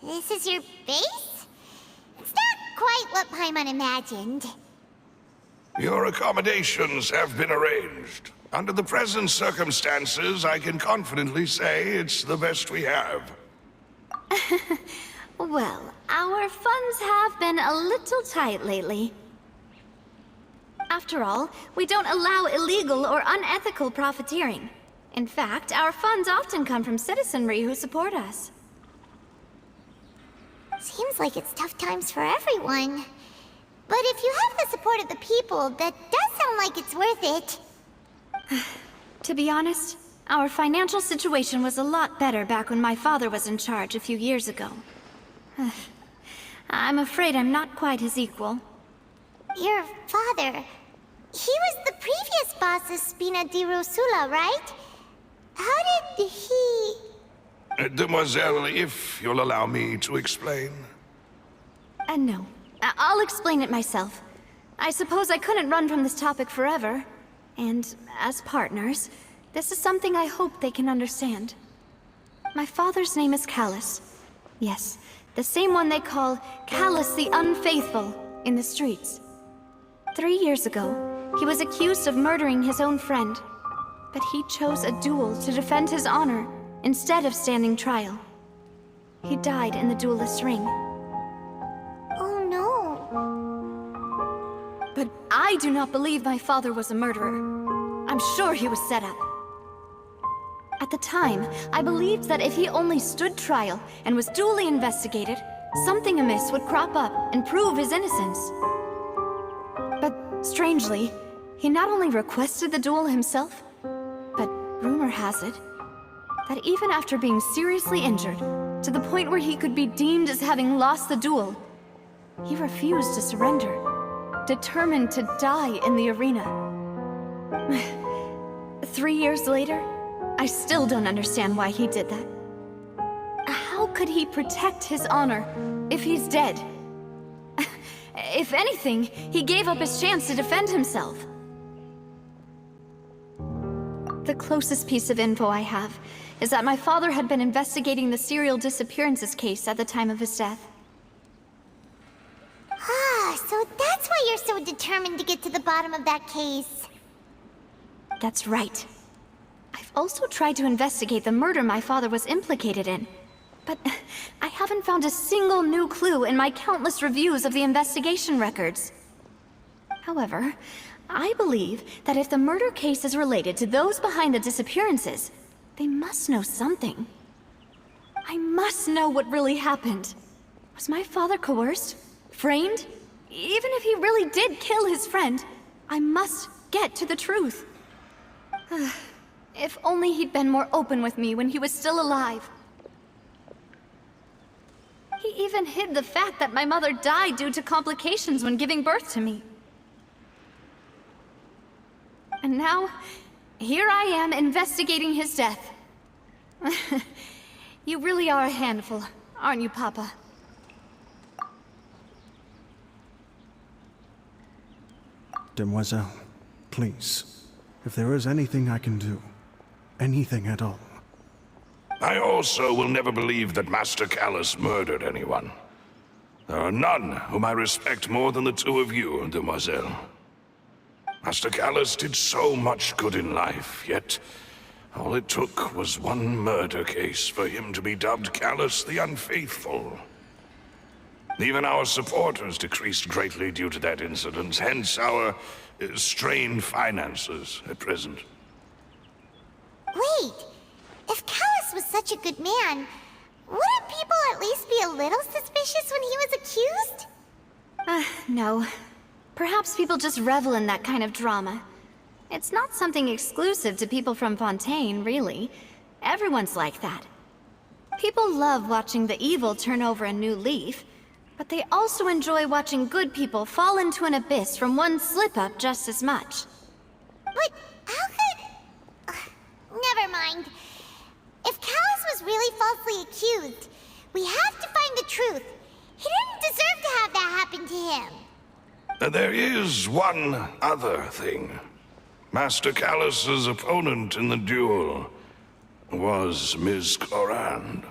This is your base? It's not quite what Paimon imagined. Your accommodations have been arranged. Under the present circumstances, I can confidently say it's the best we have. Well, our funds have been a little tight lately. After all, we don't allow illegal or unethical profiteering. In fact, our funds often come from citizenry who support us. Seems like it's tough times for everyone. But if you have the support of the people, that does sound like it's worth it. To be honest, our financial situation was a lot better back when my father was in charge a few years ago. I'm afraid I'm not quite his equal. Your father... he was the previous boss of Spina di Rosula, right? How did he... Demoiselle, if you'll allow me to explain. No. I'll explain it myself. I suppose I couldn't run from this topic forever. And as partners, this is something I hope they can understand. My father's name is Callus. Yes, the same one they call Callus the Unfaithful in the streets. 3 years ago, he was accused of murdering his own friend. But he chose a duel to defend his honor, instead of standing trial. He died in the duelist's ring. Oh no. But I do not believe my father was a murderer. I'm sure he was set up. At the time, I believed that if he only stood trial and was duly investigated, something amiss would crop up and prove his innocence. But strangely, he not only requested the duel himself, but has it that even after being seriously injured, to the point where he could be deemed as having lost the duel, he refused to surrender, determined to die in the arena. 3 years later, I still don't understand why he did that. How could he protect his honor if he's dead? If anything, he gave up his chance to defend himself. The closest piece of info I have is that my father had been investigating the serial disappearances case at the time of his death. Ah, so that's why you're so determined to get to the bottom of that case. That's right. I've also tried to investigate the murder my father was implicated in, but I haven't found a single new clue in my countless reviews of the investigation records. However, I believe that if the murder case is related to those behind the disappearances, they must know something. I must know what really happened. Was my father coerced? Framed? Even if he really did kill his friend, I must get to the truth. If only he'd been more open with me when he was still alive. He even hid the fact that my mother died due to complications when giving birth to me. And now, here I am investigating his death. You really are a handful, aren't you, Papa? Demoiselle, please, if there is anything I can do, anything at all. I also will never believe that Master Callus murdered anyone. There are none whom I respect more than the two of you, Demoiselle. Master Callus did so much good in life, yet all it took was one murder case for him to be dubbed Callus the Unfaithful. Even our supporters decreased greatly due to that incident, hence our strained finances at present. Wait, if Callus was such a good man, wouldn't people at least be a little suspicious when he was accused? No. Perhaps people just revel in that kind of drama. It's not something exclusive to people from Fontain, really. Everyone's like that. People love watching the evil turn over a new leaf, but they also enjoy watching good people fall into an abyss from one slip-up just as much. But how could... never mind. If Callus was really falsely accused, we have to find the truth. He didn't deserve to have that happen to him. There is one other thing. Master Callus's opponent in the duel was Ms. Clorand.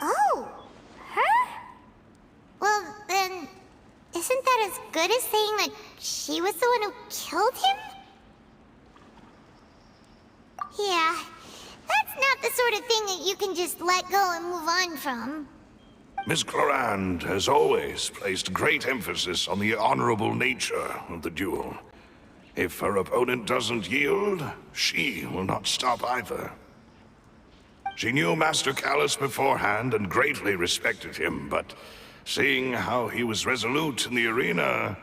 Oh, her? Well, then, isn't that as good as saying that she was the one who killed him? Yeah, that's not the sort of thing that you can just let go and move on from. Ms. Clorand has always placed great emphasis on the honorable nature of the duel. If her opponent doesn't yield, she will not stop either. She knew Master Callus beforehand and greatly respected him, but seeing how he was resolute in the arena,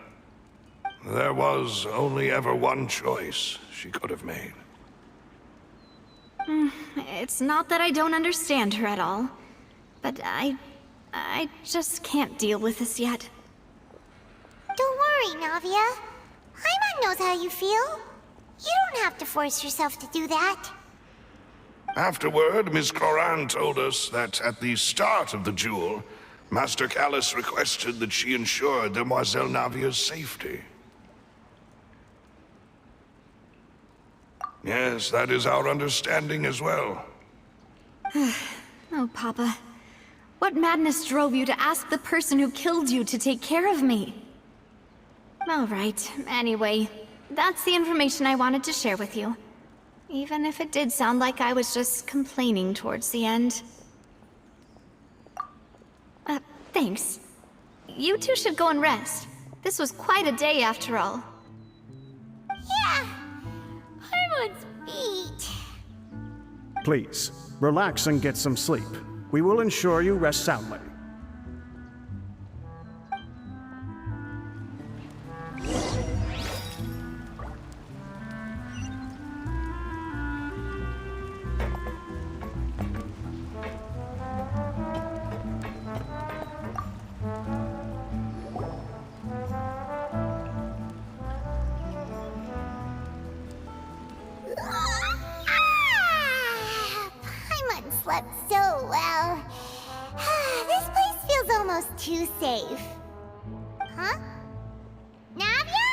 there was only ever one choice she could have made. It's not that I don't understand her at all, but I just can't deal with this yet. Don't worry, Navia. Paimon knows how you feel. You don't have to force yourself to do that. Afterward, Ms. Clorand told us that at the start of the duel, Master Callus requested that she ensure Demoiselle Navia's safety. Yes, that is our understanding as well. Oh, Papa. What madness drove you to ask the person who killed you to take care of me? All right, anyway, that's the information I wanted to share with you. Even if it did sound like I was just complaining towards the end. Thanks. You two should go and rest. This was quite a day after all. Yeah, Paimon's beat. Please, relax and get some sleep. We will ensure you rest soundly. slept so well. This place feels almost too safe. Huh? Navia?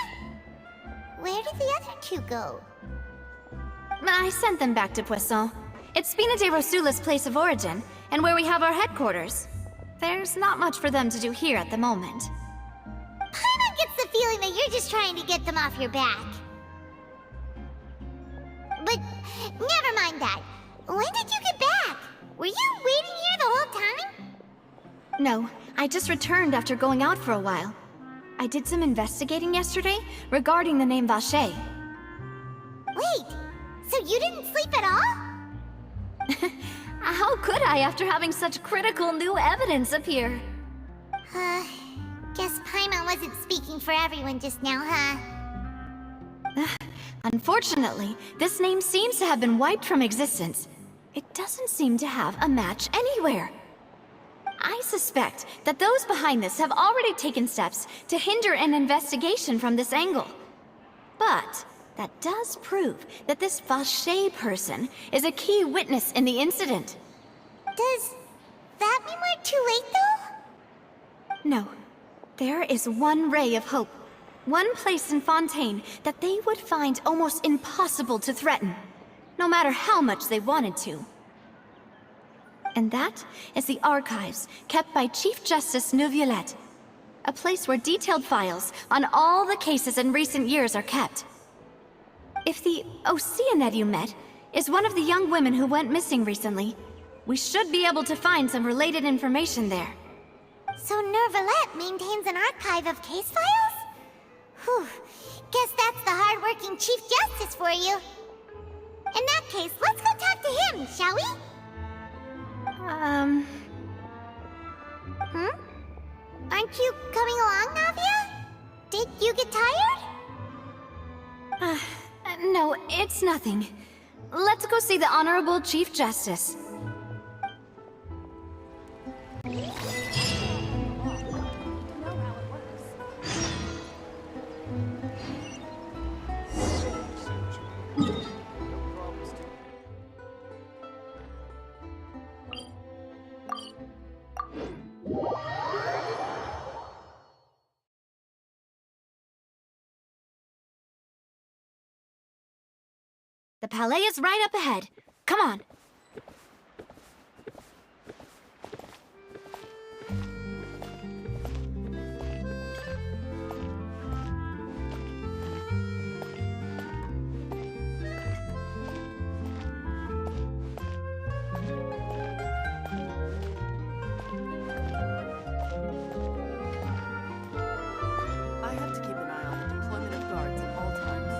Where did the other two go? I sent them back to Poisson. It's Spina de Rosula's place of origin, and where we have our headquarters. There's not much for them to do here at the moment. Paimon gets the feeling that you're just trying to get them off your back. But never mind that. When did you get back? Were you waiting here the whole time? No, I just returned after going out for a while. I did some investigating yesterday regarding the name Vacher. Wait, so you didn't sleep at all? How could I after having such critical new evidence appear? Guess Paimon wasn't speaking for everyone just now, huh? Unfortunately, this name seems to have been wiped from existence. It doesn't seem to have a match anywhere. I suspect that those behind this have already taken steps to hinder an investigation from this angle. But that does prove that this Vacher person is a key witness in the incident. Does that mean we're too late, though? No. There is one ray of hope. One place in Fontain that they would find almost impossible to threaten, no matter how much they wanted to. And that is the archives kept by Chief Justice Neuvillette, a place where detailed files on all the cases in recent years are kept. If the Oceanette you met is one of the young women who went missing recently, we should be able to find some related information there. So Neuvillette maintains an archive of case files? Whew, guess that's the hard-working Chief Justice for you. In that case, let's go talk to him, shall we? Aren't you coming along, Navia? Did you get tired? No, it's nothing. Let's go see the Honorable Chief Justice. The Palais is right up ahead. Come on. I have to keep an eye on the deployment of guards at all times.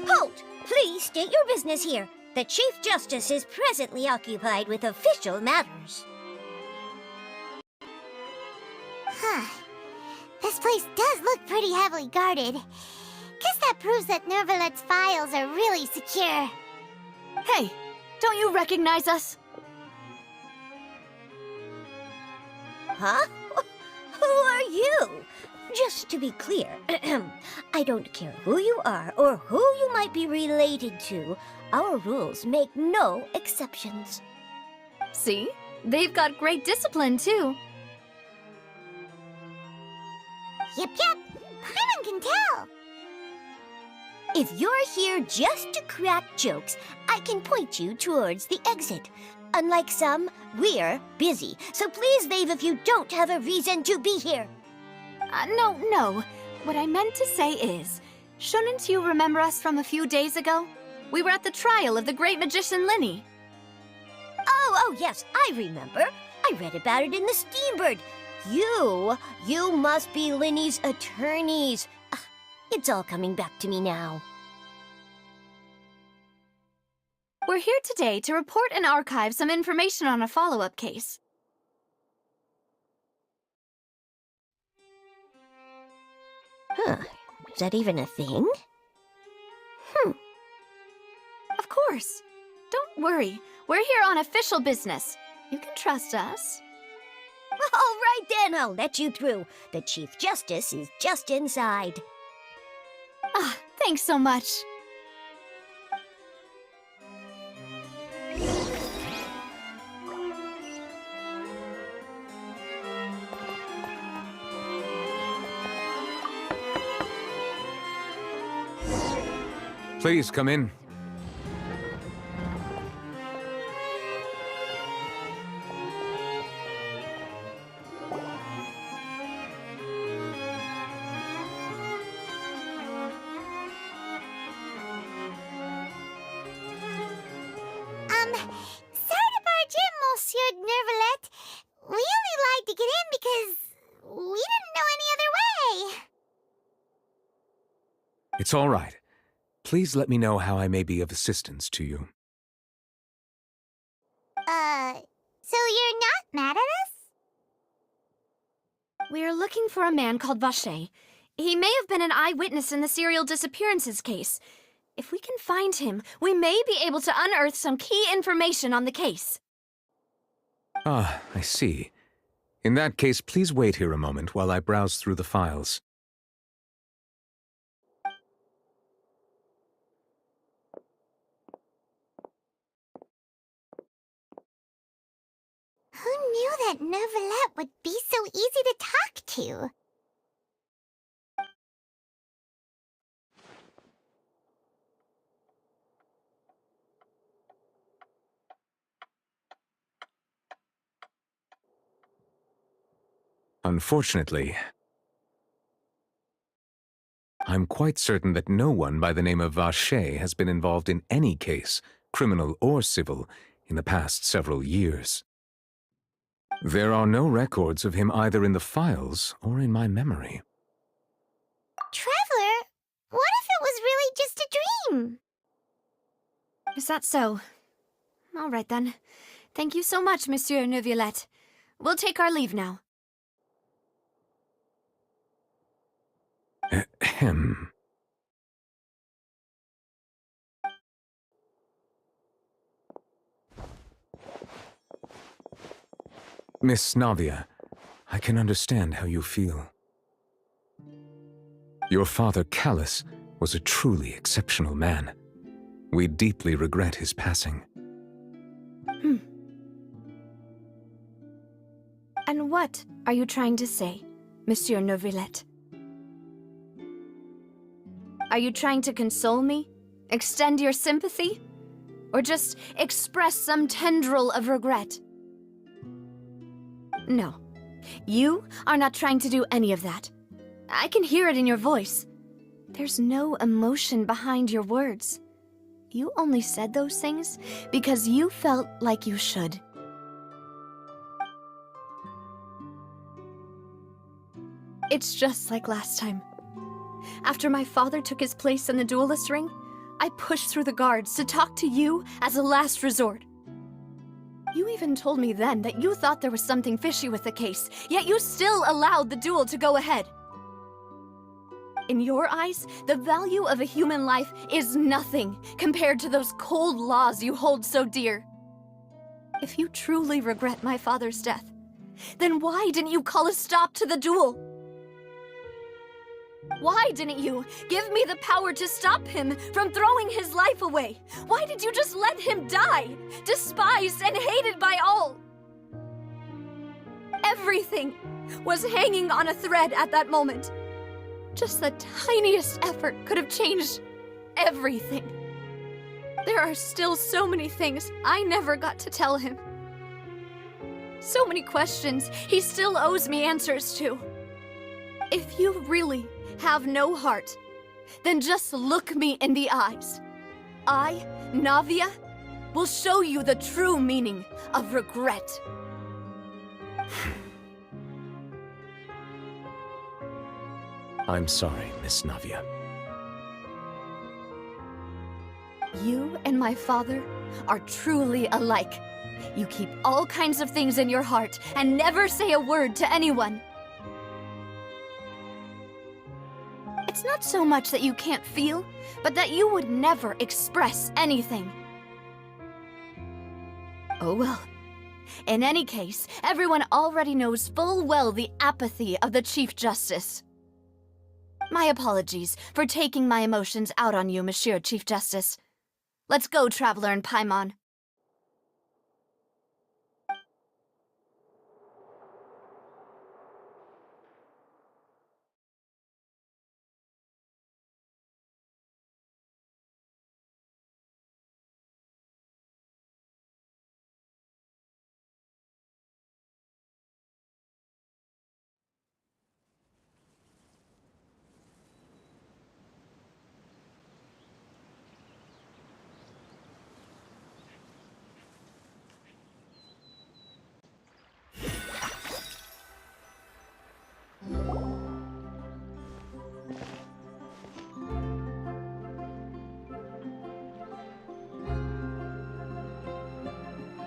Halt! Please state your business here. The Chief Justice is presently occupied with official matters. This place does look pretty heavily guarded. Guess that proves that Neuvillette's files are really secure. Hey, don't you recognize us? Huh? Who are you? Just to be clear, I don't care who you are or who you might be related to. Our rules make no exceptions. See? They've got great discipline, too. Yep. Paimon can tell. If you're here just to crack jokes, I can point you towards the exit. Unlike some, we're busy, so please leave if you don't have a reason to be here. No. What I meant to say is, shouldn't you remember us from a few days ago? We were at the trial of the great magician Linny. Oh, yes, I remember. I read about it in the Steambird. You must be Linny's attorneys. It's all coming back to me now. We're here today to report and archive some information on a follow-up case. Huh. Is that even a thing? Of course. Don't worry. We're here on official business. You can trust us. All right then, I'll let you through. The Chief Justice is just inside. Ah, thanks so much. Please come in. Sorry to barge in, Monsieur Nervalet. We only lied to get in because we didn't know any other way. It's all right. Please let me know how I may be of assistance to you. So you're not mad at us? We're looking for a man called Vacher. He may have been an eyewitness in the serial disappearances case. If we can find him, we may be able to unearth some key information on the case. Ah, I see. In that case, please wait here a moment while I browse through the files. Who knew that Nervalet would be so easy to talk to? Unfortunately, I'm quite certain that no one by the name of Vacher has been involved in any case, criminal or civil, in the past several years. There are no records of him either in the files or in my memory. Traveler, what if it was really just a dream? Is that so? All right then. Thank you so much, Monsieur Neuvillette. We'll take our leave now. Ahem. Miss Navia, I can understand how you feel. Your father, Callus, was a truly exceptional man. We deeply regret his passing. And what are you trying to say, Monsieur Neuvillette? Are you trying to console me? Extend your sympathy? Or just express some tendril of regret? No. You are not trying to do any of that. I can hear it in your voice. There's no emotion behind your words. You only said those things because you felt like you should. It's just like last time. After my father took his place in the duelist ring, I pushed through the guards to talk to you as a last resort. You even told me then that you thought there was something fishy with the case, yet you still allowed the duel to go ahead. In your eyes, the value of a human life is nothing compared to those cold laws you hold so dear. If you truly regret my father's death, then why didn't you call a stop to the duel? Why didn't you give me the power to stop him from throwing his life away? Why did you just let him die, despised and hated by all? Everything was hanging on a thread at that moment. Just the tiniest effort could have changed everything. There are still so many things I never got to tell him. So many questions he still owes me answers to. If you really have no heart, then just look me in the eyes. I, Navia, will show you the true meaning of regret. I'm sorry, Miss Navia. You and my father are truly alike. You keep all kinds of things in your heart and never say a word to anyone. It's not so much that you can't feel, but that you would never express anything. Oh well. In any case, everyone already knows full well the apathy of the Chief Justice. My apologies for taking my emotions out on you, Monsieur Chief Justice. Let's go, Traveler and Paimon.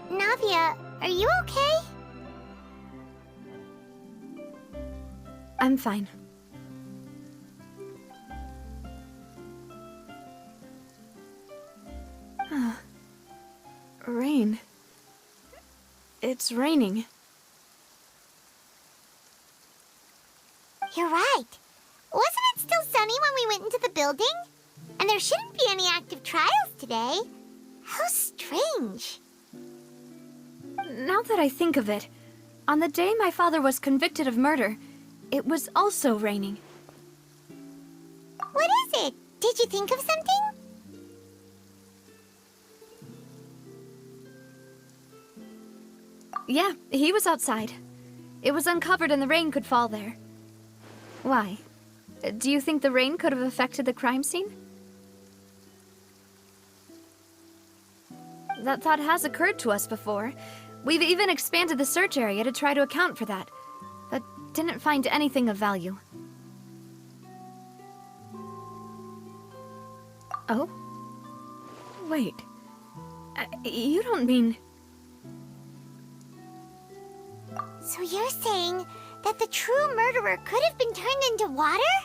Navia, are you okay? I'm fine. Rain. It's raining. You're right. Wasn't it still sunny when we went into the building? And there shouldn't be any active trials today. How strange. Now that I think of it, on the day my father was convicted of murder, it was also raining. What is it? Did you think of something? Yeah, he was outside. It was uncovered and the rain could fall there. Why? Do you think the rain could have affected the crime scene? That thought has occurred to us before. We've even expanded the search area to try to account for that, but didn't find anything of value. Oh? Wait. You don't mean... So you're saying that the true murderer could have been turned into water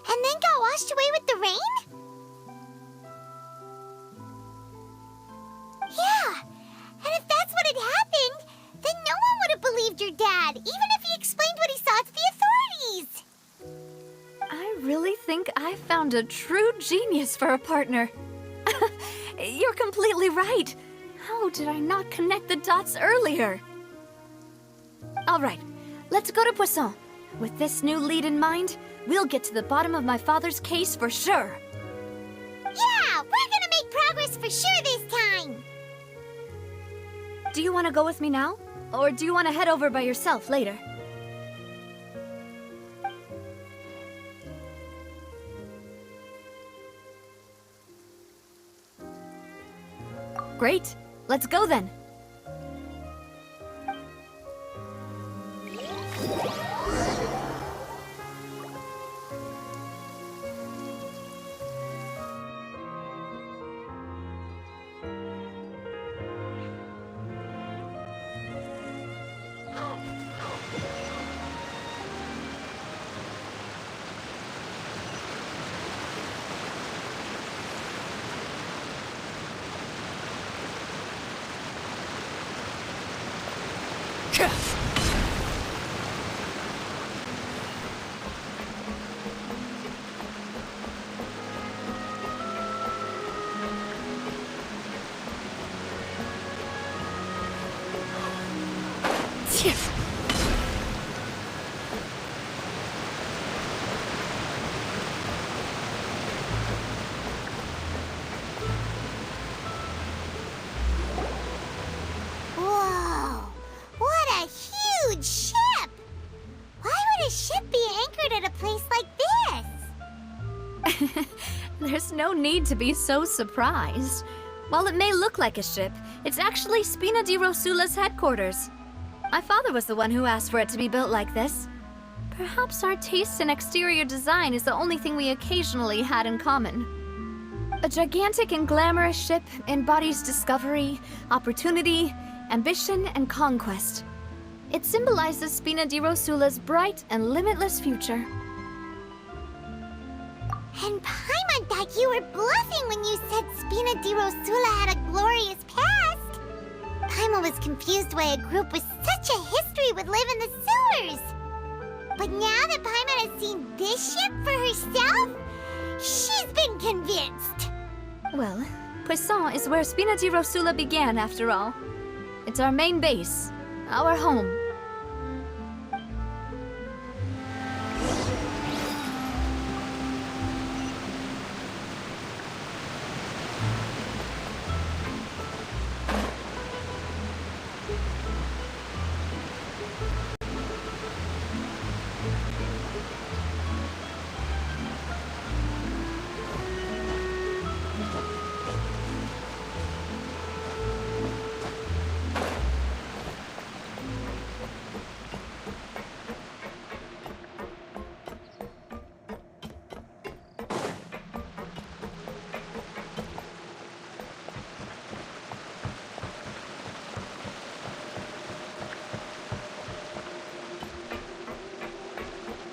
and then got washed away with the rain? Yeah, and if that's what had happened, then no one would have believed your dad, even if he explained what he saw to the authorities. I really think I found a true genius for a partner. You're completely right. How did I not connect the dots earlier? All right, let's go to Poisson. With this new lead in mind, we'll get to the bottom of my father's case for sure. Yeah, we're gonna make progress for sure this time. Do you want to go with me now? Or do you want to head over by yourself later? Great. Let's go then. Whoa, what a huge ship! Why would a ship be anchored at a place like this? There's no need to be so surprised. While it may look like a ship, it's actually Spina di Rosula's headquarters. My father was the one who asked for it to be built like this. Perhaps our taste in exterior design is the only thing we occasionally had in common. A gigantic and glamorous ship embodies discovery, opportunity, ambition, and conquest. It symbolizes Spina di Rosula's bright and limitless future. And Paimon thought you were bluffing when you said Spina di Rosula had a glorious past. Paimon was confused why a group with such a history would live in the sewers. But now that Paimon has seen this ship for herself, she's been convinced. Well, Poisson is where Spina di Rosula began, after all. It's our main base, our home.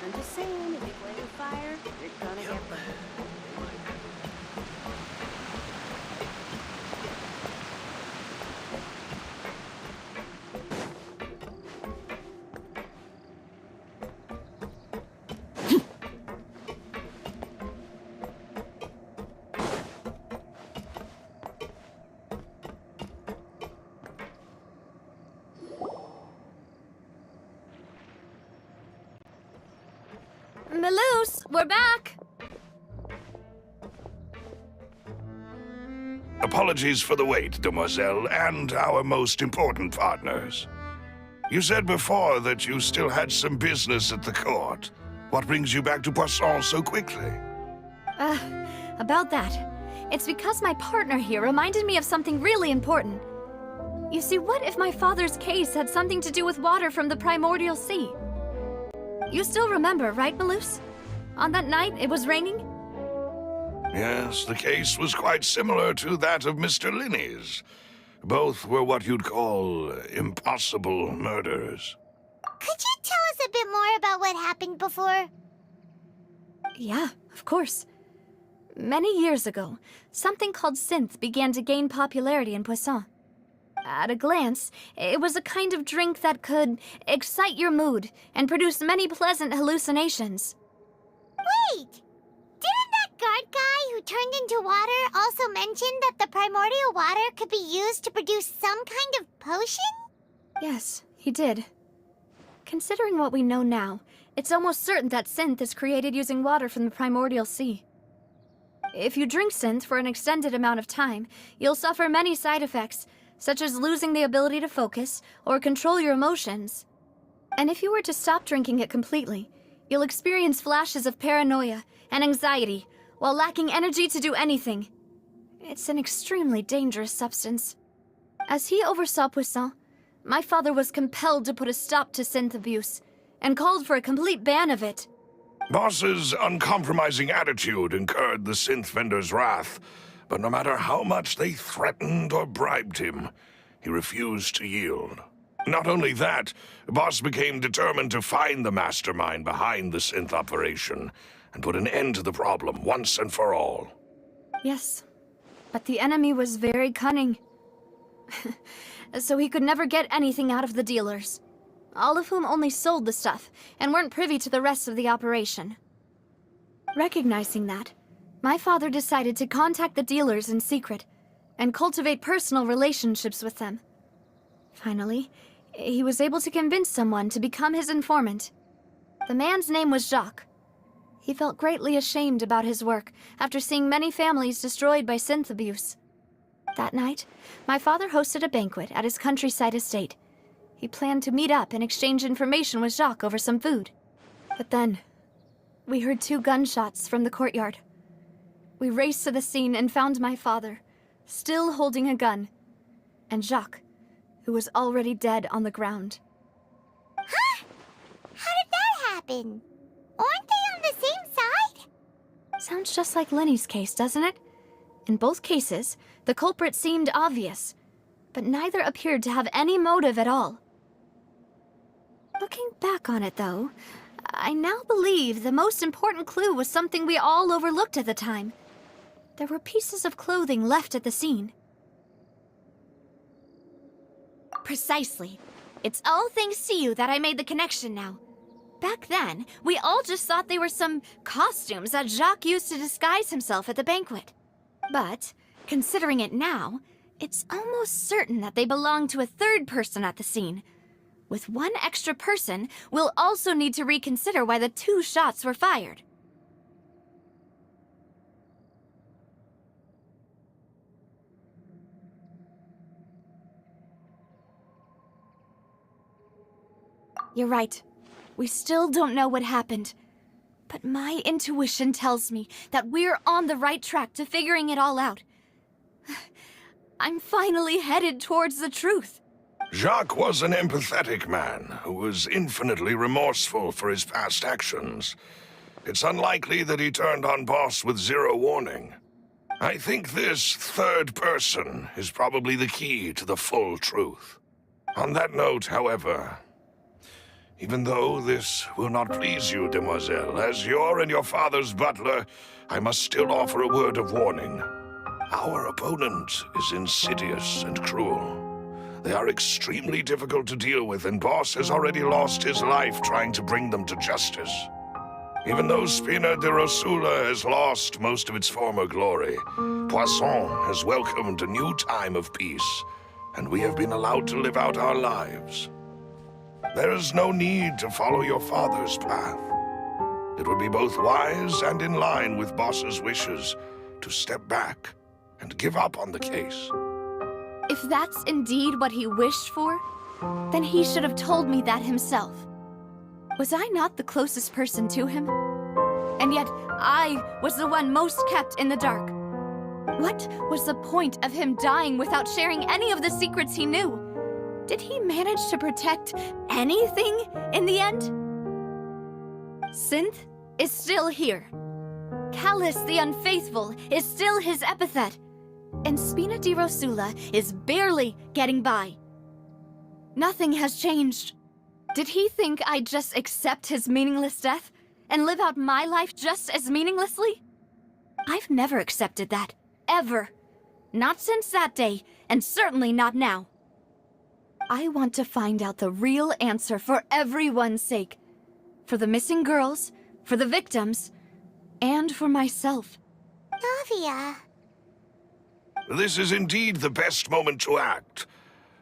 I'm just saying, if you play with fire, you're gonna get burned. Melus, we're back! Apologies for the wait, demoiselle, and our most important partners. You said before that you still had some business at the court. What brings you back to Poisson so quickly? About that. It's because my partner here reminded me of something really important. You see, what if my father's case had something to do with water from the primordial sea? You still remember, right, Melus? On that night, it was raining? Yes, the case was quite similar to that of Mr. Linney's. Both were what you'd call impossible murders. Could you tell us a bit more about what happened before? Yeah, of course. Many years ago, something called synth began to gain popularity in Poisson. At a glance, it was a kind of drink that could excite your mood and produce many pleasant hallucinations. Wait! Didn't that guard guy who turned into water also mention that the primordial water could be used to produce some kind of potion? Yes, he did. Considering what we know now, it's almost certain that synth is created using water from the primordial sea. If you drink synth for an extended amount of time, you'll suffer many side effects, such as losing the ability to focus or control your emotions. And if you were to stop drinking it completely, you'll experience flashes of paranoia and anxiety while lacking energy to do anything. It's an extremely dangerous substance. As he oversaw Poisson, my father was compelled to put a stop to synth abuse and called for a complete ban of it. Boss's uncompromising attitude incurred the synth vendor's wrath, but no matter how much they threatened or bribed him, he refused to yield. Not only that, Boss became determined to find the mastermind behind the synth operation and put an end to the problem once and for all. Yes, but the enemy was very cunning. So he could never get anything out of the dealers, all of whom only sold the stuff and weren't privy to the rest of the operation. Recognizing that, my father decided to contact the dealers in secret and cultivate personal relationships with them. Finally, he was able to convince someone to become his informant. The man's name was Jacques. He felt greatly ashamed about his work after seeing many families destroyed by synth abuse. That night, my father hosted a banquet at his countryside estate. He planned to meet up and exchange information with Jacques over some food. But then, we heard 2 gunshots from the courtyard. We raced to the scene and found my father, still holding a gun, and Jacques, who was already dead on the ground. Huh? How did that happen? Aren't they on the same side? Sounds just like Lenny's case, doesn't it? In both cases, the culprit seemed obvious, but neither appeared to have any motive at all. Looking back on it, though, I now believe the most important clue was something we all overlooked at the time. There were pieces of clothing left at the scene. Precisely. It's all thanks to you that I made the connection now. Back then, we all just thought they were some costumes that Jacques used to disguise himself at the banquet. But, considering it now, it's almost certain that they belong to a third person at the scene. With one extra person, we'll also need to reconsider why the 2 shots were fired. You're right. We still don't know what happened. But my intuition tells me that we're on the right track to figuring it all out. I'm finally headed towards the truth. Jacques was an empathetic man who was infinitely remorseful for his past actions. It's unlikely that he turned on Boss with 0 warning. I think this third person is probably the key to the full truth. On that note, however, even though this will not please you, demoiselle, as your and your father's butler, I must still offer a word of warning. Our opponent is insidious and cruel. They are extremely difficult to deal with, and Boss has already lost his life trying to bring them to justice. Even though Spina de Rosula has lost most of its former glory, Poisson has welcomed a new time of peace, and we have been allowed to live out our lives. There is no need to follow your father's path. It would be both wise and in line with Boss's wishes to step back and give up on the case. If that's indeed what he wished for, then he should have told me that himself. Was I not the closest person to him? And yet, I was the one most kept in the dark. What was the point of him dying without sharing any of the secrets he knew? Did he manage to protect anything in the end? Synth is still here. Callus the Unfaithful is still his epithet. And Spina di Rosula is barely getting by. Nothing has changed. Did he think I'd just accept his meaningless death and live out my life just as meaninglessly? I've never accepted that, ever. Not since that day, and certainly not now. I want to find out the real answer for everyone's sake. For the missing girls, for the victims, and for myself. Navia. This is indeed the best moment to act.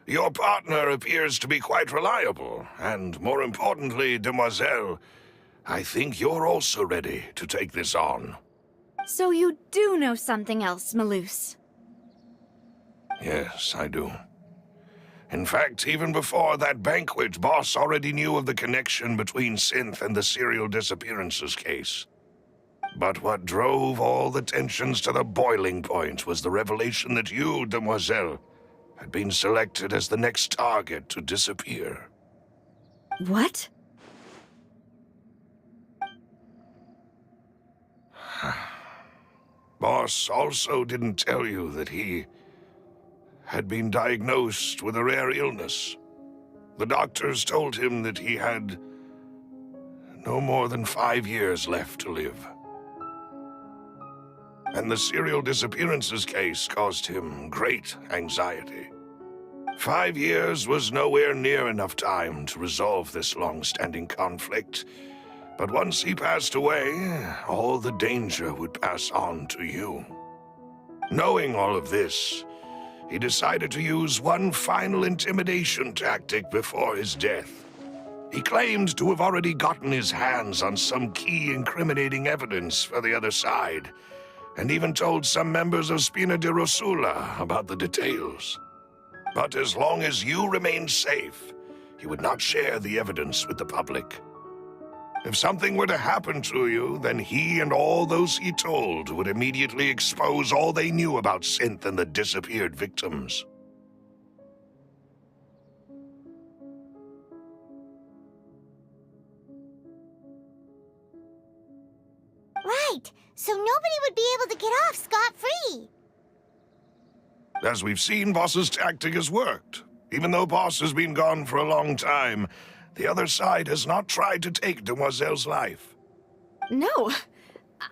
Your partner appears to be quite reliable, and more importantly, demoiselle, I think you're also ready to take this on. So you do know something else, Malus? Yes, I do. In fact, even before that banquet, Boss already knew of the connection between Synth and the serial disappearances case. But what drove all the tensions to the boiling point was the revelation that you, demoiselle, had been selected as the next target to disappear. What? Boss also didn't tell you that he had been diagnosed with a rare illness. The doctors told him that he had no more than 5 years left to live. And the serial disappearances case caused him great anxiety. 5 years was nowhere near enough time to resolve this long-standing conflict, but once he passed away, all the danger would pass on to you. Knowing all of this, he decided to use one final intimidation tactic before his death. He claimed to have already gotten his hands on some key incriminating evidence for the other side, and even told some members of Spina di Rosula about the details. But as long as you remained safe, he would not share the evidence with the public. If something were to happen to you, then he and all those he told would immediately expose all they knew about Synth and the disappeared victims. Right, so nobody would be able to get off scot-free. As we've seen, Boss's tactic has worked. Even though Boss has been gone for a long time, the other side has not tried to take Demoiselle's life. No,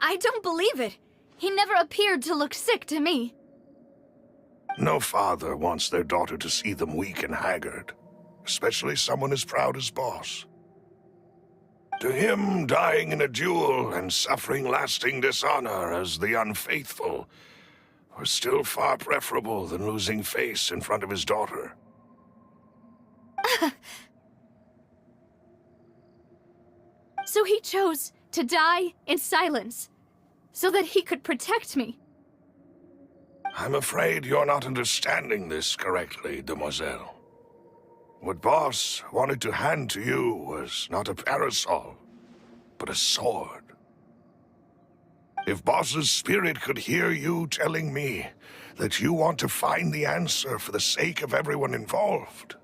I don't believe it. He never appeared to look sick to me. No father wants their daughter to see them weak and haggard, especially someone as proud as Boss. To him, dying in a duel and suffering lasting dishonor as the unfaithful were still far preferable than losing face in front of his daughter. So he chose to die in silence, so that he could protect me. I'm afraid you're not understanding this correctly, Demoiselle. What Boss wanted to hand to you was not a parasol, but a sword. If Boss's spirit could hear you telling me that you want to find the answer for the sake of everyone involved,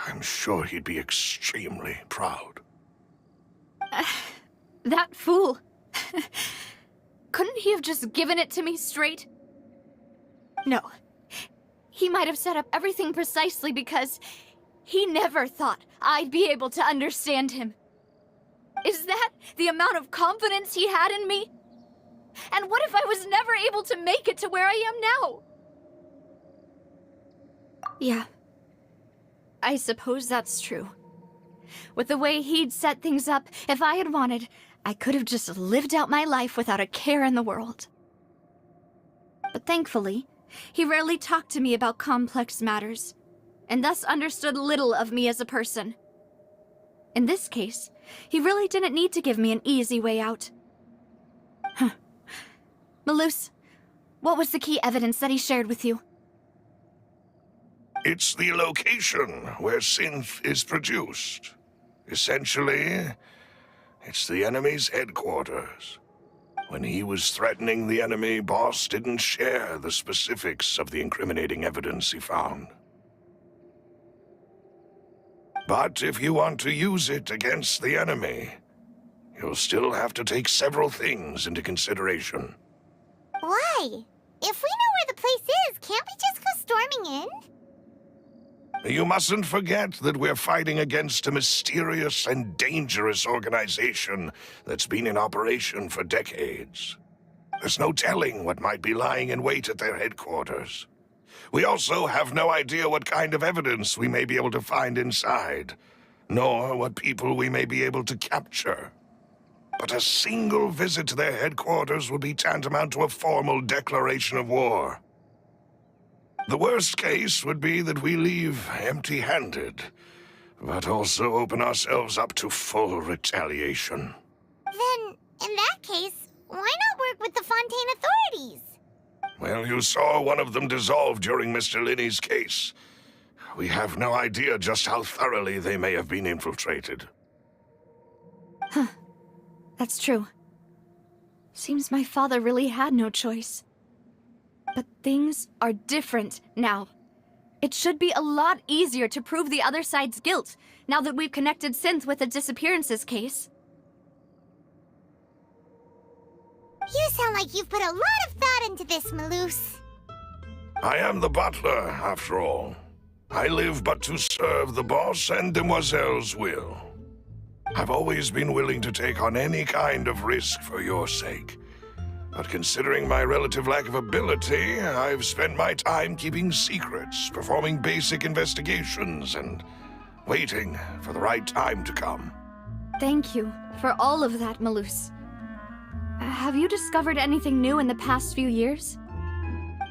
I'm sure he'd be extremely proud. That fool. Couldn't he have just given it to me straight? No. He might have set up everything precisely because he never thought I'd be able to understand him. Is that the amount of confidence he had in me? And what if I was never able to make it to where I am now? Yeah. I suppose that's true. With the way he'd set things up, if I had wanted, I could have just lived out my life without a care in the world. But thankfully, he rarely talked to me about complex matters, and thus understood little of me as a person. In this case, he really didn't need to give me an easy way out. Malus, what was the key evidence that he shared with you? It's the location where synth is produced. Essentially, it's the enemy's headquarters. When he was threatening the enemy, Boss didn't share the specifics of the incriminating evidence he found. But if you want to use it against the enemy, you'll still have to take several things into consideration. Why? If we know where the place is, can't we just go storming in? You mustn't forget that we're fighting against a mysterious and dangerous organization that's been in operation for decades. There's no telling what might be lying in wait at their headquarters. We also have no idea what kind of evidence we may be able to find inside, nor what people we may be able to capture. But a single visit to their headquarters would be tantamount to a formal declaration of war. The worst case would be that we leave empty-handed, but also open ourselves up to full retaliation. Then, in that case, why not work with the Fontain authorities? Well, you saw one of them dissolve during Mr. Linney's case. We have no idea just how thoroughly they may have been infiltrated. That's true. Seems my father really had no choice. But things are different now. It should be a lot easier to prove the other side's guilt, now that we've connected Synth with the disappearances case. You sound like you've put a lot of thought into this, Malus. I am the butler, after all. I live but to serve the boss and Demoiselle's will. I've always been willing to take on any kind of risk for your sake. But considering my relative lack of ability, I've spent my time keeping secrets, performing basic investigations, and waiting for the right time to come. Thank you for all of that, Malus. Have you discovered anything new in the past few years?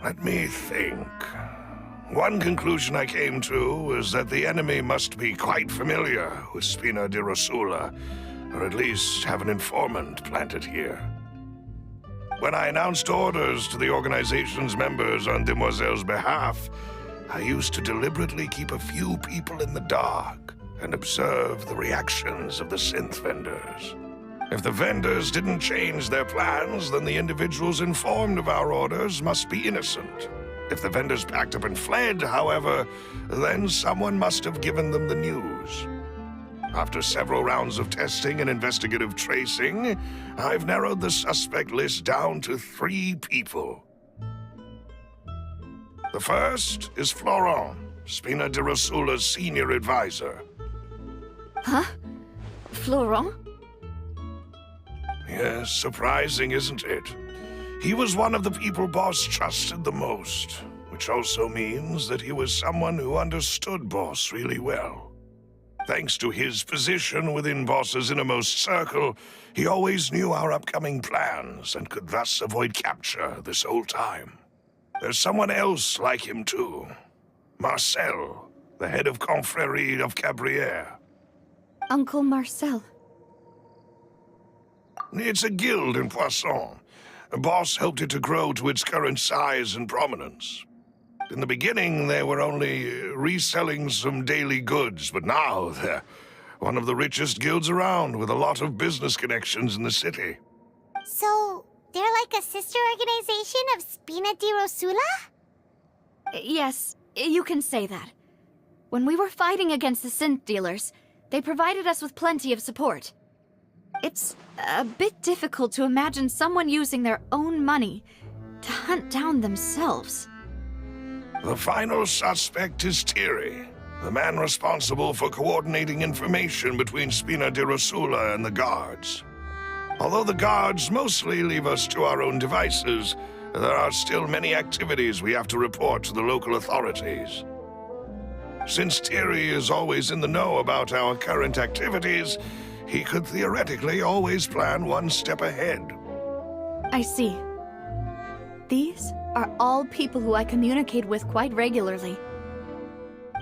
Let me think. One conclusion I came to is that the enemy must be quite familiar with Spina di Rosula, or at least have an informant planted here. When I announced orders to the organization's members on Demoiselle's behalf, I used to deliberately keep a few people in the dark, and observe the reactions of the synth vendors. If the vendors didn't change their plans, then the individuals informed of our orders must be innocent. If the vendors packed up and fled, however, then someone must have given them the news. After several rounds of testing and investigative tracing, I've narrowed the suspect list down to 3 people. The first is Florent, Spina de Rosula's senior advisor. Huh? Florent? Yes, surprising, isn't it? He was one of the people Boss trusted the most, which also means that he was someone who understood Boss really well. Thanks to his position within Boss's innermost circle, he always knew our upcoming plans and could thus avoid capture this whole time. There's someone else like him too. Marcel, the head of Confrérie of Cabrières. Uncle Marcel. It's a guild in Poisson. Boss helped it to grow to its current size and prominence. In the beginning, they were only reselling some daily goods, but now they're one of the richest guilds around, with a lot of business connections in the city. So, they're like a sister organization of Spina di Rosula? Yes, you can say that. When we were fighting against the synth dealers, they provided us with plenty of support. It's a bit difficult to imagine someone using their own money to hunt down themselves. The final suspect is Thierry, the man responsible for coordinating information between Spina di Rosula and the guards. Although the guards mostly leave us to our own devices, there are still many activities we have to report to the local authorities. Since Thierry is always in the know about our current activities, he could theoretically always plan one step ahead. I see. These are all people who I communicate with quite regularly.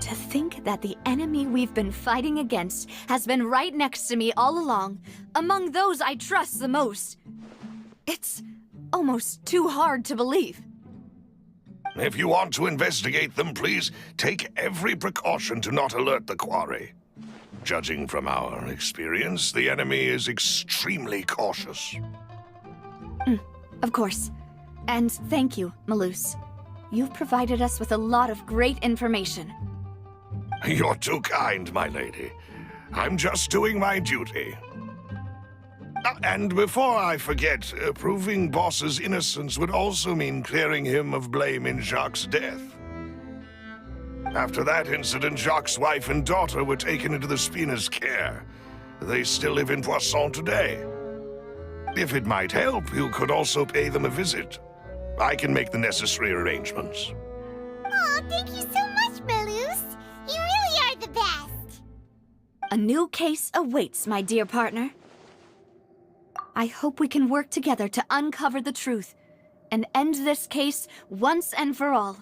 To think that the enemy we've been fighting against has been right next to me all along, among those I trust the most. It's almost too hard to believe. If you want to investigate them, please take every precaution to not alert the quarry. Judging from our experience, the enemy is extremely cautious. Of course. And thank you, Malus. You've provided us with a lot of great information. You're too kind, my lady. I'm just doing my duty. And before I forget, proving Boss's innocence would also mean clearing him of blame in Jacques' death. After that incident, Jacques' wife and daughter were taken into the Spina's care. They still live in Poisson today. If it might help, you could also pay them a visit. I can make the necessary arrangements. Oh, thank you so much, Malus. You really are the best. A new case awaits, my dear partner. I hope we can work together to uncover the truth and end this case once and for all.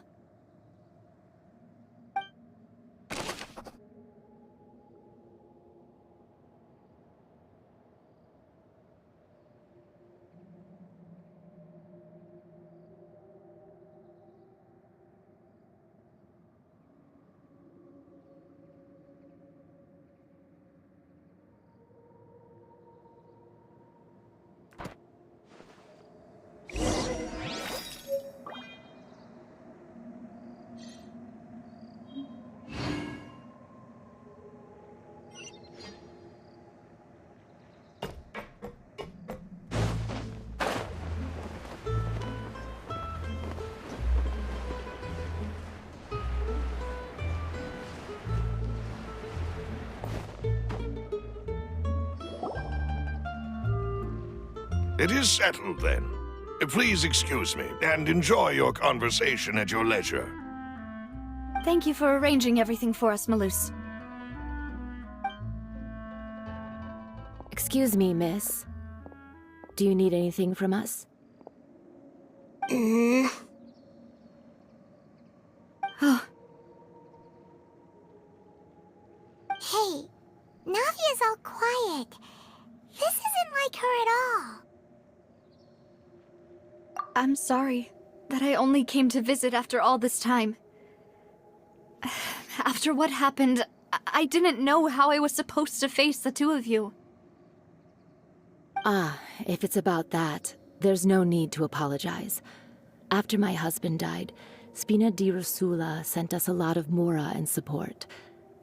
It is settled, then. Please excuse me, and enjoy your conversation at your leisure. Thank you for arranging everything for us, Malus. Excuse me, miss. Do you need anything from us? Oh. Hey, Navia's all quiet. This isn't like her at all. I'm sorry that I only came to visit after all this time. After what happened, I didn't know how I was supposed to face the two of you. Ah, if it's about that, there's no need to apologize. After my husband died, Spina di Rosula sent us a lot of mora and support.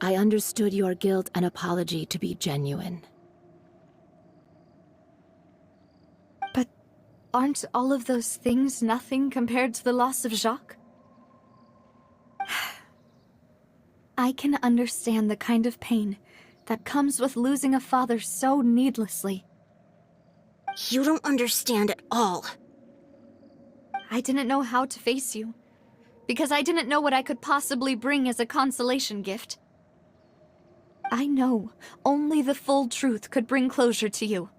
I understood your guilt and apology to be genuine. But aren't all of those things nothing compared to the loss of Jacques? I can understand the kind of pain that comes with losing a father so needlessly. You don't understand at all. I didn't know how to face you, because I didn't know what I could possibly bring as a consolation gift. I know only the full truth could bring closure to you,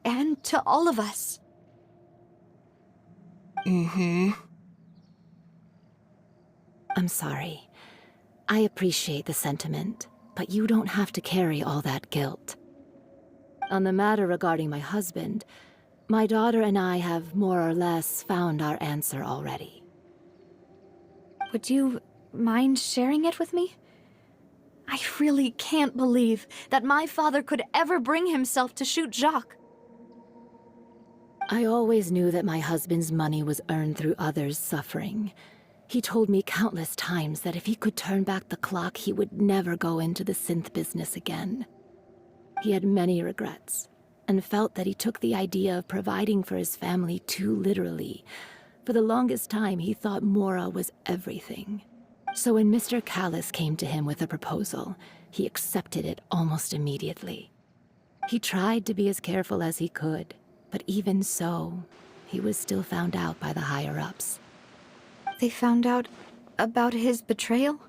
and to all of us. Mm-hmm. I'm sorry. I appreciate the sentiment, but you don't have to carry all that guilt. On the matter regarding my husband, my daughter and I have more or less found our answer already. Would you mind sharing it with me? I really can't believe that my father could ever bring himself to shoot Jacques. I always knew that my husband's money was earned through others' suffering. He told me countless times that if he could turn back the clock, he would never go into the synth business again. He had many regrets, and felt that he took the idea of providing for his family too literally. For the longest time, he thought Mora was everything. So when Mr. Callis came to him with a proposal, he accepted it almost immediately. He tried to be as careful as he could, but even so, he was still found out by the higher-ups. They found out about his betrayal?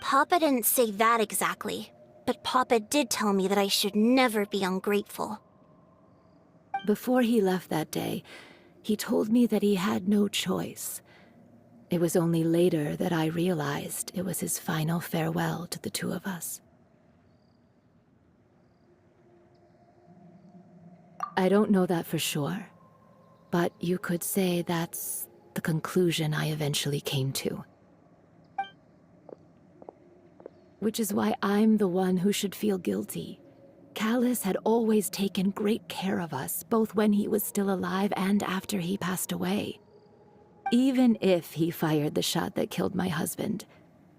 Papa didn't say that exactly, but Papa did tell me that I should never be ungrateful. Before he left that day, he told me that he had no choice. It was only later that I realized it was his final farewell to the two of us. I don't know that for sure, but you could say that's the conclusion I eventually came to. Which is why I'm the one who should feel guilty. Callis had always taken great care of us, both when he was still alive and after he passed away. Even if he fired the shot that killed my husband,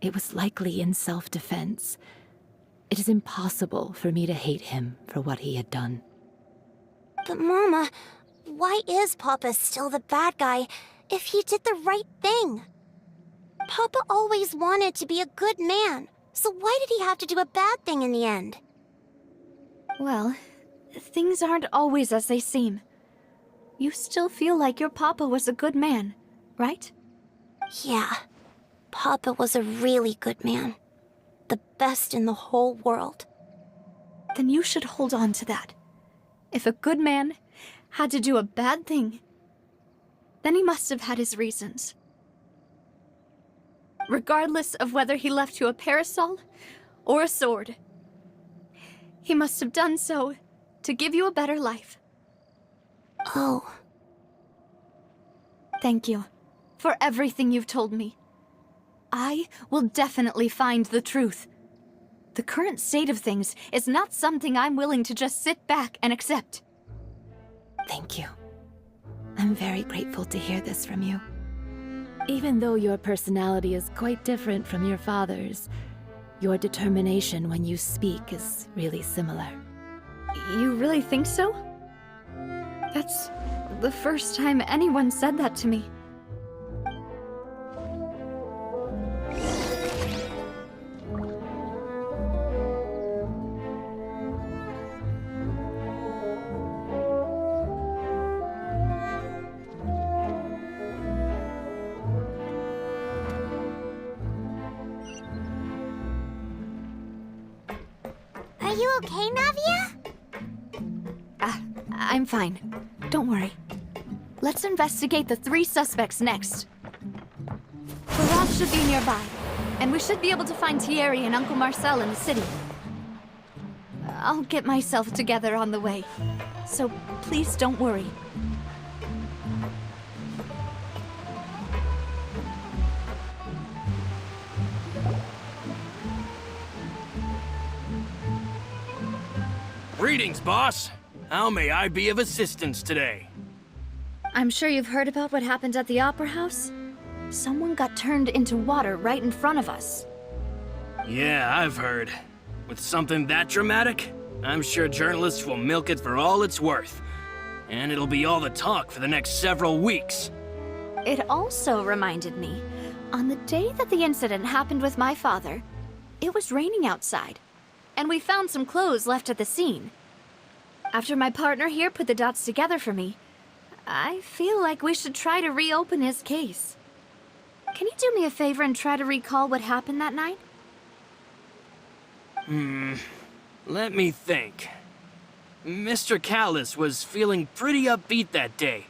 it was likely in self-defense. It is impossible for me to hate him for what he had done. But Mama, why is Papa still the bad guy if he did the right thing? Papa always wanted to be a good man, so why did he have to do a bad thing in the end? Well, things aren't always as they seem. You still feel like your papa was a good man, right? Yeah, Papa was a really good man. The best in the whole world. Then you should hold on to that. If a good man had to do a bad thing, then he must have had his reasons. Regardless of whether he left you a parasol or a sword, he must have done so to give you a better life. Oh. Thank you for everything you've told me. I will definitely find the truth. The current state of things is not something I'm willing to just sit back and accept. Thank you. I'm very grateful to hear this from you. Even though your personality is quite different from your father's, your determination when you speak is really similar. You really think so? That's the first time anyone said that to me. Are you okay, Navia? I'm fine. Don't worry. Let's investigate the 3 suspects next. Barrage should be nearby, and we should be able to find Thierry and Uncle Marcel in the city. I'll get myself together on the way, so please don't worry. Greetings, boss. How may I be of assistance today? I'm sure you've heard about what happened at the Opera House. Someone got turned into water right in front of us. Yeah, I've heard. With something that dramatic, I'm sure journalists will milk it for all it's worth. And it'll be all the talk for the next several weeks. It also reminded me, on the day that the incident happened with my father, it was raining outside, and we found some clothes left at the scene. After my partner here put the dots together for me, I feel like we should try to reopen his case. Can you do me a favor and try to recall what happened that night? Let me think. Mr. Callus was feeling pretty upbeat that day.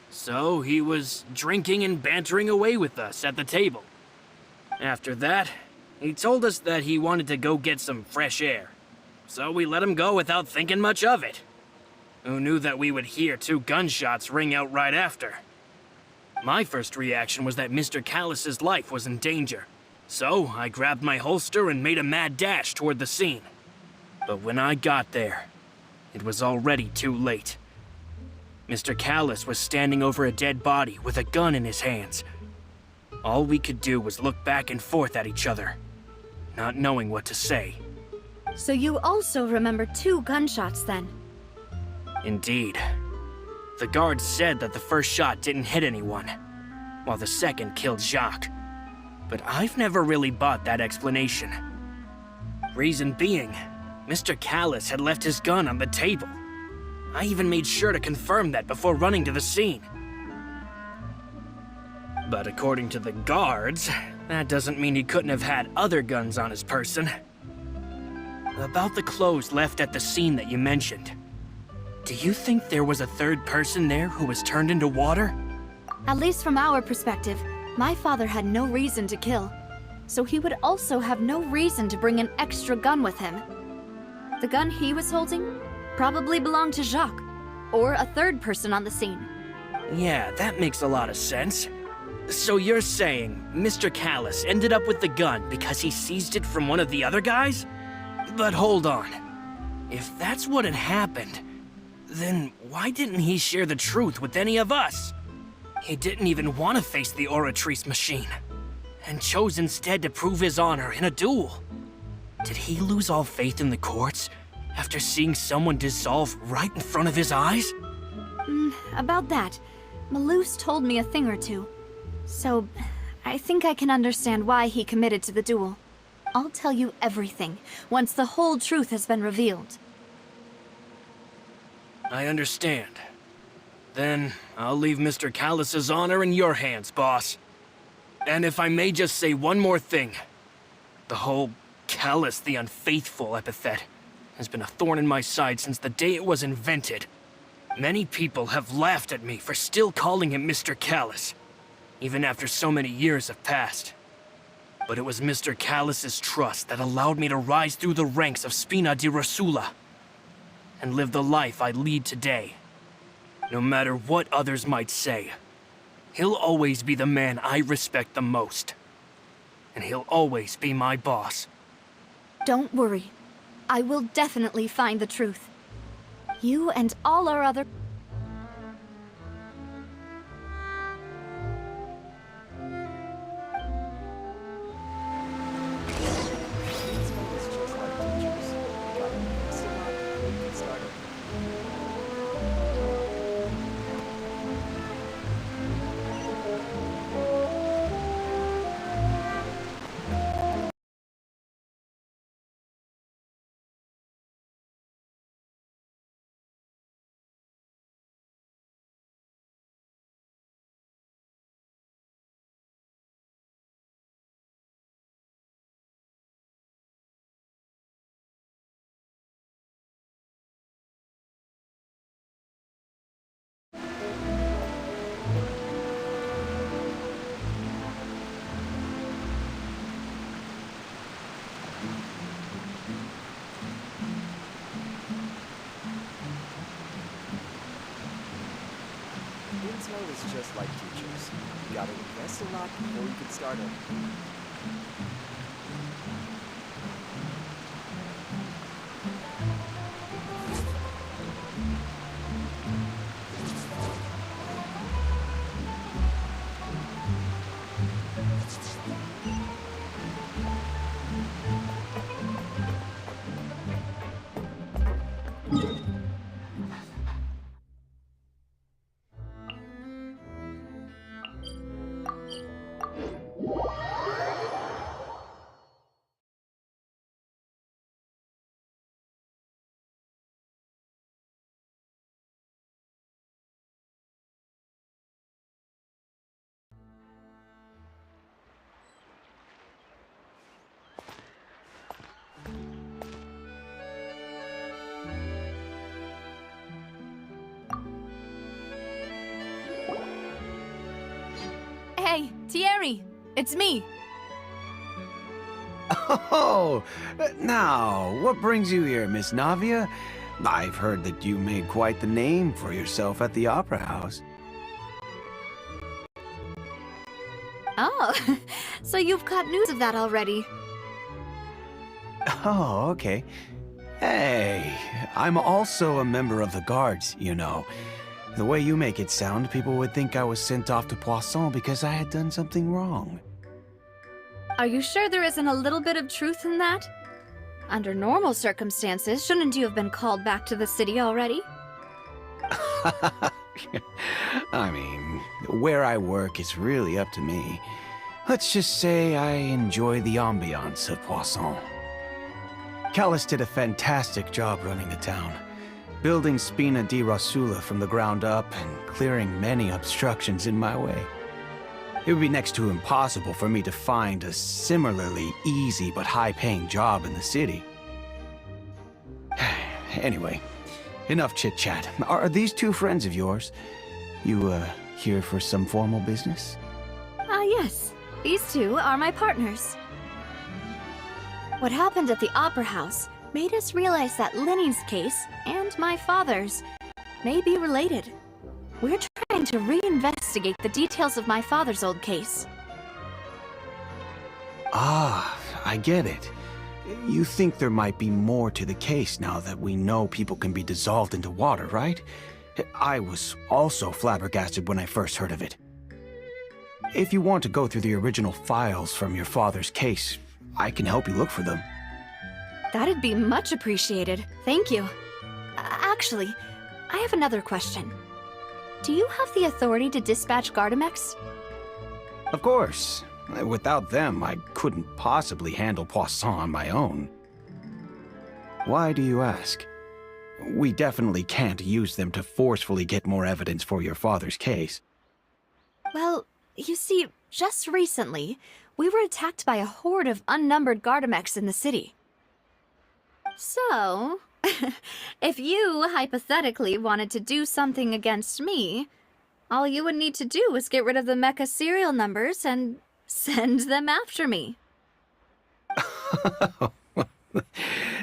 So he was drinking and bantering away with us at the table. After that, he told us that he wanted to go get some fresh air. So we let him go without thinking much of it. Who knew that we would hear 2 gunshots ring out right after? My first reaction was that Mr. Callus's life was in danger. So I grabbed my holster and made a mad dash toward the scene. But when I got there, it was already too late. Mr. Callus was standing over a dead body with a gun in his hands. All we could do was look back and forth at each other, not knowing what to say. So you also remember 2 gunshots then? Indeed. The guard said that the first shot didn't hit anyone, while the second killed Jacques. But I've never really bought that explanation. Reason being, Mr. Callus had left his gun on the table. I even made sure to confirm that before running to the scene. But according to the guards, that doesn't mean he couldn't have had other guns on his person. About the clothes left at the scene that you mentioned, do you think there was a third person there who was turned into water? At least from our perspective, my father had no reason to kill, so he would also have no reason to bring an extra gun with him. The gun he was holding probably belonged to Jacques, or a third person on the scene. Yeah, that makes a lot of sense. So you're saying Mr. Callus ended up with the gun because he seized it from one of the other guys? But hold on. If that's what had happened, then why didn't he share the truth with any of us? He didn't even want to face the Oratrice machine, and chose instead to prove his honor in a duel. Did he lose all faith in the courts after seeing someone dissolve right in front of his eyes? About that, Malus told me a thing or two. So, I think I can understand why he committed to the duel. I'll tell you everything, once the whole truth has been revealed. I understand. Then, I'll leave Mr. Callus's honor in your hands, boss. And if I may just say one more thing. The whole Callus the Unfaithful epithet has been a thorn in my side since the day it was invented. Many people have laughed at me for still calling him Mr. Callus, even after so many years have passed. But it was Mr. Callus's trust that allowed me to rise through the ranks of Spina di Rosula and live the life I lead today. No matter what others might say, he'll always be the man I respect the most. And he'll always be my boss. Don't worry. I will definitely find the truth. You and all our other... Intel is just like teachers. You gotta invest a lot before you can start it. Thierry, it's me. Oh, now, what brings you here, Miss Navia? I've heard that you made quite the name for yourself at the Opera House. Oh, so you've got news of that already. Oh, okay. Hey, I'm also a member of the Guards, you know. The way you make it sound, people would think I was sent off to Poisson because I had done something wrong. Are you sure there isn't a little bit of truth in that? Under normal circumstances, shouldn't you have been called back to the city already? I mean, where I work is really up to me. Let's just say I enjoy the ambiance of Poisson. Callus did a fantastic job running the town, building Spina di Rosula from the ground up and clearing many obstructions in my way. It would be next to impossible for me to find a similarly easy but high-paying job in the city. Anyway, enough chit-chat. Are these two friends of yours? You, here for some formal business? Yes. These two are my partners. What happened at the Opera House made us realize that Linny's case and my father's may be related. We're trying to reinvestigate the details of my father's old case. Ah, I get it. You think there might be more to the case now that we know people can be dissolved into water, right? I was also flabbergasted when I first heard of it. If you want to go through the original files from your father's case, I can help you look for them. That'd be much appreciated. Thank you. Actually, I have another question. Do you have the authority to dispatch Gardamex? Of course. Without them, I couldn't possibly handle Poisson on my own. Why do you ask? We definitely can't use them to forcefully get more evidence for your father's case. Well, you see, just recently, we were attacked by a horde of unnumbered Gardamex in the city. So, if you hypothetically wanted to do something against me, all you would need to do was get rid of the mecha serial numbers and send them after me.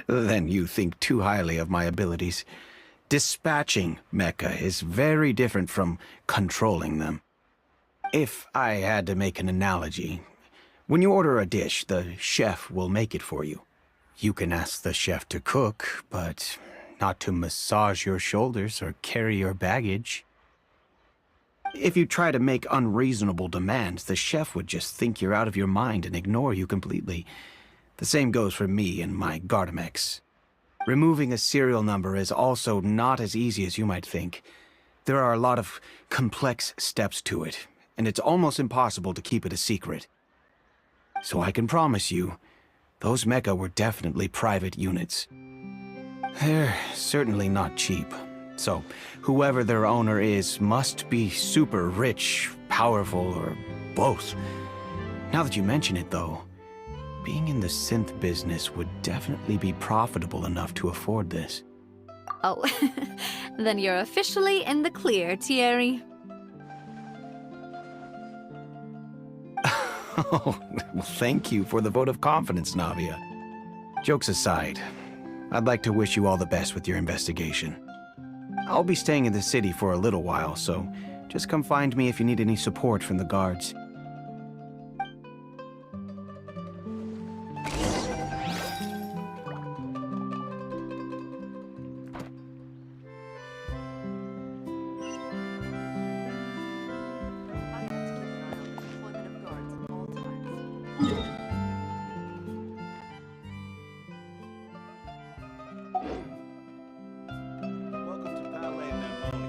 Then you think too highly of my abilities. Dispatching mecha is very different from controlling them. If I had to make an analogy, when you order a dish, the chef will make it for you. You can ask the chef to cook, but not to massage your shoulders or carry your baggage. If you try to make unreasonable demands, the chef would just think you're out of your mind and ignore you completely. The same goes for me and my Gardamex. Removing a serial number is also not as easy as you might think. There are a lot of complex steps to it, and it's almost impossible to keep it a secret. So I can promise you, those mecha were definitely private units. They're certainly not cheap. So, whoever their owner is must be super rich, powerful, or both. Now that you mention it, though, being in the synth business would definitely be profitable enough to afford this. Oh, then you're officially in the clear, Thierry. Oh, well, thank you for the vote of confidence, Navia. Jokes aside, I'd like to wish you all the best with your investigation. I'll be staying in the city for a little while, so just come find me if you need any support from the guards. I have to keep an eye on the deployment of guards at all times. Welcome to Ballet Mamoni.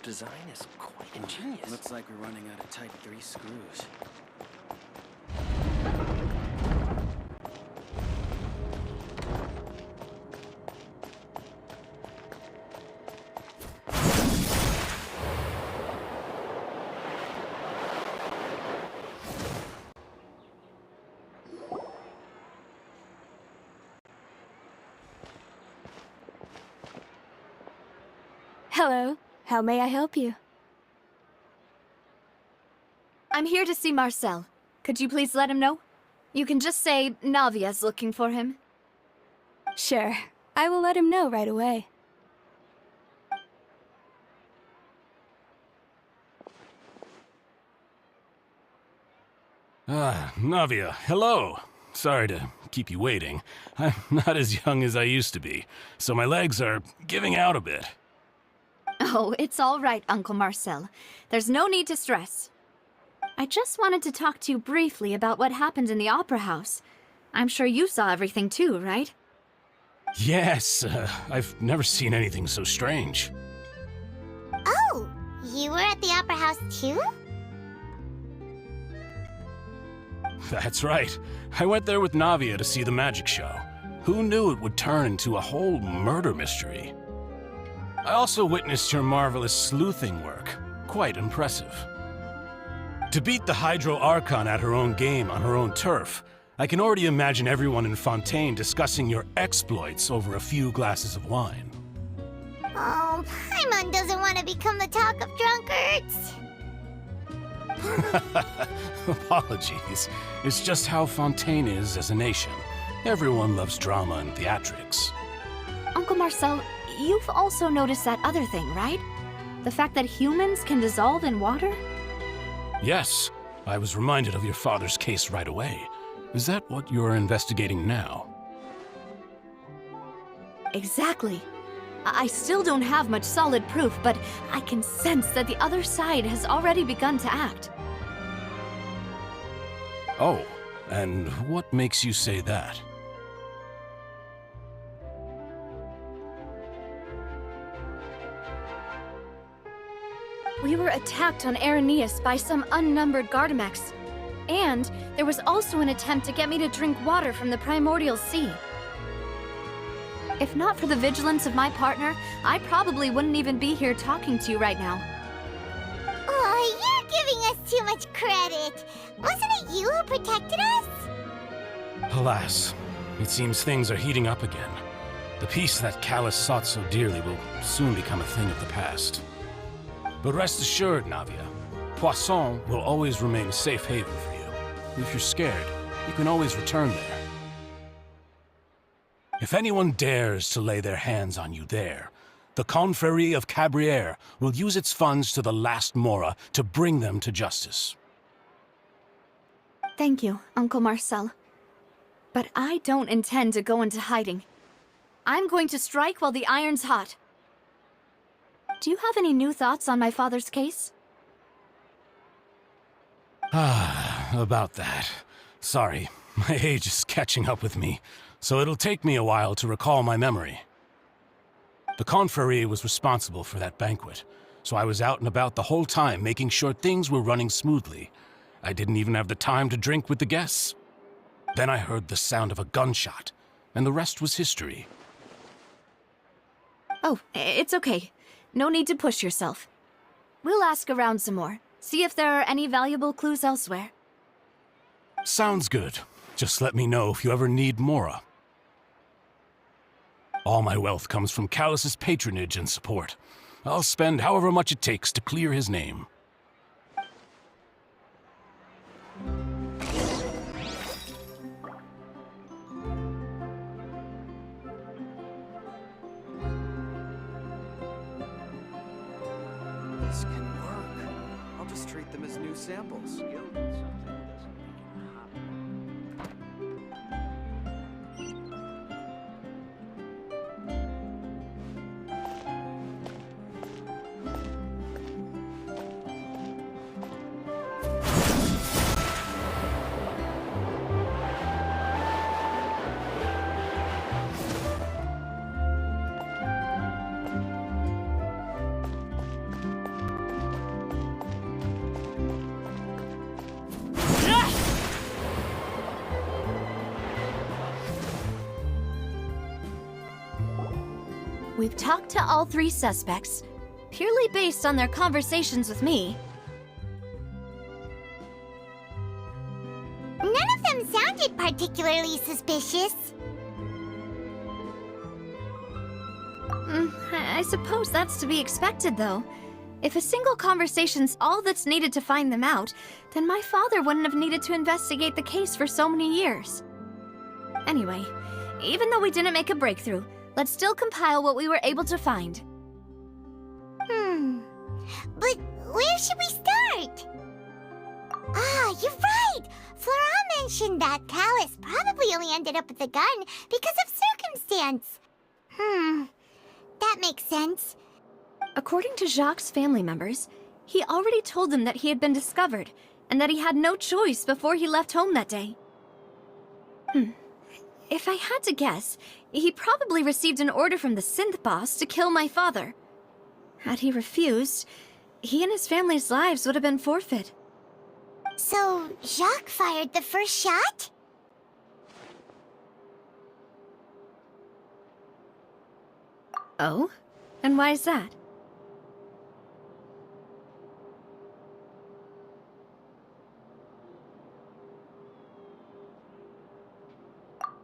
design is quite ingenious. Looks like we're running out of Type 3 screws. Hello. How may I help you? I'm here to see Marcel. Could you please let him know? You can just say Navia's looking for him. Sure. I will let him know right away. Navia, hello. Sorry to keep you waiting. I'm not as young as I used to be, so my legs are giving out a bit. Oh, it's all right, Uncle Marcel. There's no need to stress. I just wanted to talk to you briefly about what happened in the Opera House. I'm sure you saw everything too, right? Yes, I've never seen anything so strange. Oh, you were at the Opera House too? That's right. I went there with Navia to see the magic show. Who knew it would turn into a whole murder mystery? I also witnessed your marvelous sleuthing work. Quite impressive. To beat the Hydro Archon at her own game on her own turf, I can already imagine everyone in Fontain discussing your exploits over a few glasses of wine. Oh, Paimon doesn't want to become the talk of drunkards. Apologies. It's just how Fontaine is as a nation. Everyone loves drama and theatrics. Uncle Marcel, you've also noticed that other thing, right? The fact that humans can dissolve in water? Yes, I was reminded of your father's case right away. Is that what you're investigating now? Exactly. I still don't have much solid proof, but I can sense that the other side has already begun to act. Oh, and what makes you say that? We were attacked on Araneus by some unnumbered Gardamex. And there was also an attempt to get me to drink water from the primordial sea. If not for the vigilance of my partner, I probably wouldn't even be here talking to you right now. Oh, you're giving us too much credit. Wasn't it you who protected us? Alas, it seems things are heating up again. The peace that Callus sought so dearly will soon become a thing of the past. But rest assured, Navia, Poisson will always remain a safe haven for you. If you're scared, you can always return there. If anyone dares to lay their hands on you there, the Confrérie of Cabrières will use its funds to the last Mora to bring them to justice. Thank you, Uncle Marcel. But I don't intend to go into hiding. I'm going to strike while the iron's hot. Do you have any new thoughts on my father's case? About that. Sorry, my age is catching up with me, so it'll take me a while to recall my memory. The Confrérie was responsible for that banquet, so I was out and about the whole time making sure things were running smoothly. I didn't even have the time to drink with the guests. Then I heard the sound of a gunshot, and the rest was history. Oh, it's okay. No need to push yourself. We'll ask around some more, see if there are any valuable clues elsewhere. Sounds good. Just let me know if you ever need Mora. All my wealth comes from Callus's patronage and support. I'll spend however much it takes to clear his name. This can work. I'll just treat them as new samples. We've talked to all 3 suspects, purely based on their conversations with me. None of them sounded particularly suspicious. I suppose that's to be expected, though. If a single conversation's all that's needed to find them out, then my father wouldn't have needed to investigate the case for so many years. Anyway, even though we didn't make a breakthrough, let's still compile what we were able to find. But where should we start? Ah, you're right! Flora mentioned that Callus probably only ended up with the gun because of circumstance. That makes sense. According to Jacques' family members, he already told them that he had been discovered, and that he had no choice before he left home that day. If I had to guess, he probably received an order from the synth boss to kill my father. Had he refused, he and his family's lives would have been forfeit. So, Jacques fired the first shot? Oh? And why is that?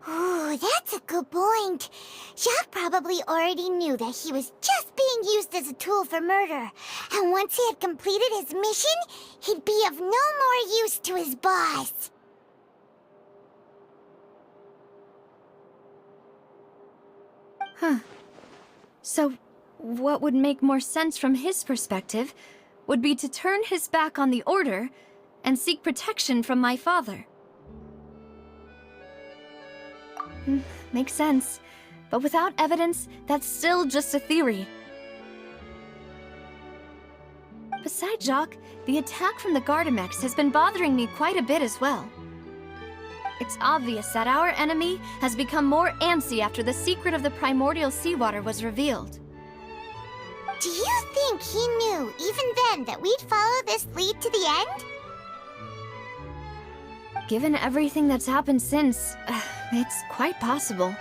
Ooh, that's a good point. Jacques probably already knew that he was just being used as a tool for murder. And once he had completed his mission, he'd be of no more use to his boss. So, what would make more sense from his perspective would be to turn his back on the Order and seek protection from my father. Makes sense. But without evidence, that's still just a theory. Besides Jacques, the attack from the Gardamex has been bothering me quite a bit as well. It's obvious that our enemy has become more antsy after the secret of the primordial seawater was revealed. Do you think he knew, even then, that we'd follow this lead to the end? Given everything that's happened since, it's quite possible.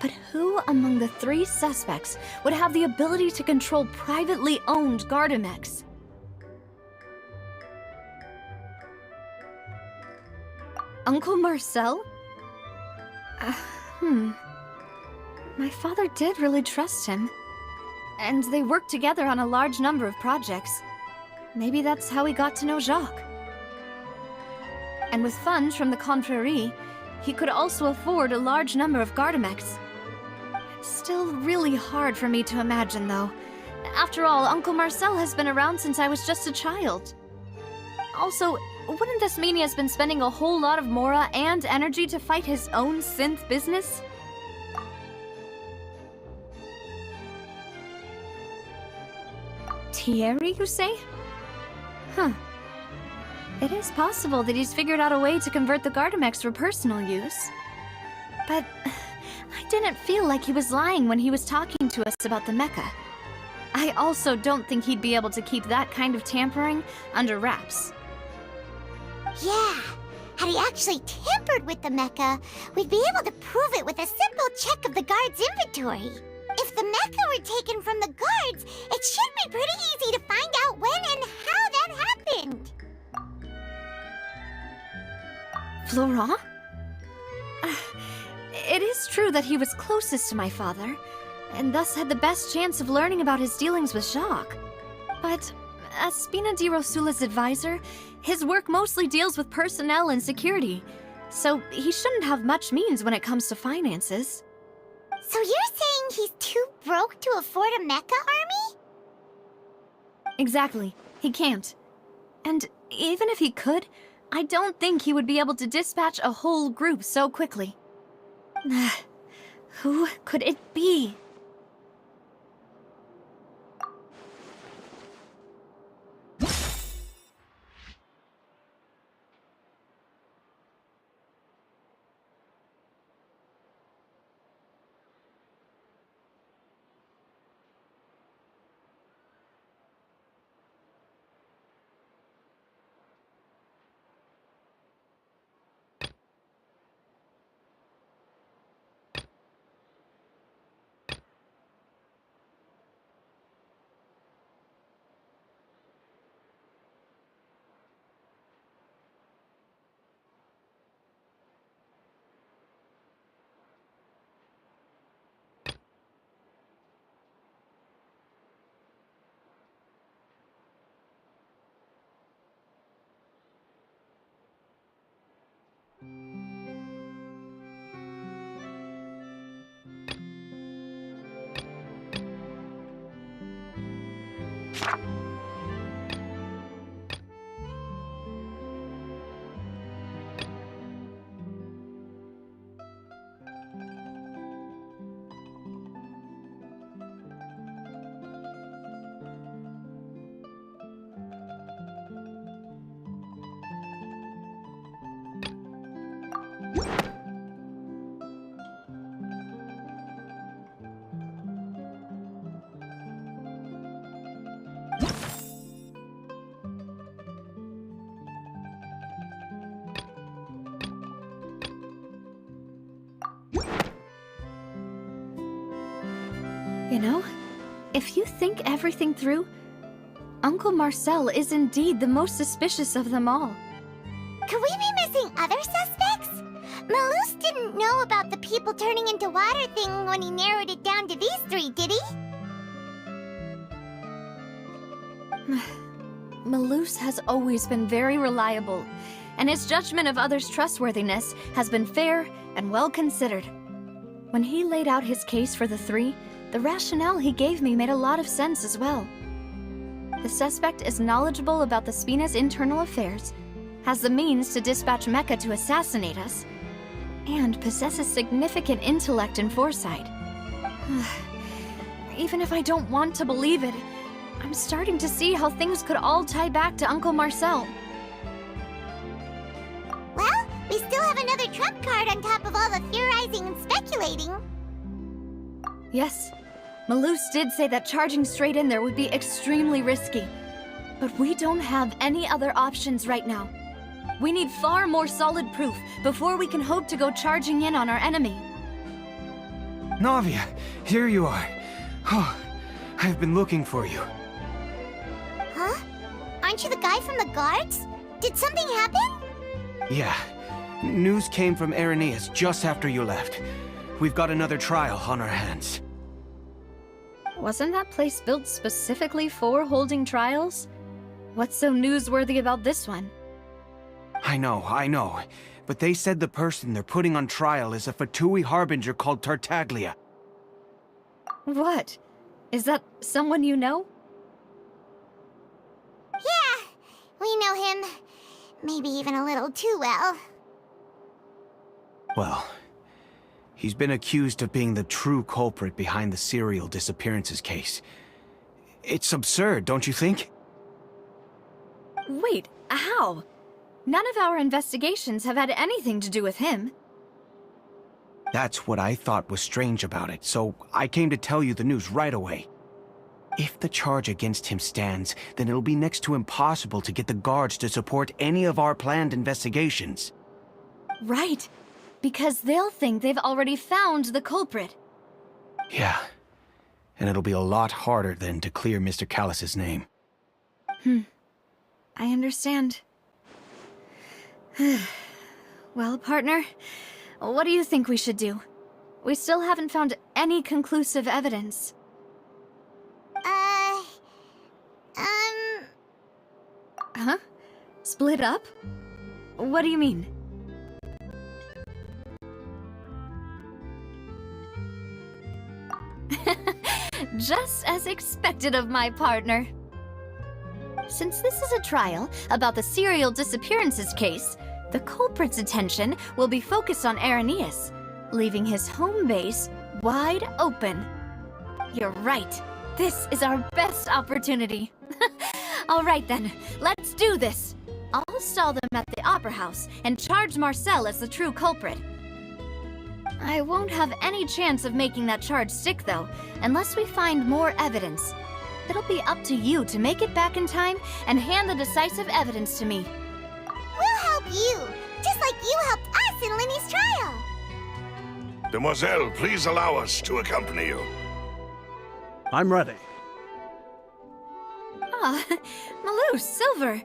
But who among the 3 suspects would have the ability to control privately owned Gardamex? Uncle Marcel? My father did really trust him. And they worked together on a large number of projects. Maybe that's how he got to know Jacques. And with funds from the Confrérie, he could also afford a large number of Gardamex. It's still really hard for me to imagine, though. After all, Uncle Marcel has been around since I was just a child. Also, wouldn't this mean he has been spending a whole lot of mora and energy to fight his own synth business? Thierry, you say? It is possible that he's figured out a way to convert the Gardamex for personal use. But I didn't feel like he was lying when he was talking to us about the mecha. I also don't think he'd be able to keep that kind of tampering under wraps. Yeah, had he actually tampered with the mecha, we'd be able to prove it with a simple check of the guard's inventory. If the mecha were taken from the guards, it should be pretty easy to find out when and how that happened. Florent? It is true that he was closest to my father, and thus had the best chance of learning about his dealings with Jacques. But as Spina di Rosula's advisor, his work mostly deals with personnel and security, so he shouldn't have much means when it comes to finances. So you're saying he's too broke to afford a mecha army? Exactly. He can't. And even if he could, I don't think he would be able to dispatch a whole group so quickly. Who could it be? You know, if you think everything through, Uncle Marcel is indeed the most suspicious of them all. Could we be missing other suspects? Malus didn't know about the people turning into water thing when he narrowed it down to these three, did he? Malus has always been very reliable, and his judgment of others' trustworthiness has been fair and well considered. When he laid out his case for the three, the rationale he gave me made a lot of sense as well. The suspect is knowledgeable about the Spina's internal affairs, has the means to dispatch Mecha to assassinate us, and possesses significant intellect and foresight. Even if I don't want to believe it, I'm starting to see how things could all tie back to Uncle Marcel. Well, we still have another trump card on top of all the theorizing and speculating. Yes, Malus did say that charging straight in there would be extremely risky. But we don't have any other options right now. We need far more solid proof before we can hope to go charging in on our enemy. Navia, here you are. Oh, I've been looking for you. Huh? Aren't you the guy from the guards? Did something happen? Yeah. News came from Irenaeus just after you left. We've got another trial on our hands. Wasn't that place built specifically for holding trials? What's so newsworthy about this one? I know. But they said the person they're putting on trial is a Fatui harbinger called Tartaglia. What? Is that someone you know? Yeah, we know him. Maybe even a little too well. Well, he's been accused of being the true culprit behind the serial disappearances case. It's absurd, don't you think? Wait, how? None of our investigations have had anything to do with him. That's what I thought was strange about it, so I came to tell you the news right away. If the charge against him stands, then it'll be next to impossible to get the guards to support any of our planned investigations. Right, because they'll think they've already found the culprit. Yeah, and it'll be a lot harder then to clear Mr. Callus's name. I understand. Well, partner, what do you think we should do? We still haven't found any conclusive evidence. Huh? Split up? What do you mean? Just as expected of my partner. Since this is a trial about the serial disappearances case, the culprit's attention will be focused on Irenaeus, leaving his home base wide open. You're right. This is our best opportunity. All right then, let's do this. I'll stall them at the Opera House and charge Marcel as the true culprit. I won't have any chance of making that charge stick, though, unless we find more evidence. It'll be up to you to make it back in time and hand the decisive evidence to me. We'll help you, just like you helped us in Linny's trial. Demoiselle, please allow us to accompany you. I'm ready. Ah, Malus, Silver.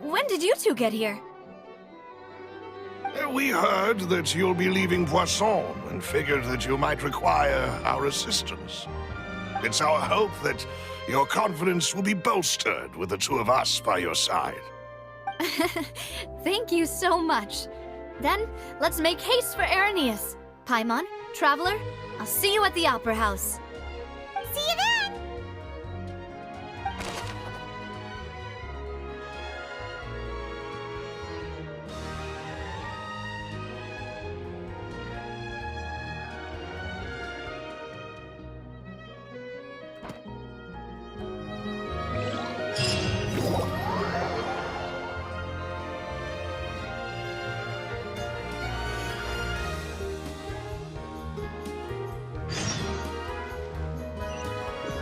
When did you two get here? We heard that you'll be leaving Poisson and figured that you might require our assistance. It's our hope that your confidence will be bolstered with the two of us by your side. Thank you so much. Then, let's make haste for Irenaeus. Paimon, Traveler, I'll see you at the Opera House. See you then!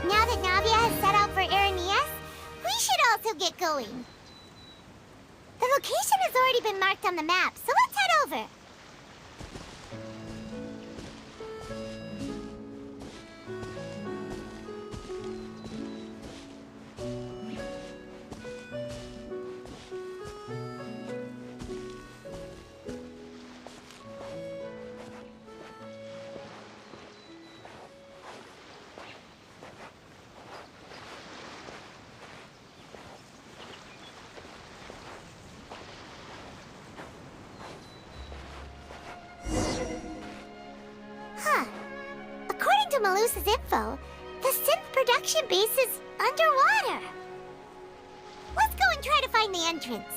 Now that Navia has set out for Irenaeus, we should also get going. The location has already been marked on the map, so let's head over. to Malusa's info, the synth production base is underwater. Let's go and try to find the entrance.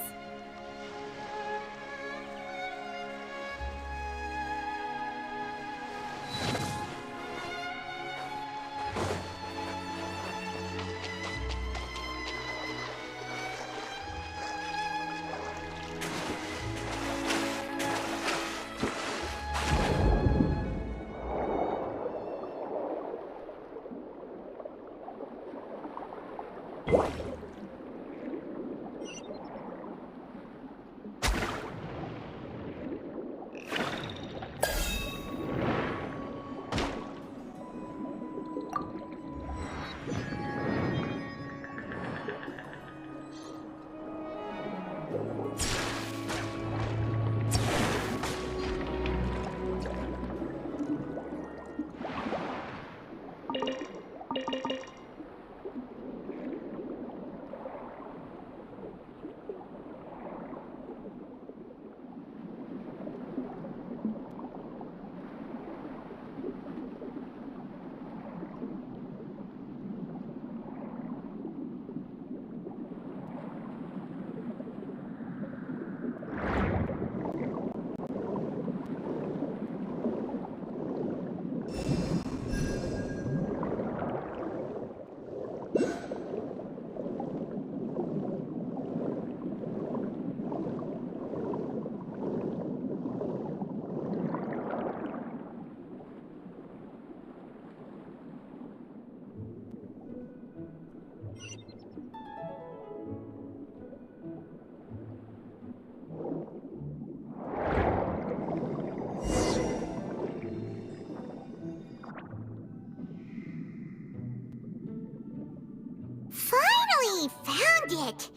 Finally found it!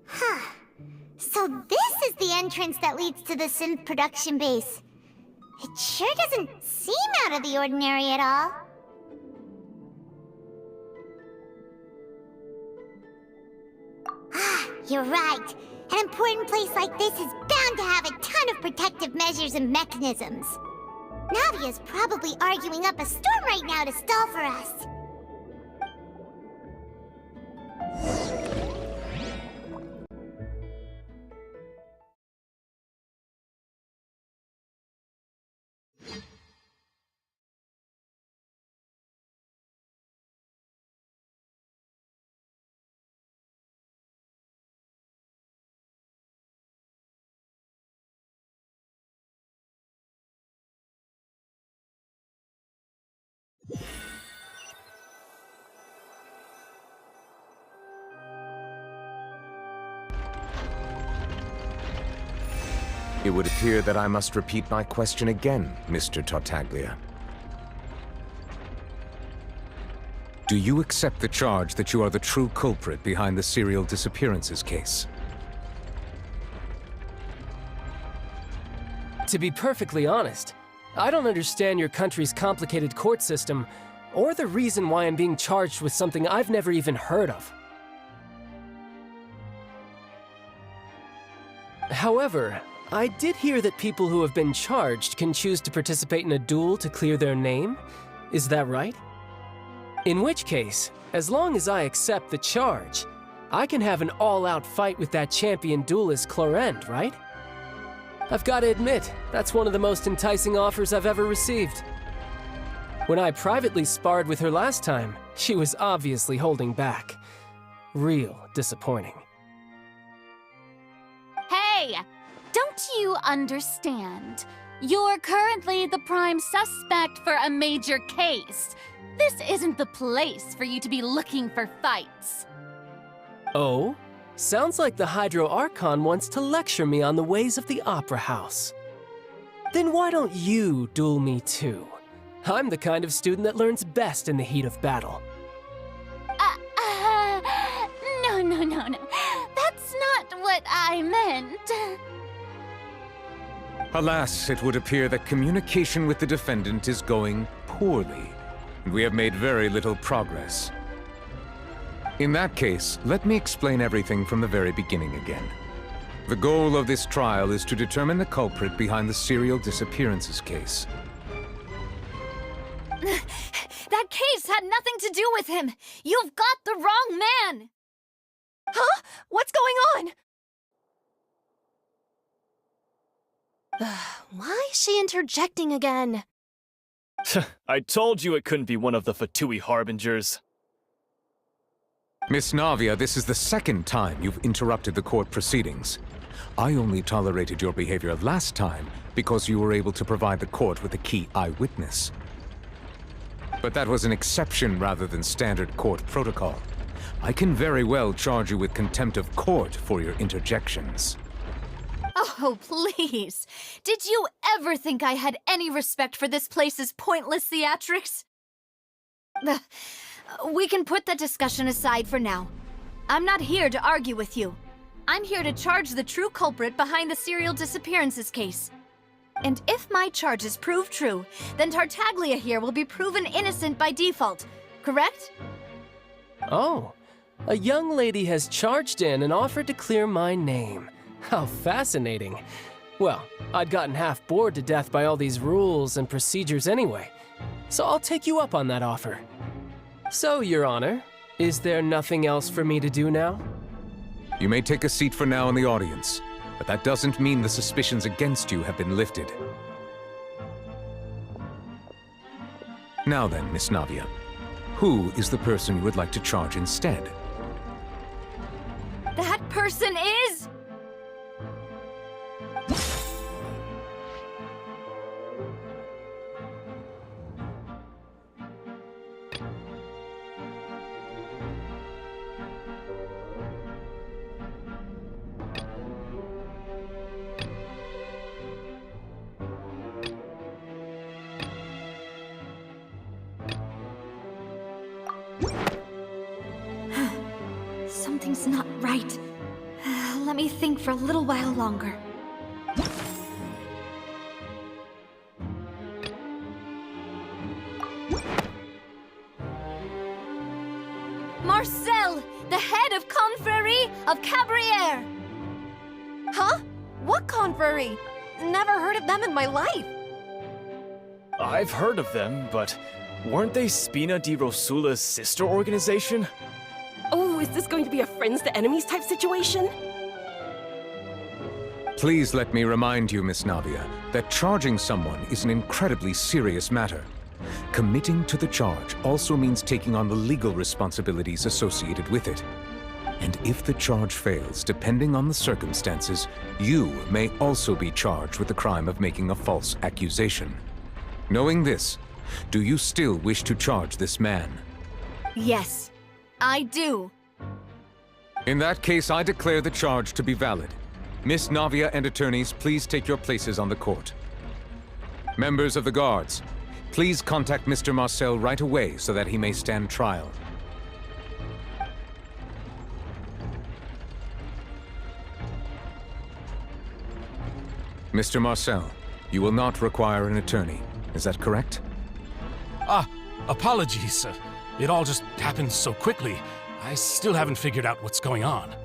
Huh. So this is the entrance that leads to the synth production base. It sure doesn't seem out of the ordinary at all. Ah, you're right. An important place like this is bound to have a ton of protective measures and mechanisms. Navia's probably arguing up a storm right now to stall for us. It would appear that I must repeat my question again, Mr. Tartaglia. Do you accept the charge that you are the true culprit behind the serial disappearances case? To be perfectly honest, I don't understand your country's complicated court system, or the reason why I'm being charged with something I've never even heard of. However, I did hear that people who have been charged can choose to participate in a duel to clear their name. Is that right? In which case, as long as I accept the charge, I can have an all-out fight with that champion duelist Clorend, right? I've got to admit, that's one of the most enticing offers I've ever received. When I privately sparred with her last time, she was obviously holding back. Real disappointing. Hey! Don't you understand? You're currently the prime suspect for a major case. This isn't the place for you to be looking for fights. Oh? Sounds like the Hydro Archon wants to lecture me on the ways of the Opera House. Then why don't you duel me too? I'm the kind of student that learns best in the heat of battle. No. That's not what I meant. Alas, it would appear that communication with the defendant is going poorly, and we have made very little progress. In that case, let me explain everything from the very beginning again. The goal of this trial is to determine the culprit behind the serial disappearances case. That case had nothing to do with him! You've got the wrong man! Huh? What's going on? Why is she interjecting again? I told you it couldn't be one of the Fatui Harbingers. Miss Navia, this is the second time you've interrupted the court proceedings. I only tolerated your behavior last time because you were able to provide the court with a key eyewitness. But that was an exception rather than standard court protocol. I can very well charge you with contempt of court for your interjections. Oh, please. Did you ever think I had any respect for this place's pointless theatrics? We can put that discussion aside for now. I'm not here to argue with you. I'm here to charge the true culprit behind the serial disappearances case. And if my charges prove true, then Tartaglia here will be proven innocent by default, correct? Oh, a young lady has charged in and offered to clear my name. How fascinating. Well, I'd gotten half bored to death by all these rules and procedures anyway, so I'll take you up on that offer. So, Your Honor, is there nothing else for me to do now? You may take a seat for now in the audience, but that doesn't mean the suspicions against you have been lifted. Now then, Miss Navia, who is the person you would like to charge instead? That person is... Something's not right. Let me think for a little while longer. Marcel, the head of Confrérie of Cabrières! Huh? What confrérie? Never heard of them in my life. I've heard of them, but weren't they Spina di Rosula's sister organization? Oh, is this going to be a friends to enemies type situation? Please let me remind you, Miss Navia, that charging someone is an incredibly serious matter. Committing to the charge also means taking on the legal responsibilities associated with it. And if the charge fails, depending on the circumstances, you may also be charged with the crime of making a false accusation. Knowing this, do you still wish to charge this man? Yes, I do. In that case, I declare the charge to be valid. Miss Navia and attorneys, please take your places on the court. Members of the guards, please contact Mr. Marcel right away so that he may stand trial. Mr. Marcel, you will not require an attorney. Is that correct? Apologies. It all just happened so quickly. I still haven't figured out what's going on.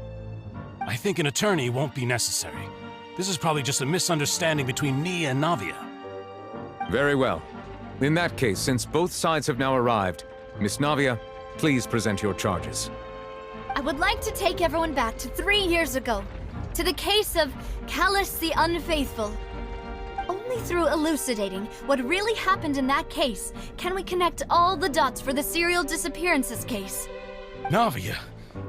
I think an attorney won't be necessary. This is probably just a misunderstanding between me and Navia. Very well. In that case, since both sides have now arrived, Miss Navia, please present your charges. I would like to take everyone back to 3 years ago, to the case of Callus the Unfaithful. Only through elucidating what really happened in that case can we connect all the dots for the serial disappearances case. Navia,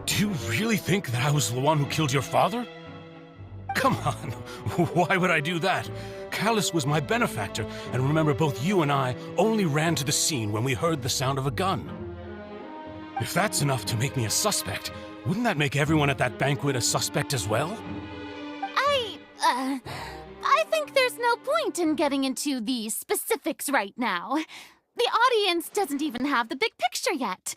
do you really think that I was the one who killed your father? Come on, why would I do that? Callus was my benefactor, and remember, both you and I only ran to the scene when we heard the sound of a gun. If that's enough to make me a suspect, wouldn't that make everyone at that banquet a suspect as well? I think there's no point in getting into the specifics right now. The audience doesn't even have the big picture yet.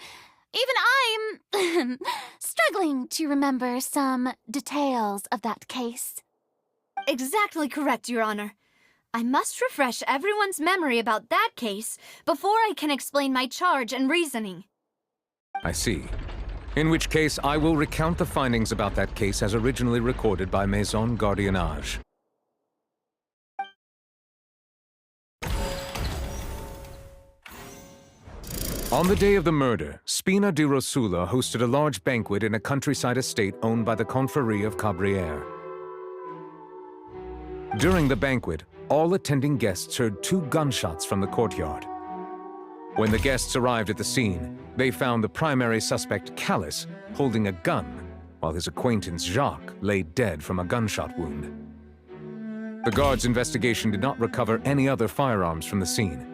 Even I'm struggling to remember some details of that case. Exactly correct, Your Honor. I must refresh everyone's memory about that case before I can explain my charge and reasoning. I see. In which case, I will recount the findings about that case as originally recorded by Maison Gardiennage. On the day of the murder, Spina di Rosula hosted a large banquet in a countryside estate owned by the Confrérie of Cabrières. During the banquet, all attending guests heard 2 gunshots from the courtyard. When the guests arrived at the scene, they found the primary suspect, Callus, holding a gun, while his acquaintance, Jacques, lay dead from a gunshot wound. The guards' investigation did not recover any other firearms from the scene.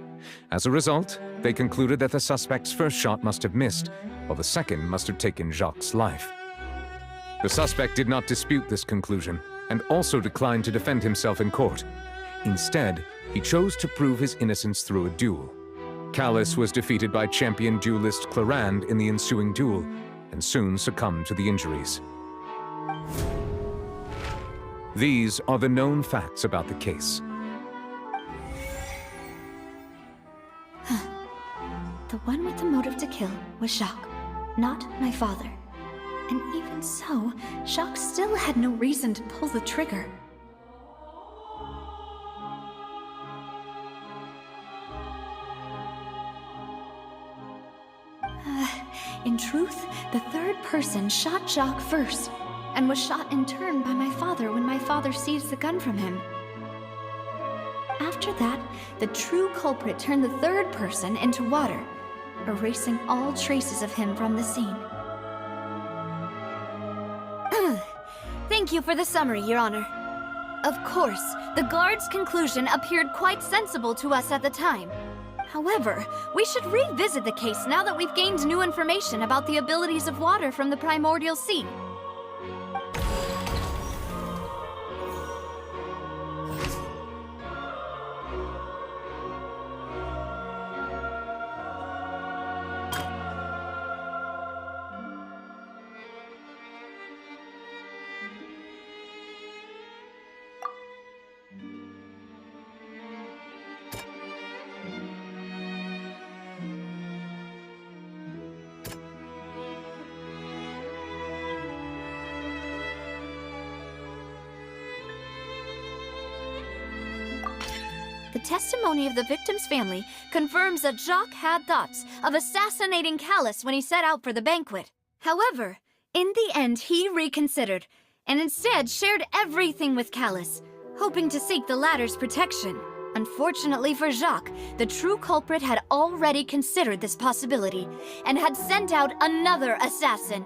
As a result, they concluded that the suspect's first shot must have missed, while the second must have taken Jacques' life. The suspect did not dispute this conclusion, and also declined to defend himself in court. Instead, he chose to prove his innocence through a duel. Callus was defeated by champion duelist Clarand in the ensuing duel, and soon succumbed to the injuries. These are the known facts about the case. The one with the motive to kill was Jacques, not my father. And even so, Jacques still had no reason to pull the trigger. In truth, the third person shot Jacques first, and was shot in turn by my father when my father seized the gun from him. After that, the true culprit turned the third person into water, erasing all traces of him from the scene. Thank you for the summary, Your Honor. Of course, the guard's conclusion appeared quite sensible to us at the time. However, we should revisit the case now that we've gained new information about the abilities of water from the primordial sea. The testimony of the victim's family confirms that Jacques had thoughts of assassinating Callus when he set out for the banquet. However, in the end, he reconsidered, and instead shared everything with Callus, hoping to seek the latter's protection. Unfortunately for Jacques, the true culprit had already considered this possibility, and had sent out another assassin.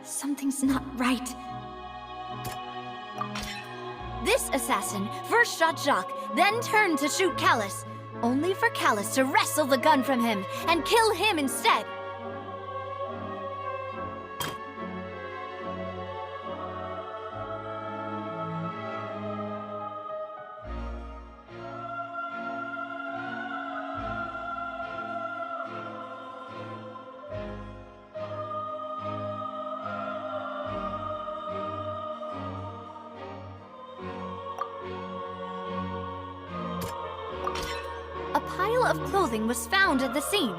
Something's not right. This assassin first shot Jacques, then turned to shoot Callus, only for Callus to wrestle the gun from him and kill him instead. A pile of clothing was found at the scene.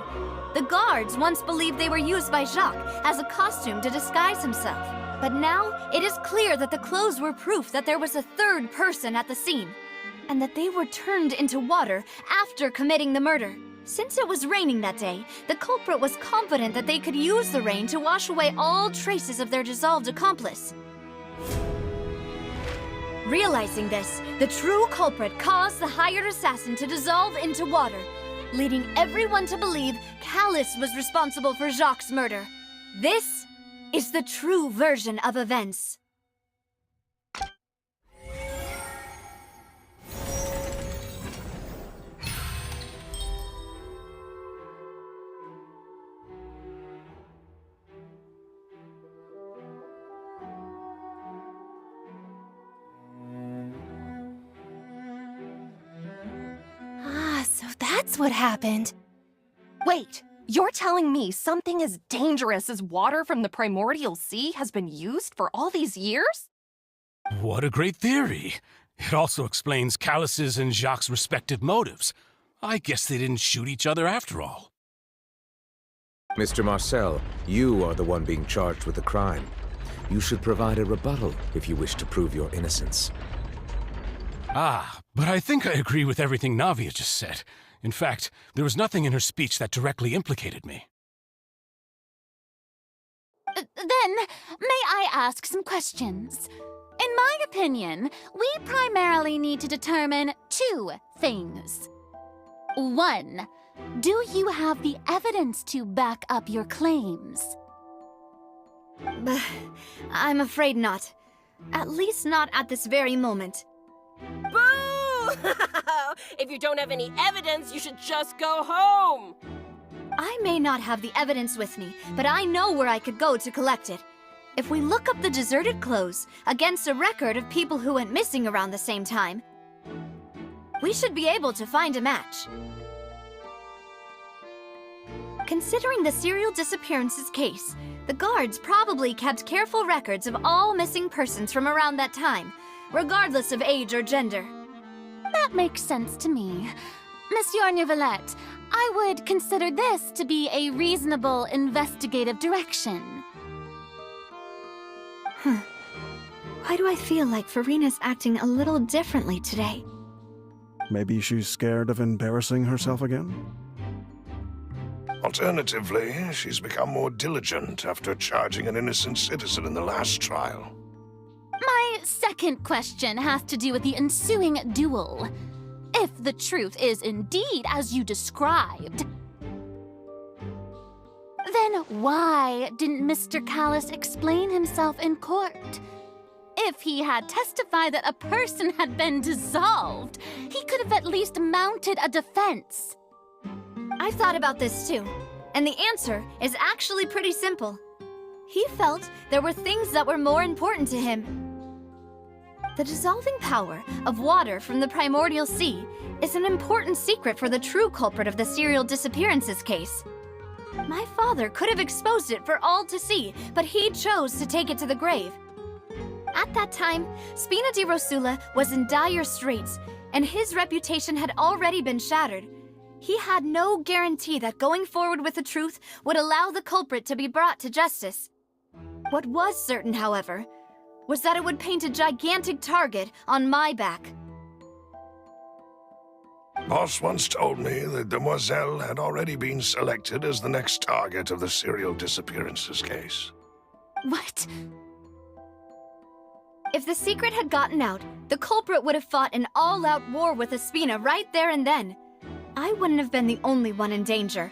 The guards once believed they were used by Jacques as a costume to disguise himself. But now, it is clear that the clothes were proof that there was a third person at the scene, and that they were turned into water after committing the murder. Since it was raining that day, the culprit was confident that they could use the rain to wash away all traces of their dissolved accomplice. Realizing this, the true culprit caused the hired assassin to dissolve into water, leading everyone to believe Callus was responsible for Jacques' murder. This is the true version of events. So that's what happened. Wait, you're telling me something as dangerous as water from the primordial sea has been used for all these years? What a great theory. It also explains Callus's and Jacques' respective motives. I guess they didn't shoot each other after all. Mr. Marcel, you are the one being charged with the crime. You should provide a rebuttal if you wish to prove your innocence. Ah, but I think I agree with everything Navia just said. In fact, there was nothing in her speech that directly implicated me. Then, may I ask some questions? In my opinion, we primarily need to determine two things. One, do you have the evidence to back up your claims? I'm afraid not. At least not at this very moment. Boo! If you don't have any evidence, you should just go home! I may not have the evidence with me, but I know where I could go to collect it. If we look up the deserted clothes against a record of people who went missing around the same time, we should be able to find a match. Considering the serial disappearances case, the guards probably kept careful records of all missing persons from around that time, regardless of age or gender. That makes sense to me. Monsieur Neuvillette, I would consider this to be a reasonable investigative direction. Why do I feel like Farina's acting a little differently today? Maybe she's scared of embarrassing herself again? Alternatively, she's become more diligent after charging an innocent citizen in the last trial. My second question has to do with the ensuing duel. If the truth is indeed as you described, then why didn't Mr. Callus explain himself in court? If he had testified that a person had been dissolved, he could have at least mounted a defense. I've thought about this too, and the answer is actually pretty simple. He felt there were things that were more important to him. The dissolving power of water from the primordial sea is an important secret for the true culprit of the serial disappearances case. My father could have exposed it for all to see, but he chose to take it to the grave. At that time, Spina di Rosula was in dire straits, and his reputation had already been shattered. He had no guarantee that going forward with the truth would allow the culprit to be brought to justice. What was certain, however, was that it would paint a gigantic target on my back. Boss once told me that Demoiselle had already been selected as the next target of the serial disappearances case. What? If the secret had gotten out, the culprit would have fought an all-out war with Espina right there and then. I wouldn't have been the only one in danger.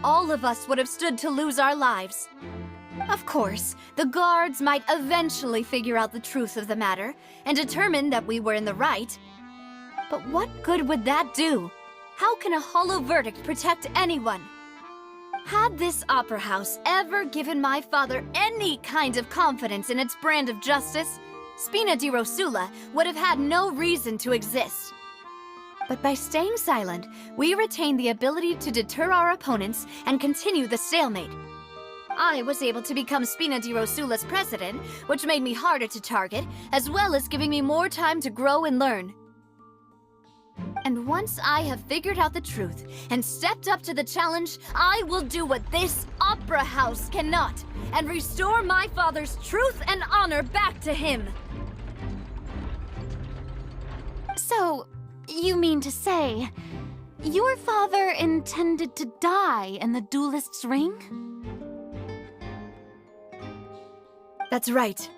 All of us would have stood to lose our lives. Of course, the guards might eventually figure out the truth of the matter and determine that we were in the right. But what good would that do? How can a hollow verdict protect anyone? Had this opera house ever given my father any kind of confidence in its brand of justice, Spina di Rosula would have had no reason to exist. But by staying silent, we retained the ability to deter our opponents and continue the stalemate. I was able to become Spina di Rosula's president, which made me harder to target, as well as giving me more time to grow and learn. And once I have figured out the truth and stepped up to the challenge, I will do what this opera house cannot, and restore my father's truth and honor back to him. So, you mean to say, your father intended to die in the duelist's ring? That's right.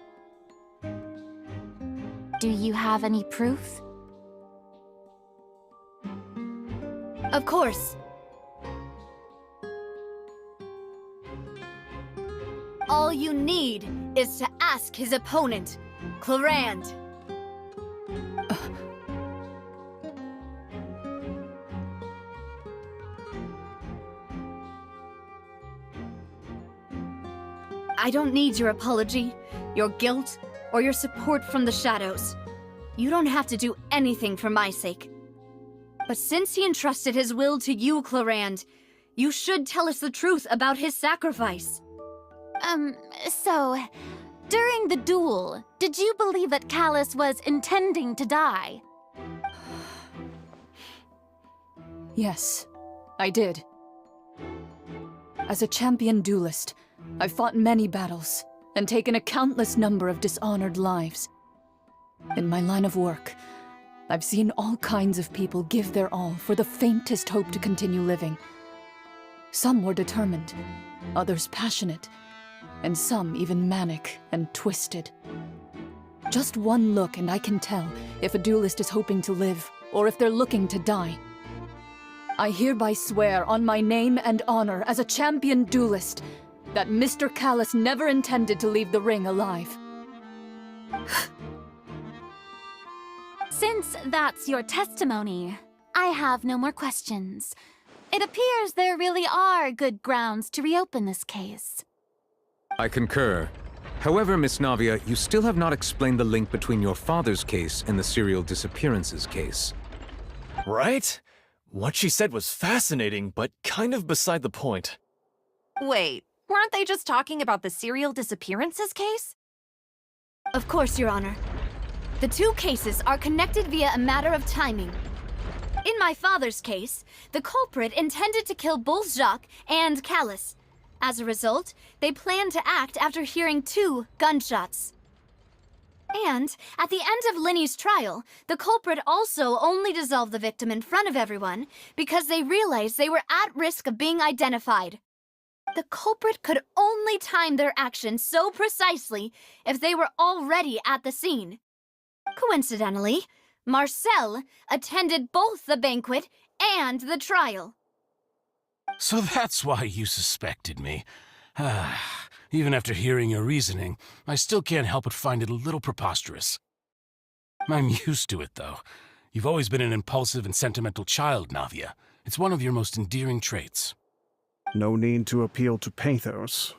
Do you have any proof? Of course. All you need is to ask his opponent, Clorand. I don't need your apology, your guilt, or your support from the shadows. You don't have to do anything for my sake. But since he entrusted his will to you, Clorand, you should tell us the truth about his sacrifice. So, during the duel, did you believe that Callus was intending to die? Yes, I did. As a champion duelist, I've fought many battles and taken a countless number of dishonored lives. In my line of work, I've seen all kinds of people give their all for the faintest hope to continue living. Some were determined, others passionate, and some even manic and twisted. Just one look and I can tell if a duelist is hoping to live or if they're looking to die. I hereby swear on my name and honor as a champion duelist that Mr. Callus never intended to leave the ring alive. Since that's your testimony, I have no more questions. It appears there really are good grounds to reopen this case. I concur. However, Miss Navia, you still have not explained the link between your father's case and the serial disappearances case. Right? What she said was fascinating, but kind of beside the point. Wait, weren't they just talking about the serial disappearances case? Of course, Your Honor. The two cases are connected via a matter of timing. In my father's case, the culprit intended to kill both Jacques and Callus. As a result, they planned to act after hearing 2 gunshots. And, at the end of Linny's trial, the culprit also only dissolved the victim in front of everyone because they realized they were at risk of being identified. The culprit could only time their actions so precisely if they were already at the scene. Coincidentally, Marcel attended both the banquet and the trial. So that's why you suspected me. Even after hearing your reasoning, I still can't help but find it a little preposterous. I'm used to it, though. You've always been an impulsive and sentimental child, Navia. It's one of your most endearing traits. No need to appeal to pathos.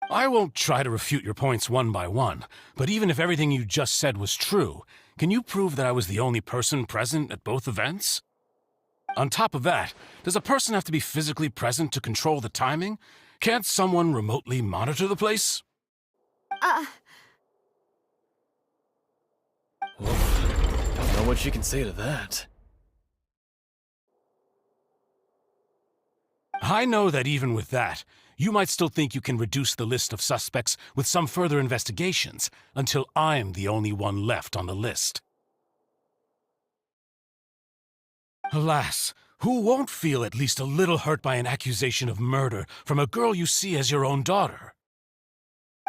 I won't try to refute your points one by one, but even if everything you just said was true, can you prove that I was the only person present at both events? On top of that, does a person have to be physically present to control the timing? Can't someone remotely monitor the place? Don't know what she can say to that. I know that even with that, you might still think you can reduce the list of suspects with some further investigations, until I'm the only one left on the list. Alas, who won't feel at least a little hurt by an accusation of murder from a girl you see as your own daughter?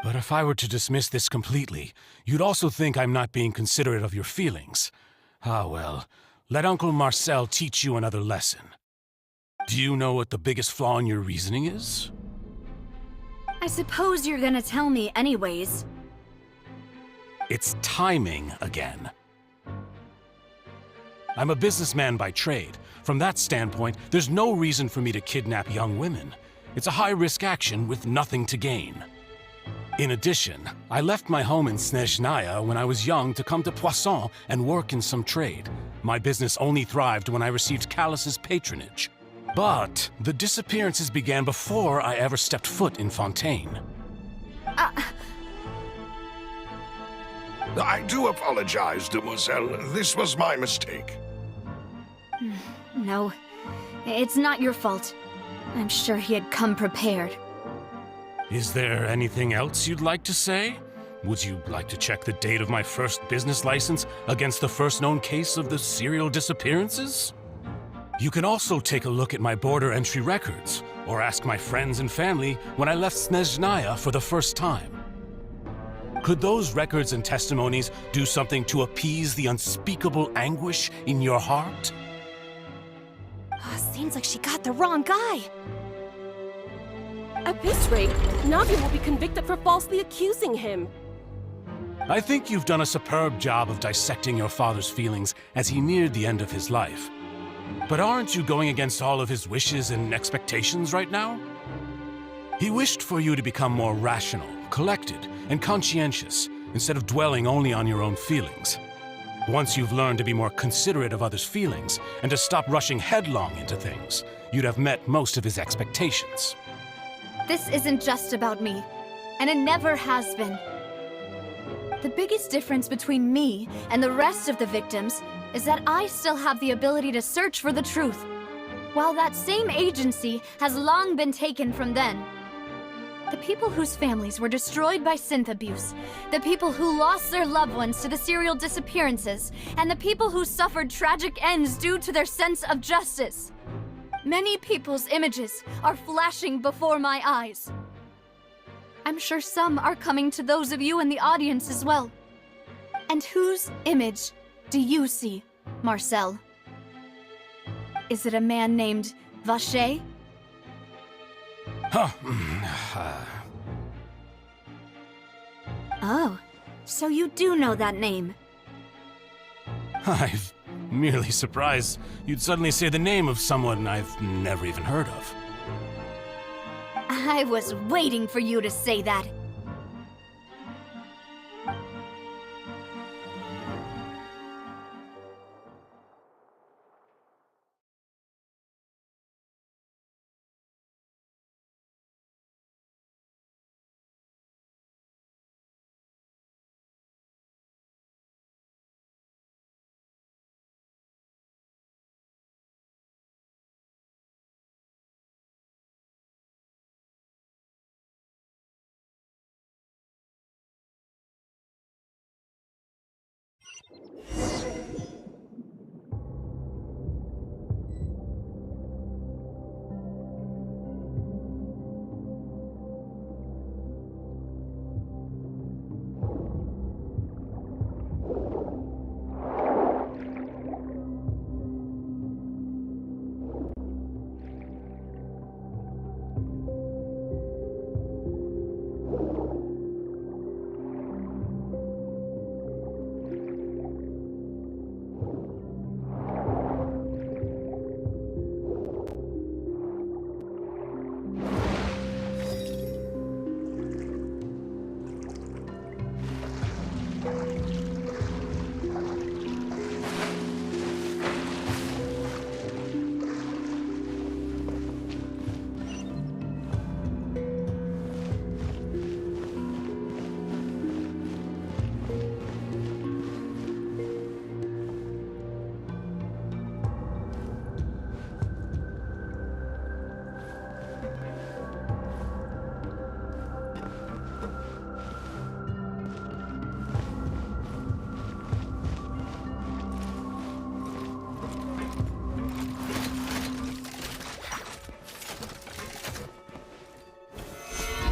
But if I were to dismiss this completely, you'd also think I'm not being considerate of your feelings. Ah well, let Uncle Marcel teach you another lesson. Do you know what the biggest flaw in your reasoning is? I suppose you're gonna tell me anyways. It's timing again. I'm a businessman by trade. From that standpoint, there's no reason for me to kidnap young women. It's a high-risk action with nothing to gain. In addition, I left my home in Snezhnaya when I was young to come to Poisson and work in some trade. My business only thrived when I received Callus's patronage. But the disappearances began before I ever stepped foot in Fontain. I do apologize, demoiselle. This was my mistake. No, it's not your fault. I'm sure he had come prepared. Is there anything else you'd like to say? Would you like to check the date of my first business license against the first known case of the serial disappearances? You can also take a look at my border entry records, or ask my friends and family when I left Snezhnaya for the first time. Could those records and testimonies do something to appease the unspeakable anguish in your heart? Seems like she got the wrong guy. At this rate, Navi will be convicted for falsely accusing him. I think you've done a superb job of dissecting your father's feelings as he neared the end of his life. But aren't you going against all of his wishes and expectations right now? He wished for you to become more rational, collected, and conscientious, instead of dwelling only on your own feelings. Once you've learned to be more considerate of others' feelings, and to stop rushing headlong into things, you'd have met most of his expectations. This isn't just about me, and it never has been. The biggest difference between me and the rest of the victims is that I still have the ability to search for the truth, while that same agency has long been taken from them. The people whose families were destroyed by synth abuse, the people who lost their loved ones to the serial disappearances, and the people who suffered tragic ends due to their sense of justice. Many people's images are flashing before my eyes. I'm sure some are coming to those of you in the audience as well. And whose image do you see, Marcel? Is it a man named Vacher? Oh, so you do know that name. I'm merely surprised you'd suddenly say the name of someone I've never even heard of. I was waiting for you to say that.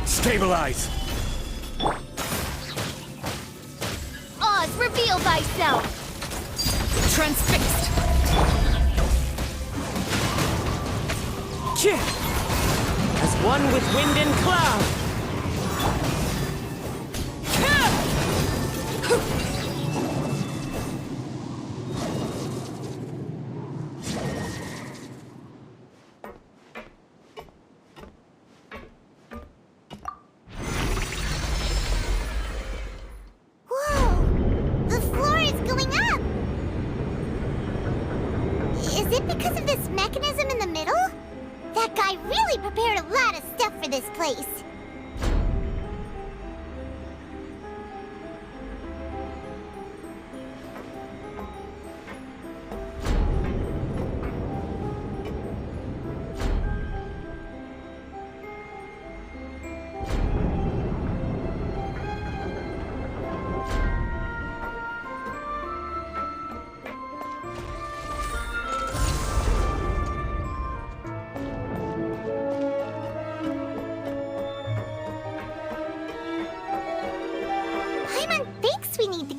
Stabilize! Oz, reveal thyself! Transfixed! As one with wind and cloud! Is it because of this mechanism in the middle? That guy really prepared a lot of stuff for this place.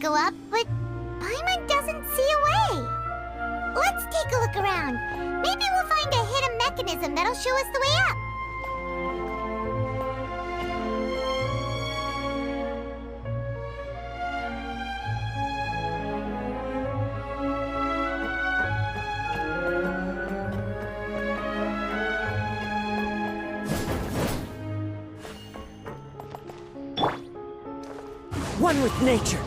Go up, but Paimon doesn't see a way. Let's take a look around. Maybe we'll find a hidden mechanism that'll show us the way up. One with nature.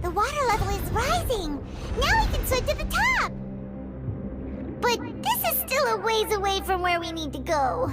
The water level is rising! Now we can swim to the top! But this is still a ways away from where we need to go.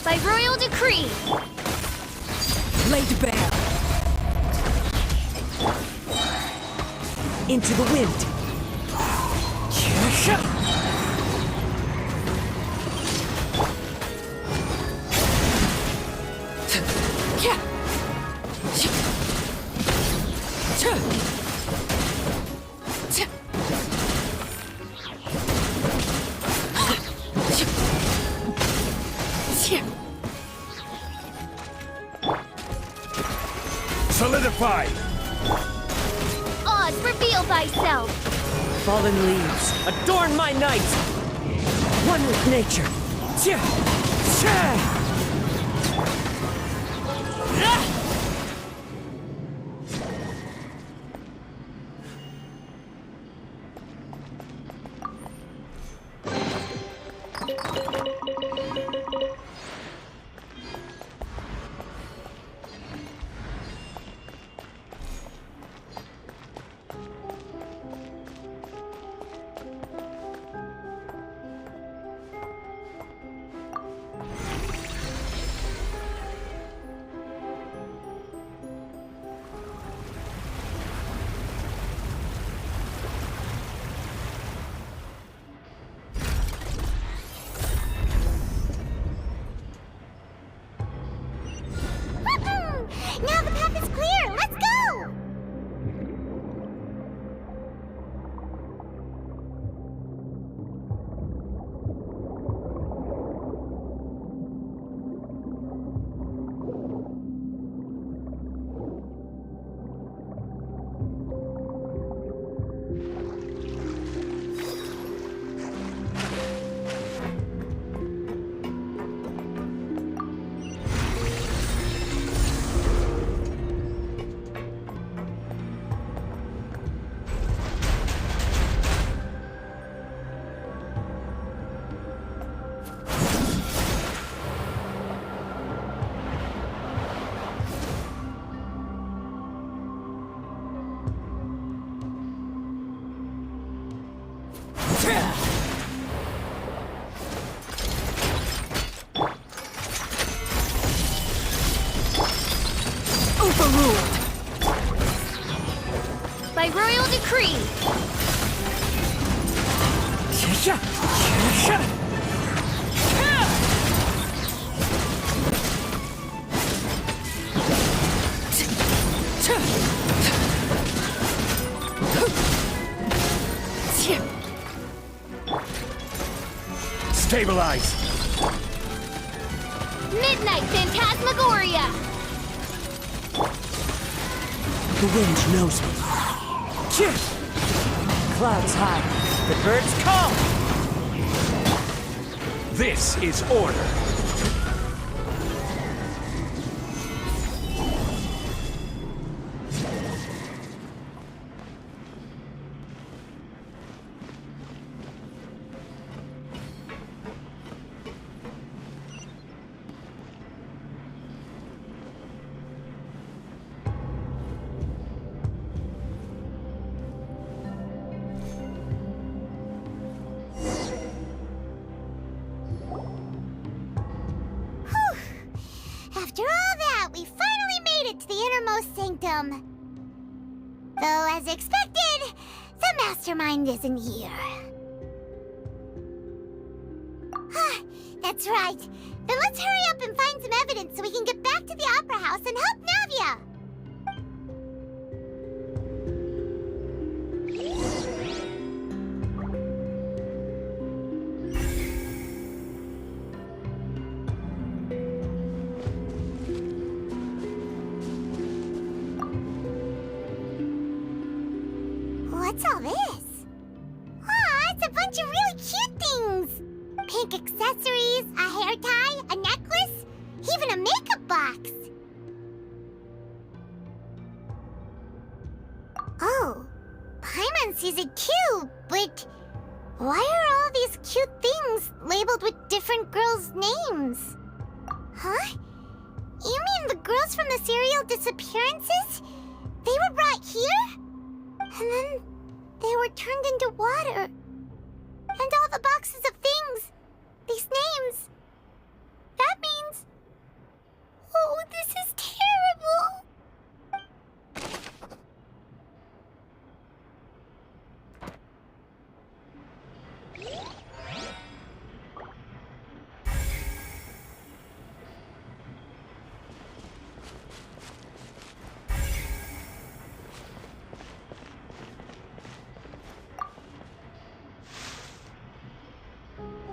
By royal decree! Laid bare. Into the wind. Solidify! Oz, reveal thyself! Fallen leaves, adorn my night! One with nature. Now the path is clear! Let's go! Overruled! By royal decree! Stabilize! Midnight Phantasmagoria! The wind knows me. Clouds high, the birds call! This is order. After all that, we finally made it to the innermost sanctum. Though, as expected, the mastermind isn't here. That's right. Then let's hurry up and find some evidence so we can get back to the Opera House and help Navia. What's all this? Aw, it's a bunch of really cute things! Pink accessories, a hair tie, a necklace, even a makeup box. Oh, Paimon sees it too, but why are all these cute things labeled with different girls' names? Huh? You mean the girls from the serial disappearances? They were brought here? And then they were turned into water. And all the boxes of things, these names, that means... Oh, this is terrible!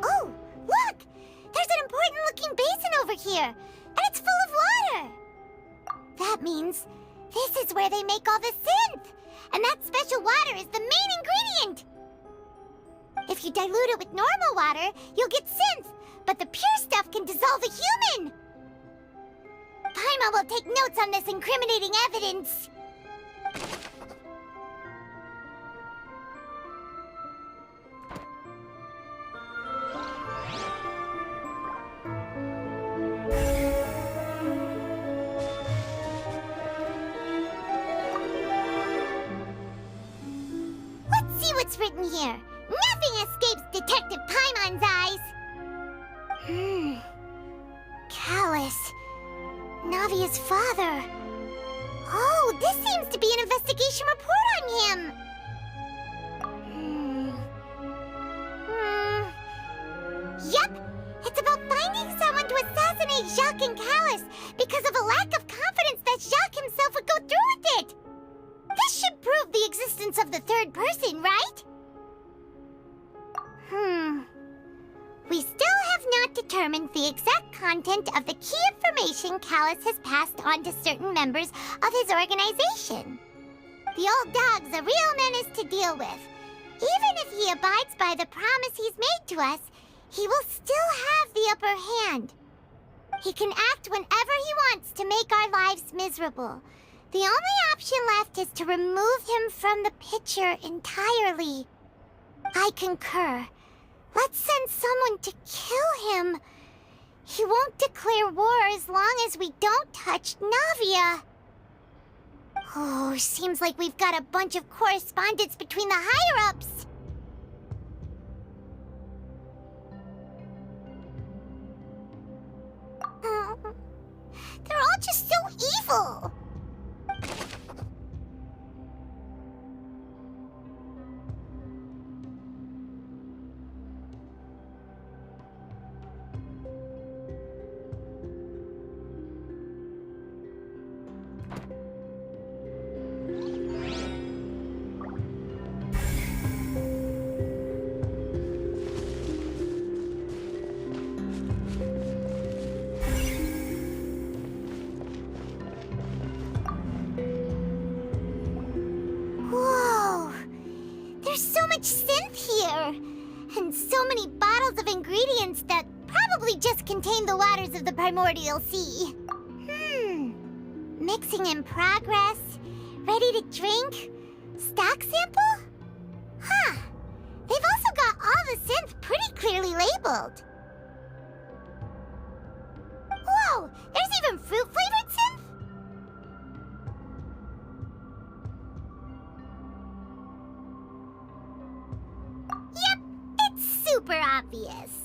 Oh, look! There's an important-looking basin over here, and it's full of water! That means this is where they make all the synth! And that special water is the main ingredient! If you dilute it with normal water, you'll get synth, but the pure stuff can dissolve a human! Paimon will take notes on this incriminating evidence. Let's see what's written here. Nothing escapes Detective Paimon's eyes. Callus. Navia's father. Oh, this seems to be an investigation report on him. Yep, it's about finding someone to assassinate Jacques and Callus because of a lack of confidence that Jacques himself would go through with it. This should prove the existence of the third person, right? We still have not determined the exact content of the key information Callus has passed on to certain members of his organization. The old dog's a real menace to deal with. Even if he abides by the promise he's made to us, he will still have the upper hand. He can act whenever he wants to make our lives miserable. The only option left is to remove him from the picture entirely. I concur. Let's send someone to kill him. He won't declare war as long as we don't touch Navia. Oh, seems like we've got a bunch of correspondence between the higher-ups. They're all just so evil. many bottles of ingredients that probably just contain the waters of the primordial sea. Mixing in progress. Ready to drink? Stock sample? Huh. They've also got all the synth pretty clearly labeled. Whoa! There's even fruit-flavored synth? Yep, it's super obvious.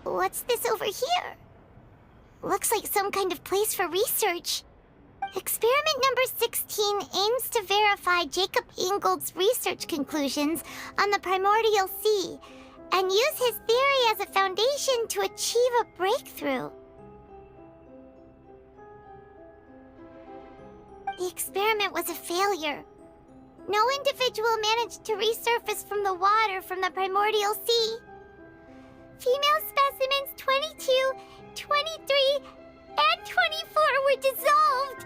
What's this over here? Looks like some kind of place for research. Experiment number 16 aims to verify Jacob Ingold's research conclusions on the primordial sea and use his theory as a foundation to achieve a breakthrough. The experiment was a failure. No individual managed to resurface from the water from the primordial sea. Female specimens 22, 23, and 24 were dissolved.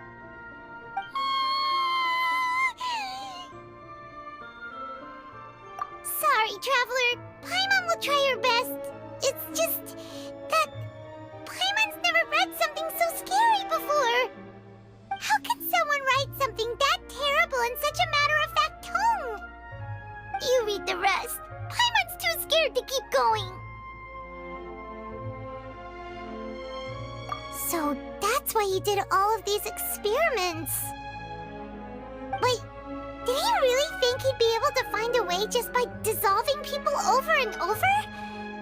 Sorry, Traveler. Paimon will try her best. It's just that Paimon's never read something so scary before. How could someone write something that terrible in such a matter-of-fact tone? You read the rest. Paimon's too scared to keep going. So that's why he did all of these experiments. Wait, did he really think he'd be able to find a way just by dissolving people over and over?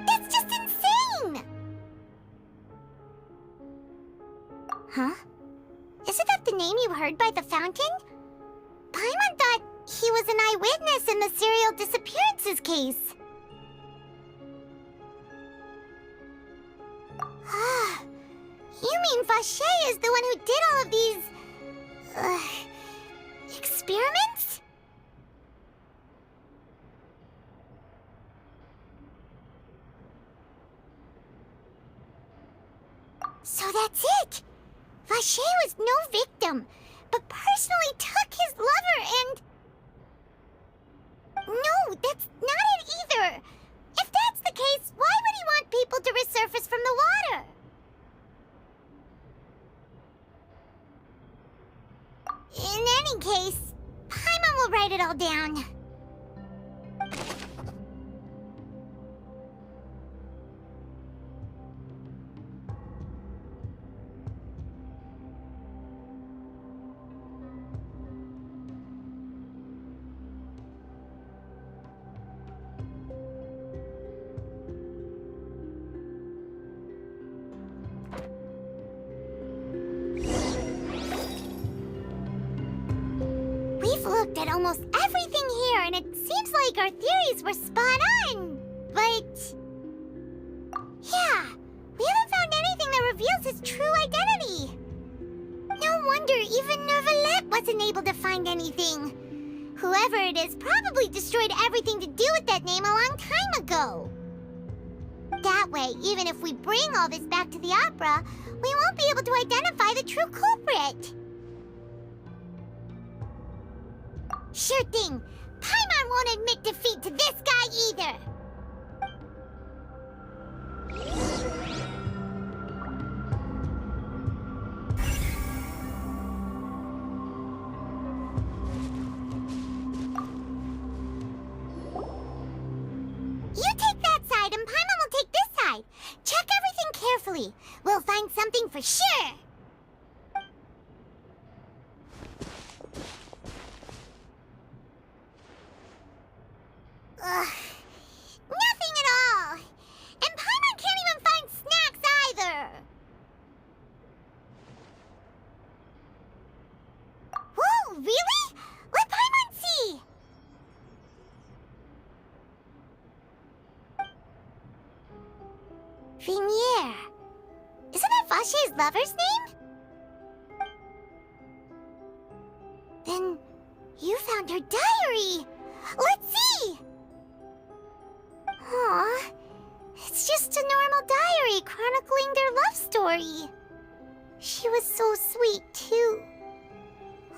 That's just insane! Huh? Isn't that the name you heard by the fountain? Paimon thought he was an eyewitness in the serial disappearances case. You mean Vache is the one who did all of these... experiments? So that's it! Vache was no victim, but personally took his lover and... No, that's not it either! If that's the case, why would he want people to resurface from the water? In any case, Paimon will write it all down. Looked at almost everything here, and it seems like our theories were spot on. But... yeah, we haven't found anything that reveals his true identity. No wonder even Nervalette wasn't able to find anything. Whoever it is probably destroyed everything to do with that name a long time ago. That way, even if we bring all this back to the opera, we won't be able to identify the true culprit. Sure thing. Paimon won't admit defeat to this guy either. You take that side and Paimon will take this side. Check everything carefully. We'll find something for sure. Nothing at all! And Paimon can't even find snacks either! Whoa, really? Let Paimon see! Vinier. Isn't that Vache's lover's name? story. She was so sweet, too.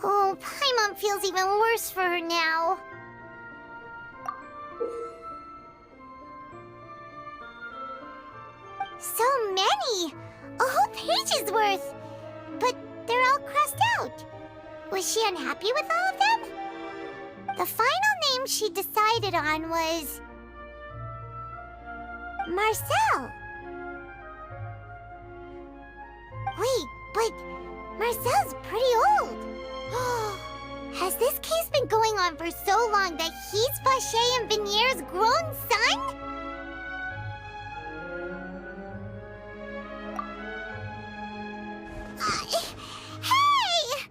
Oh, Paimon feels even worse for her now. So many! A whole page's worth! But they're all crossed out. Was she unhappy with all of them? The final name she decided on was... Marcel. Wait, but Marcel's pretty old. Has this case been going on for so long that he's Vacher and Venier's grown son? Hey!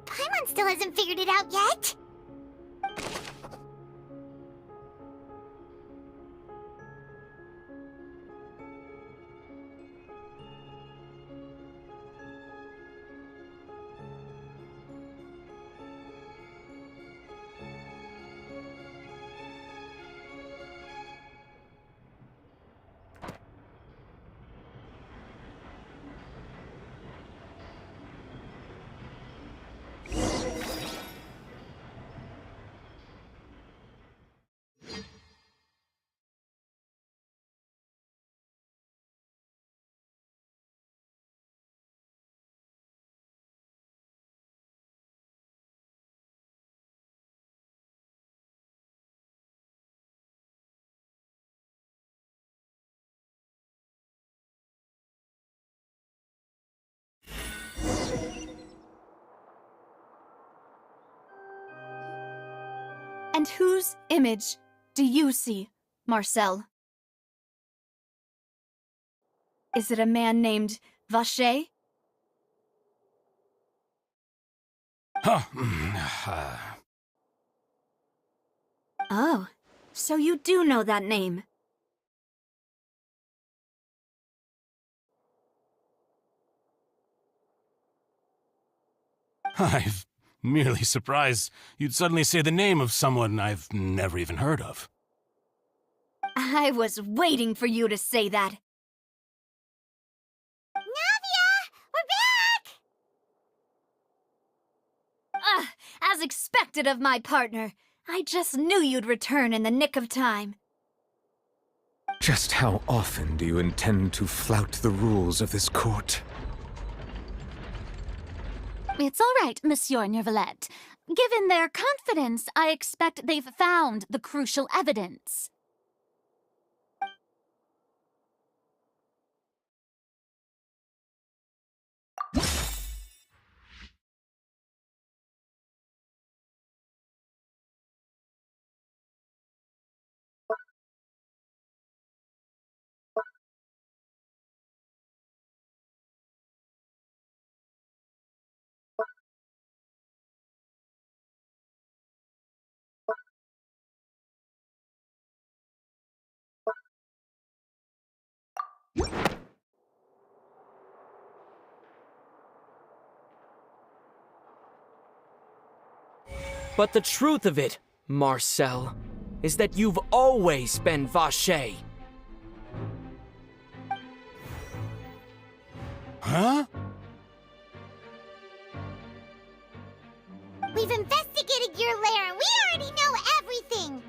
Paimon still hasn't figured it out yet. And whose image do you see, Marcel? Is it a man named Vacher? Oh, so you do know that name. I'm merely surprised you'd suddenly say the name of someone I've never even heard of. I was waiting for you to say that. Navia! We're back! As expected of my partner. I just knew you'd return in the nick of time. Just how often do you intend to flout the rules of this court? It's all right, Monsieur Nervalette. Given their confidence, I expect they've found the crucial evidence. But the truth of it, Marcel, is that you've always been Vacher. Huh? We've investigated your lair and we already know everything!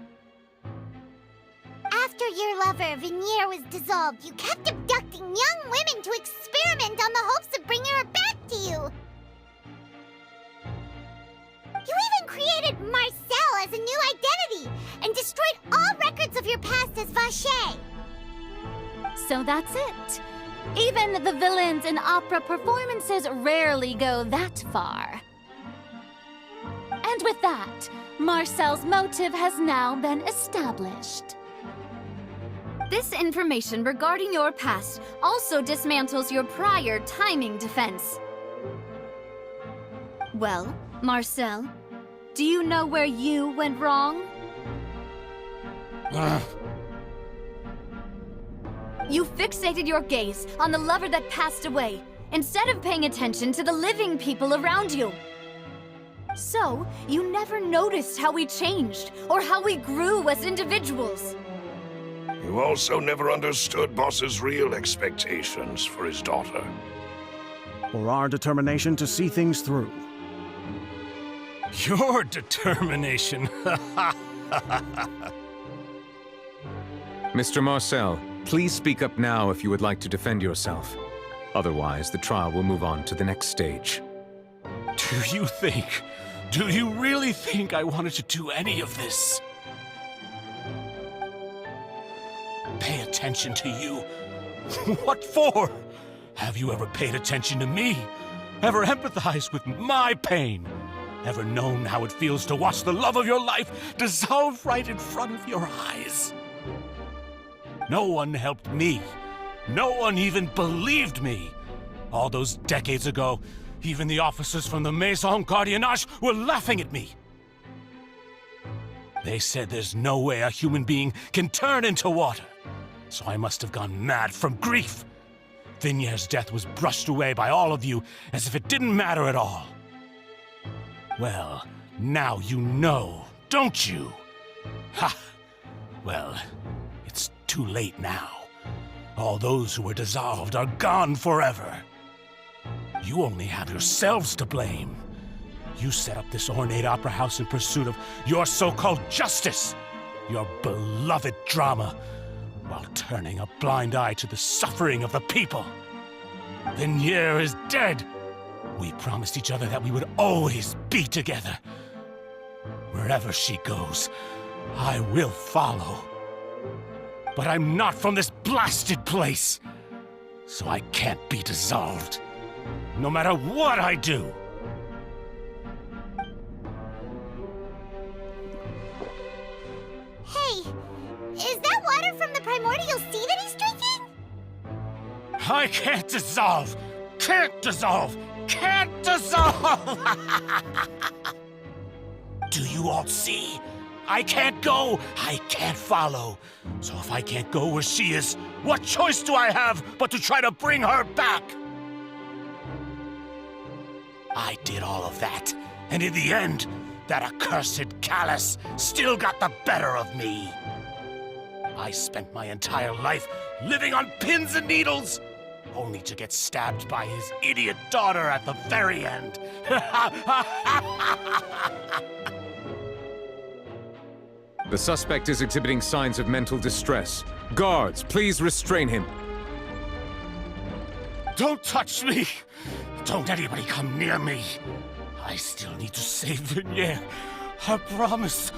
After your lover, Venier, was dissolved, you kept abducting young women to experiment on the hopes of bringing her back to you! You even created Marcel as a new identity and destroyed all records of your past as Vacher! So that's it. Even the villains in opera performances rarely go that far. And with that, Marcel's motive has now been established. This information regarding your past also dismantles your prior timing defense. Well, Marcel, do you know where you went wrong? You fixated your gaze on the lover that passed away, instead of paying attention to the living people around you. So, you never noticed how we changed, or how we grew as individuals. You also never understood Boss's real expectations for his daughter. Or our determination to see things through. Your determination. Mr. Marcel, please speak up now if you would like to defend yourself. Otherwise, the trial will move on to the next stage. Do you really think I wanted to do any of this? Pay attention to you? What for? Have you ever paid attention to me? Ever empathized with my pain? Ever known how it feels to watch the love of your life dissolve right in front of your eyes? No one helped me. No one even believed me. All those decades ago, even the officers from the Maison Gardiennage were laughing at me. They said there's no way a human being can turn into water. So I must have gone mad from grief. Vignère's death was brushed away by all of you as if it didn't matter at all. Well, now you know, don't you? Ha! Well, it's too late now. All those who were dissolved are gone forever. You only have yourselves to blame. You set up this ornate opera house in pursuit of your so-called justice, your beloved drama, while turning a blind eye to the suffering of the people. Vignère is dead. We promised each other that we would always be together. Wherever she goes, I will follow. But I'm not from this blasted place, so I can't be dissolved, no matter what I do. Hey, is that water from the primordial sea that he's drinking? I can't dissolve! Can't dissolve! Can't dissolve! Do you all see? I can't go! I can't follow! So if I can't go where she is, what choice do I have but to try to bring her back? I did all of that, and in the end, that accursed Callus still got the better of me. I spent my entire life living on pins and needles, only to get stabbed by his idiot daughter at the very end. The suspect is exhibiting signs of mental distress. Guards, please restrain him. Don't touch me! Don't anybody come near me! I still need to save Vignère. A promise.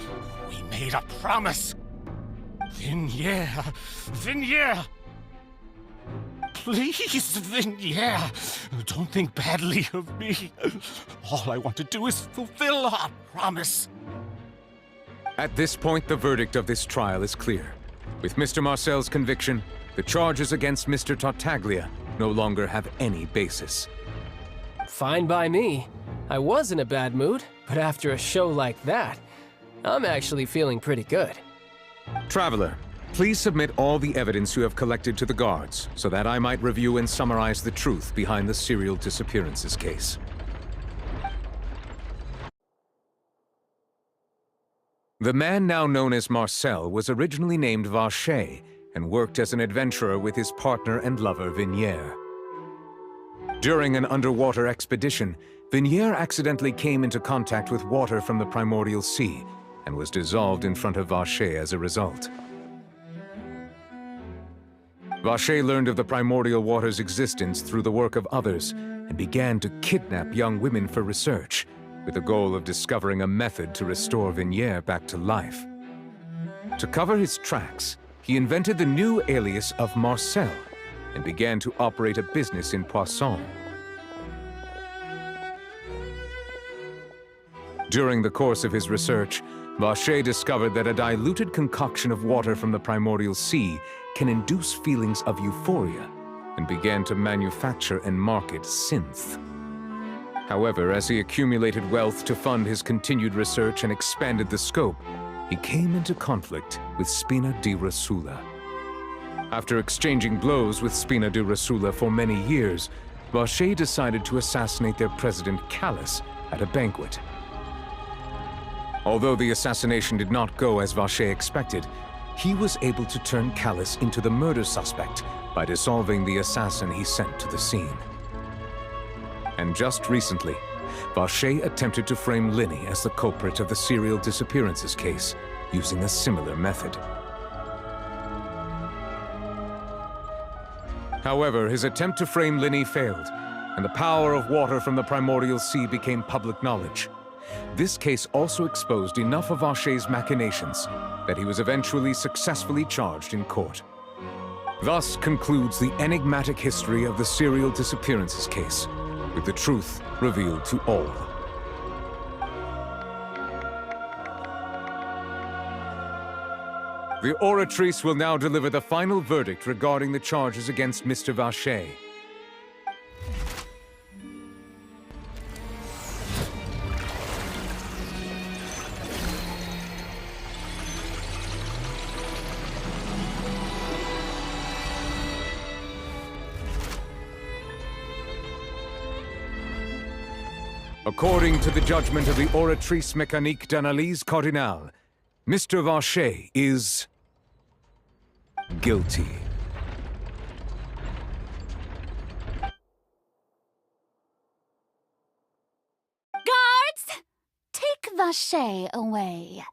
We made a promise. Vignère. Vignère! Please, Vignère. Don't think badly of me. All I want to do is fulfill our promise. At this point, the verdict of this trial is clear. With Mr. Marcel's conviction, the charges against Mr. Tartaglia no longer have any basis. Fine by me. I was in a bad mood, but after a show like that, I'm actually feeling pretty good. Traveler, please submit all the evidence you have collected to the guards, so that I might review and summarize the truth behind the serial disappearances case. The man now known as Marcel was originally named Vacher and worked as an adventurer with his partner and lover Vignère. During an underwater expedition, Vignère accidentally came into contact with water from the primordial sea and was dissolved in front of Vacher as a result. Vacher learned of the primordial water's existence through the work of others and began to kidnap young women for research, with the goal of discovering a method to restore Vignère back to life. To cover his tracks, he invented the new alias of Marcel and began to operate a business in Poisson. During the course of his research, Vacher discovered that a diluted concoction of water from the primordial sea can induce feelings of euphoria, and began to manufacture and market synth. However, as he accumulated wealth to fund his continued research and expanded the scope, he came into conflict with Spina di Rosula. After exchanging blows with Spina di Rosula for many years, Vacher decided to assassinate their president Callus at a banquet. Although the assassination did not go as Vacher expected, he was able to turn Callus into the murder suspect by dissolving the assassin he sent to the scene. And just recently, Vache attempted to frame Linny as the culprit of the serial disappearances case, using a similar method. However, his attempt to frame Linny failed, and the power of water from the primordial sea became public knowledge. This case also exposed enough of Vache's machinations that he was eventually successfully charged in court. Thus concludes the enigmatic history of the serial disappearances case, with the truth revealed to all. The Oratrice will now deliver the final verdict regarding the charges against Mr. Vache. According to the judgment of the Oratrice Mécanique d'Analyse Cardinale, Mr. Vache is guilty. Guards! Take Vache away.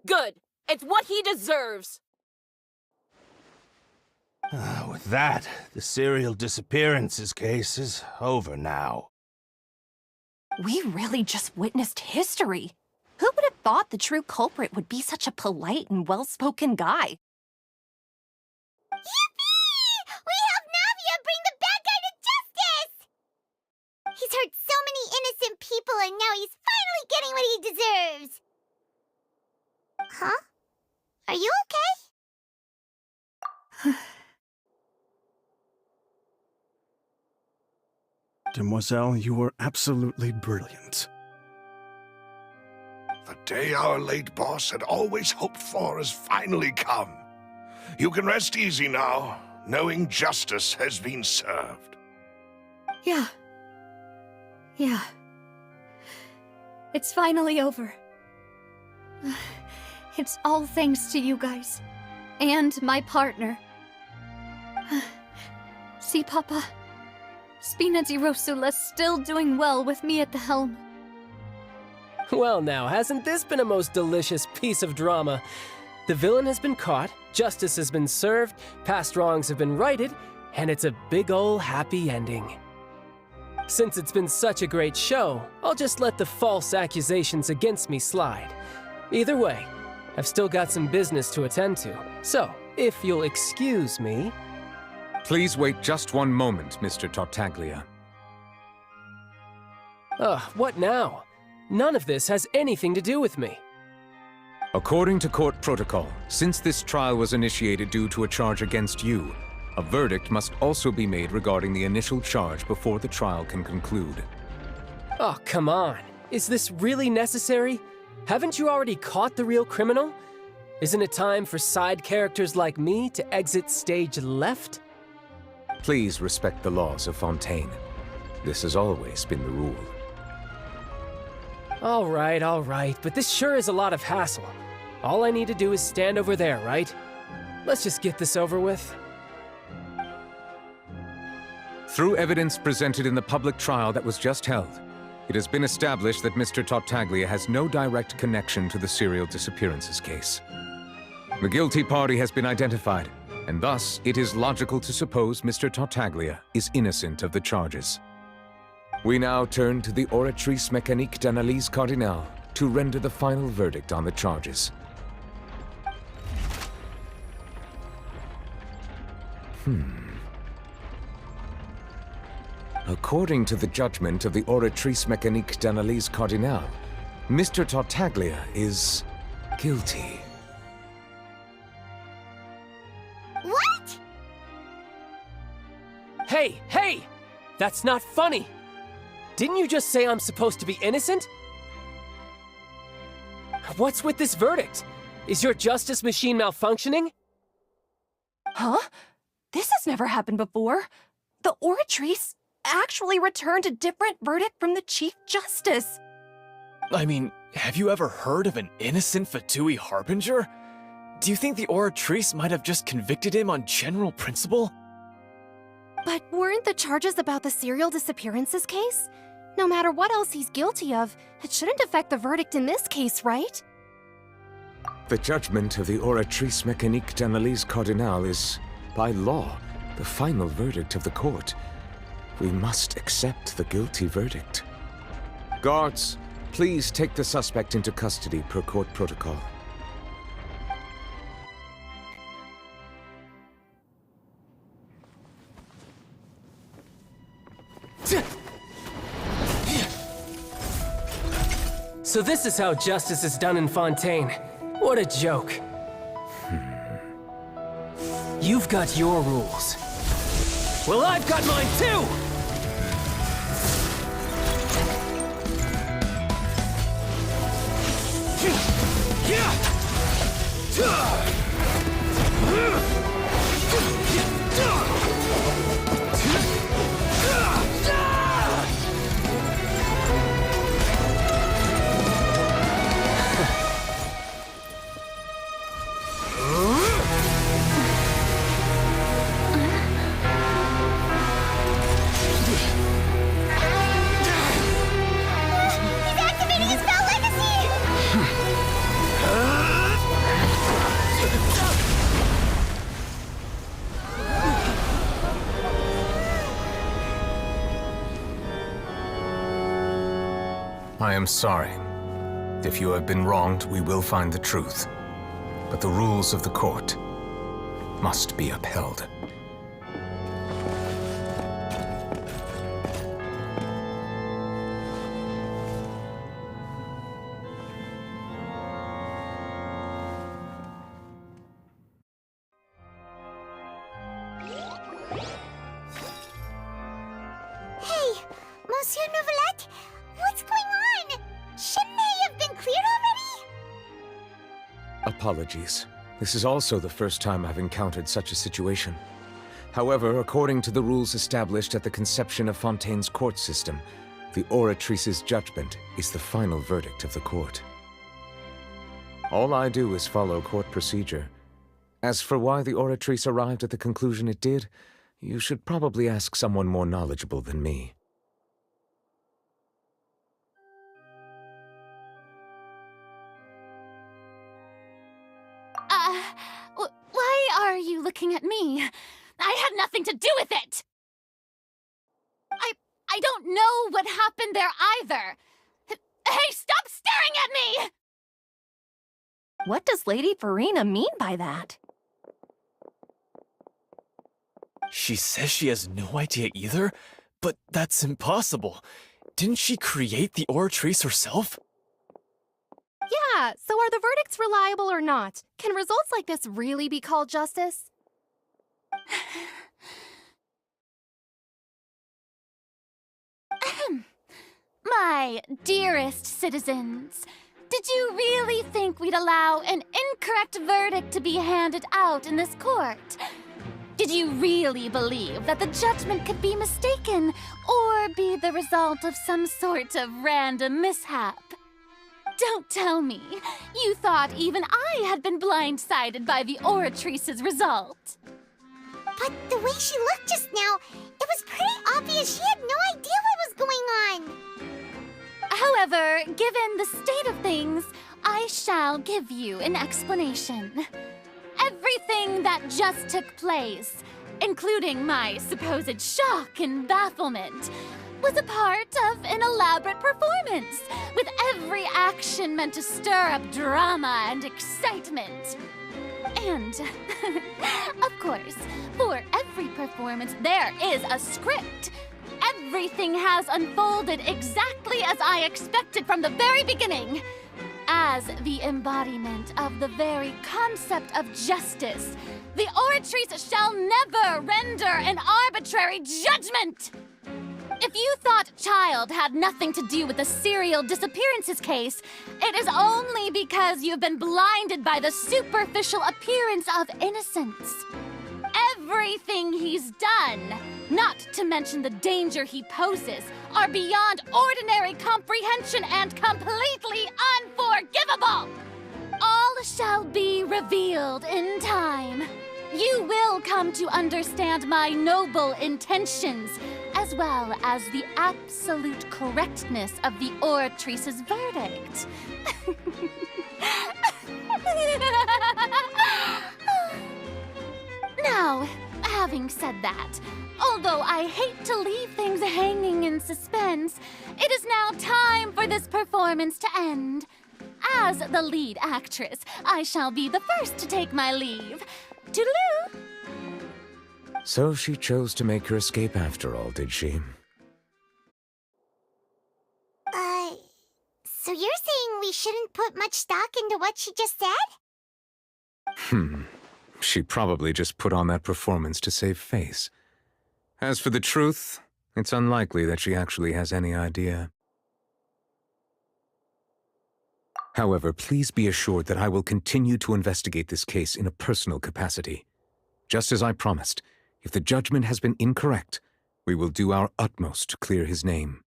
Good. It's what he deserves. With that, the serial disappearances case is over now. We really just witnessed history. Who would have thought the true culprit would be such a polite and well-spoken guy? Yippee! We helped Navia bring the bad guy to justice! He's hurt so many innocent people and now he's finally getting what he deserves! Huh? Are you okay? Demoiselle, you were absolutely brilliant. The day our late boss had always hoped for has finally come. You can rest easy now, knowing justice has been served. Yeah. It's finally over. It's all thanks to you guys. And my partner. See, Papa? Spina di Rosula's still doing well with me at the helm. Well now, hasn't this been a most delicious piece of drama? The villain has been caught, justice has been served, past wrongs have been righted, and it's a big ol' happy ending. Since it's been such a great show, I'll just let the false accusations against me slide. Either way, I've still got some business to attend to, so if you'll excuse me... Please wait just one moment, Mr. Tartaglia. What now? None of this has anything to do with me. According to court protocol, since this trial was initiated due to a charge against you, a verdict must also be made regarding the initial charge before the trial can conclude. Oh, come on. Is this really necessary? Haven't you already caught the real criminal? Isn't it time for side characters like me to exit stage left? Please respect the laws of Fontain. This has always been the rule. All right, but this sure is a lot of hassle. All I need to do is stand over there, right? Let's just get this over with. Through evidence presented in the public trial that was just held, it has been established that Mr. Tartaglia has no direct connection to the serial disappearances case. The guilty party has been identified, and thus it is logical to suppose Mr. Tartaglia is innocent of the charges. We now turn to the Oratrice Mécanique d'Analyse Cardinale to render the final verdict on the charges. According to the judgment of the Oratrice Mécanique d'Analyse Cardinale, Mr. Tartaglia is guilty. What? Hey! That's not funny! Didn't you just say I'm supposed to be innocent? What's with this verdict? Is your justice machine malfunctioning? Huh? This has never happened before. The Oratrice actually returned a different verdict from the Chief Justice. I mean, have you ever heard of an innocent Fatui Harbinger? Do you think the Oratrice might have just convicted him on general principle? But weren't the charges about the serial disappearances case? No matter what else he's guilty of, it shouldn't affect the verdict in this case, right? The judgment of the Oratrice Mécanique d'Analyse Cardinal is, by law, the final verdict of the court. We must accept the guilty verdict. Guards, please take the suspect into custody per court protocol. So this is how justice is done in Fontain. What a joke. You've got your rules. Well, I've got mine too! I am sorry. If you have been wronged, we will find the truth. But the rules of the court must be upheld. Hey, Monsieur Novelette, what's going on? Shouldn't they have been cleared already? Apologies. This is also the first time I've encountered such a situation. However, according to the rules established at the conception of Fontaine's court system, the Oratrice's judgment is the final verdict of the court. All I do is follow court procedure. As for why the Oratrice arrived at the conclusion it did, you should probably ask someone more knowledgeable than me. Why are you looking at me? I had nothing to do with it! I don't know what happened there either! Hey, stop staring at me! What does Lady Farina mean by that? She says she has no idea either, but that's impossible. Didn't she create the Oratrice herself? Yeah, so are the verdicts reliable or not? Can results like this really be called justice? My dearest citizens, did you really think we'd allow an incorrect verdict to be handed out in this court? Did you really believe that the judgment could be mistaken or be the result of some sort of random mishap? Don't tell me you thought even I had been blindsided by the Oratrice's result. But the way she looked just now, it was pretty obvious she had no idea what was going on. However, given the state of things, I shall give you an explanation. Everything that just took place, including my supposed shock and bafflement, was a part of an elaborate performance, with every action meant to stir up drama and excitement. And, of course, for every performance there is a script. Everything has unfolded exactly as I expected from the very beginning. As the embodiment of the very concept of justice, the Oratrice shall never render an arbitrary judgment! If you thought Child had nothing to do with the serial disappearances case, it is only because you've been blinded by the superficial appearance of innocence. Everything he's done not to mention the danger he poses, are beyond ordinary comprehension and completely unforgivable! All shall be revealed in time. You will come to understand my noble intentions, as well as the absolute correctness of the Oratrice's verdict. Now, having said that, although I hate to leave things hanging in suspense, it is now time for this performance to end. As the lead actress, I shall be the first to take my leave. Toodaloo! So she chose to make her escape after all, did she? So you're saying we shouldn't put much stock into what she just said? She probably just put on that performance to save face. As for the truth, it's unlikely that she actually has any idea. However, please be assured that I will continue to investigate this case in a personal capacity. Just as I promised, if the judgment has been incorrect, we will do our utmost to clear his name.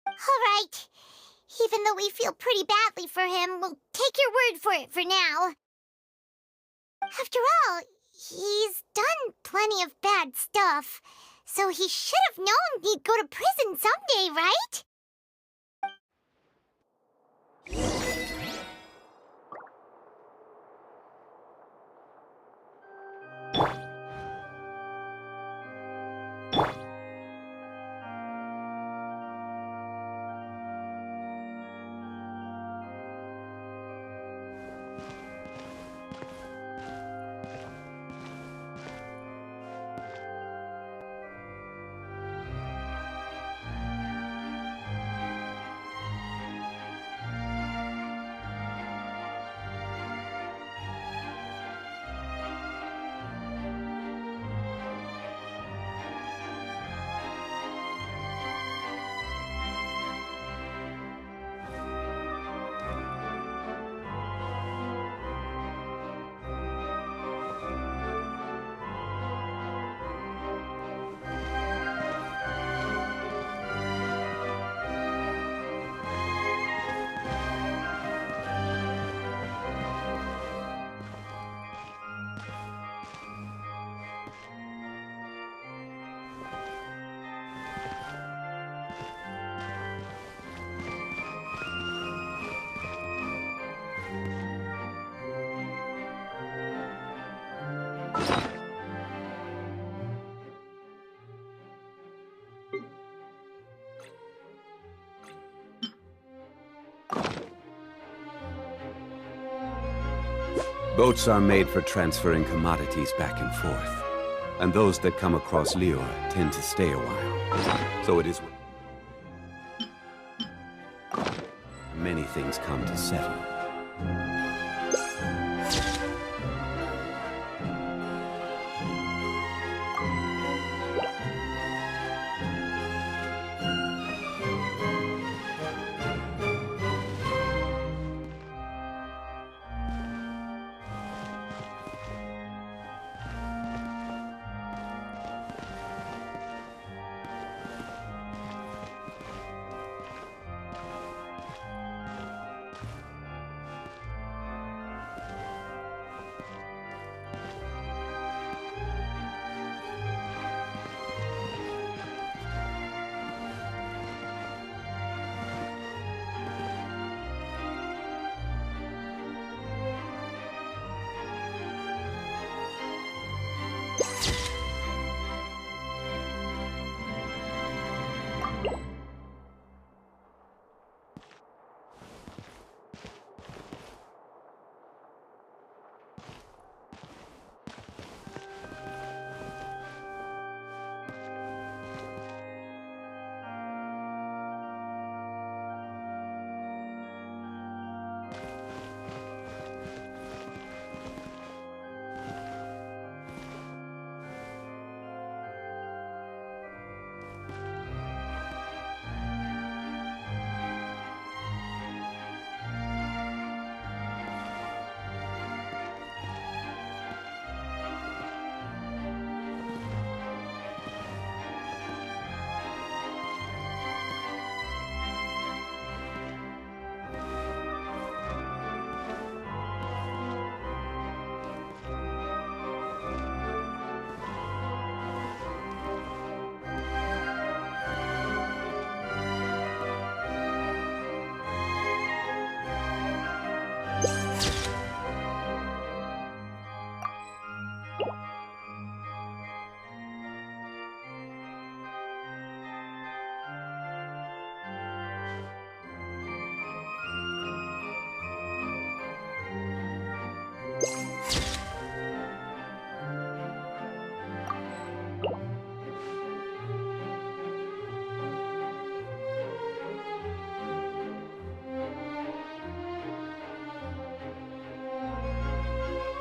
All right. Even though we feel pretty badly for him, we'll take your word for it for now. After all, he's done plenty of bad stuff, so he should have known he'd go to prison someday, right? Boats are made for transferring commodities back and forth, and those that come across Lior tend to stay a while. So it is many things come to settle.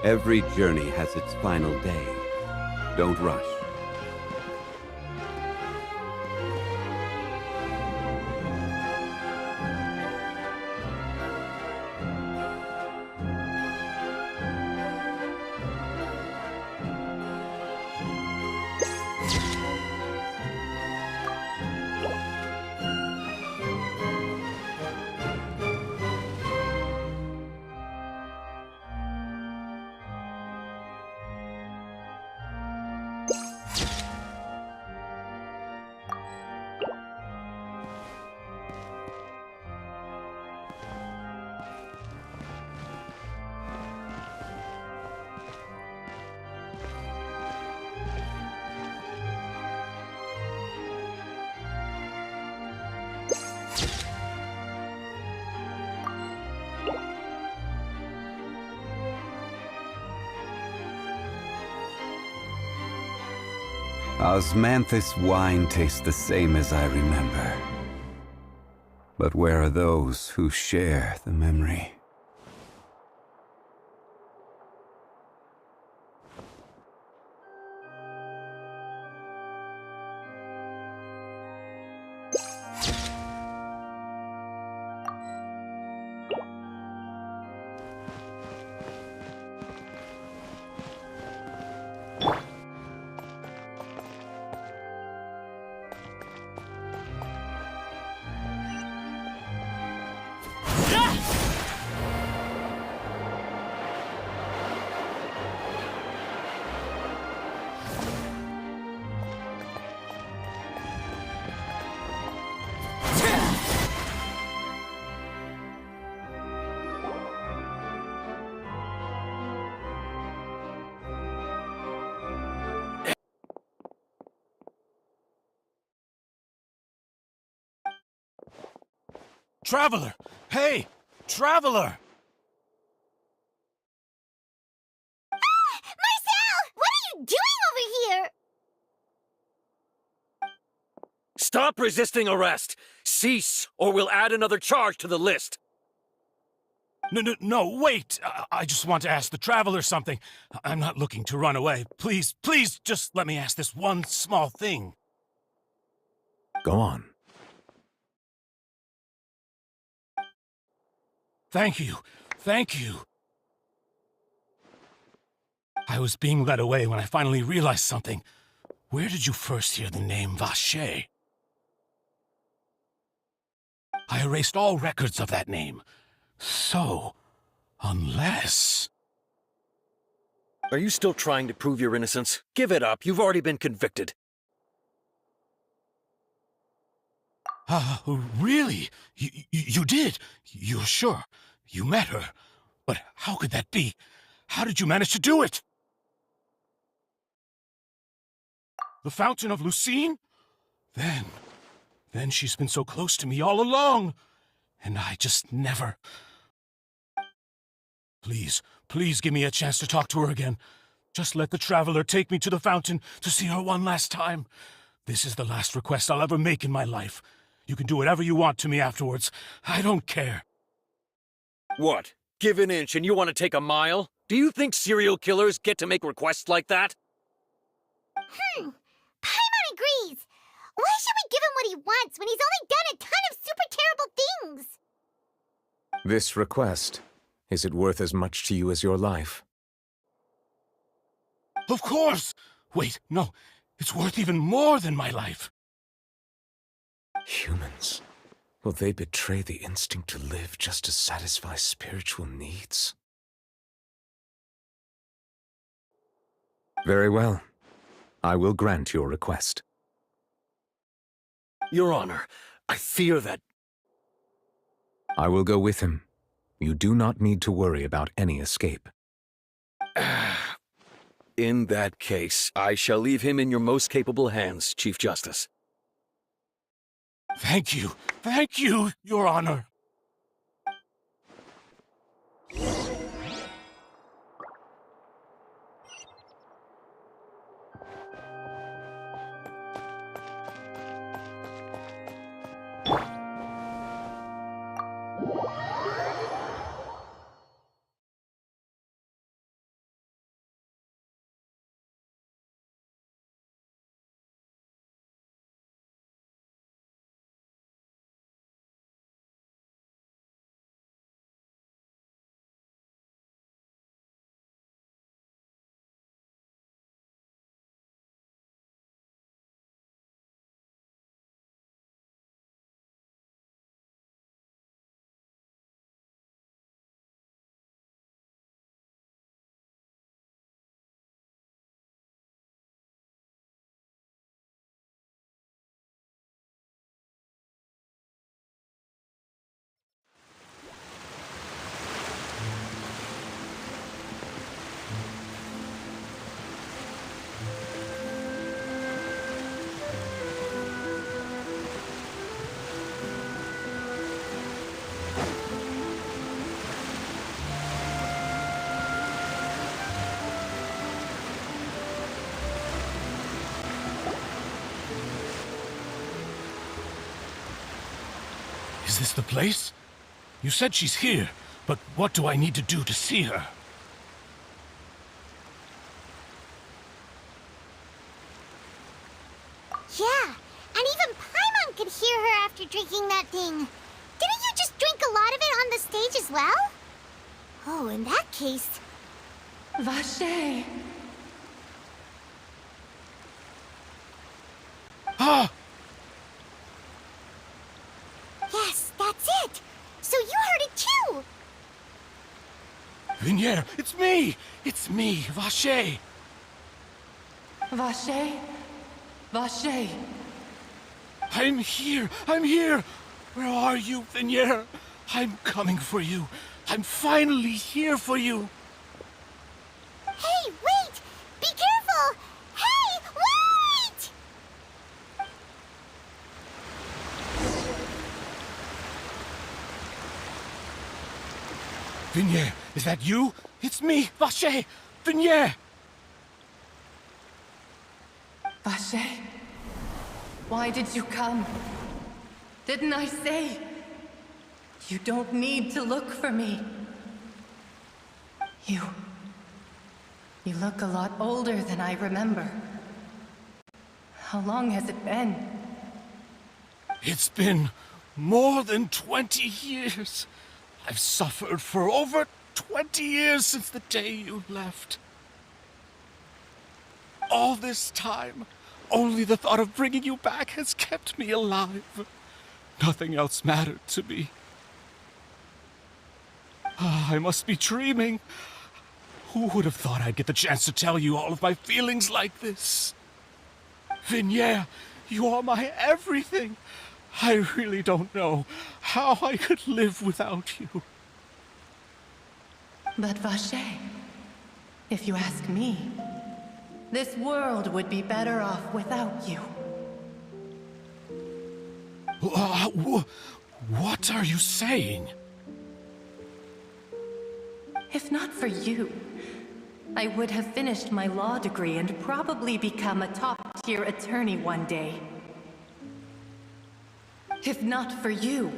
Every journey has its final day. Don't rush. Osmanthus wine tastes the same as I remember. But where are those who share the memory? Traveler! Hey! Traveler! Marcel! What are you doing over here? Stop resisting arrest! Cease, or we'll add another charge to the list! No, wait! I just want to ask the Traveler something. I'm not looking to run away. Please, just let me ask this one small thing. Go on. Thank you. I was being led away when I finally realized something. Where did you first hear the name Vache? I erased all records of that name. So, unless... Are you still trying to prove your innocence? Give it up. You've already been convicted. Really? You did? You're sure? You met her? But how could that be? How did you manage to do it? The Fountain of Lucine? Then she's been so close to me all along. And I just never... Please give me a chance to talk to her again. Just let the Traveler take me to the fountain to see her one last time. This is the last request I'll ever make in my life. You can do whatever you want to me afterwards. I don't care. What? Give an inch and you want to take a mile? Do you think serial killers get to make requests like that? Paimon agrees. Why should we give him what he wants when he's only done a ton of super terrible things? This request, is it worth as much to you as your life? Of course! Wait, no. It's worth even more than my life. Humans. Will they betray the instinct to live just to satisfy spiritual needs? Very well. I will grant your request. Your Honor, I fear that... I will go with him. You do not need to worry about any escape. In that case, I shall leave him in your most capable hands, Chief Justice. Thank you, Your Honor. Is this the place? You said she's here, but what do I need to do to see her? Yeah, and even Paimon could hear her after drinking that thing. Didn't you just drink a lot of it on the stage as well? Oh, in that case... Vache! Ah! Yes, that's it! So you heard it too! Vinier, it's me! It's me, Vache! Vache? Vache! I'm here! I'm here! Where are you, Vinier? I'm coming for you. I'm finally here for you. Hey, wait! Be careful! Hey, wait! Vinier, is that you? It's me, Vache! Vinier! Vache? Why did you come? Didn't I say? You don't need to look for me. You look a lot older than I remember. How long has it been? It's been more than 20 years. I've suffered for over 20 years since the day you left. All this time, only the thought of bringing you back has kept me alive. Nothing else mattered to me. I must be dreaming. Who would have thought I'd get the chance to tell you all of my feelings like this? Vinier, you are my everything. I really don't know how I could live without you. But Vache, if you ask me, this world would be better off without you. What are you saying? If not for you, I would have finished my law degree and probably become a top-tier attorney one day. If not for you,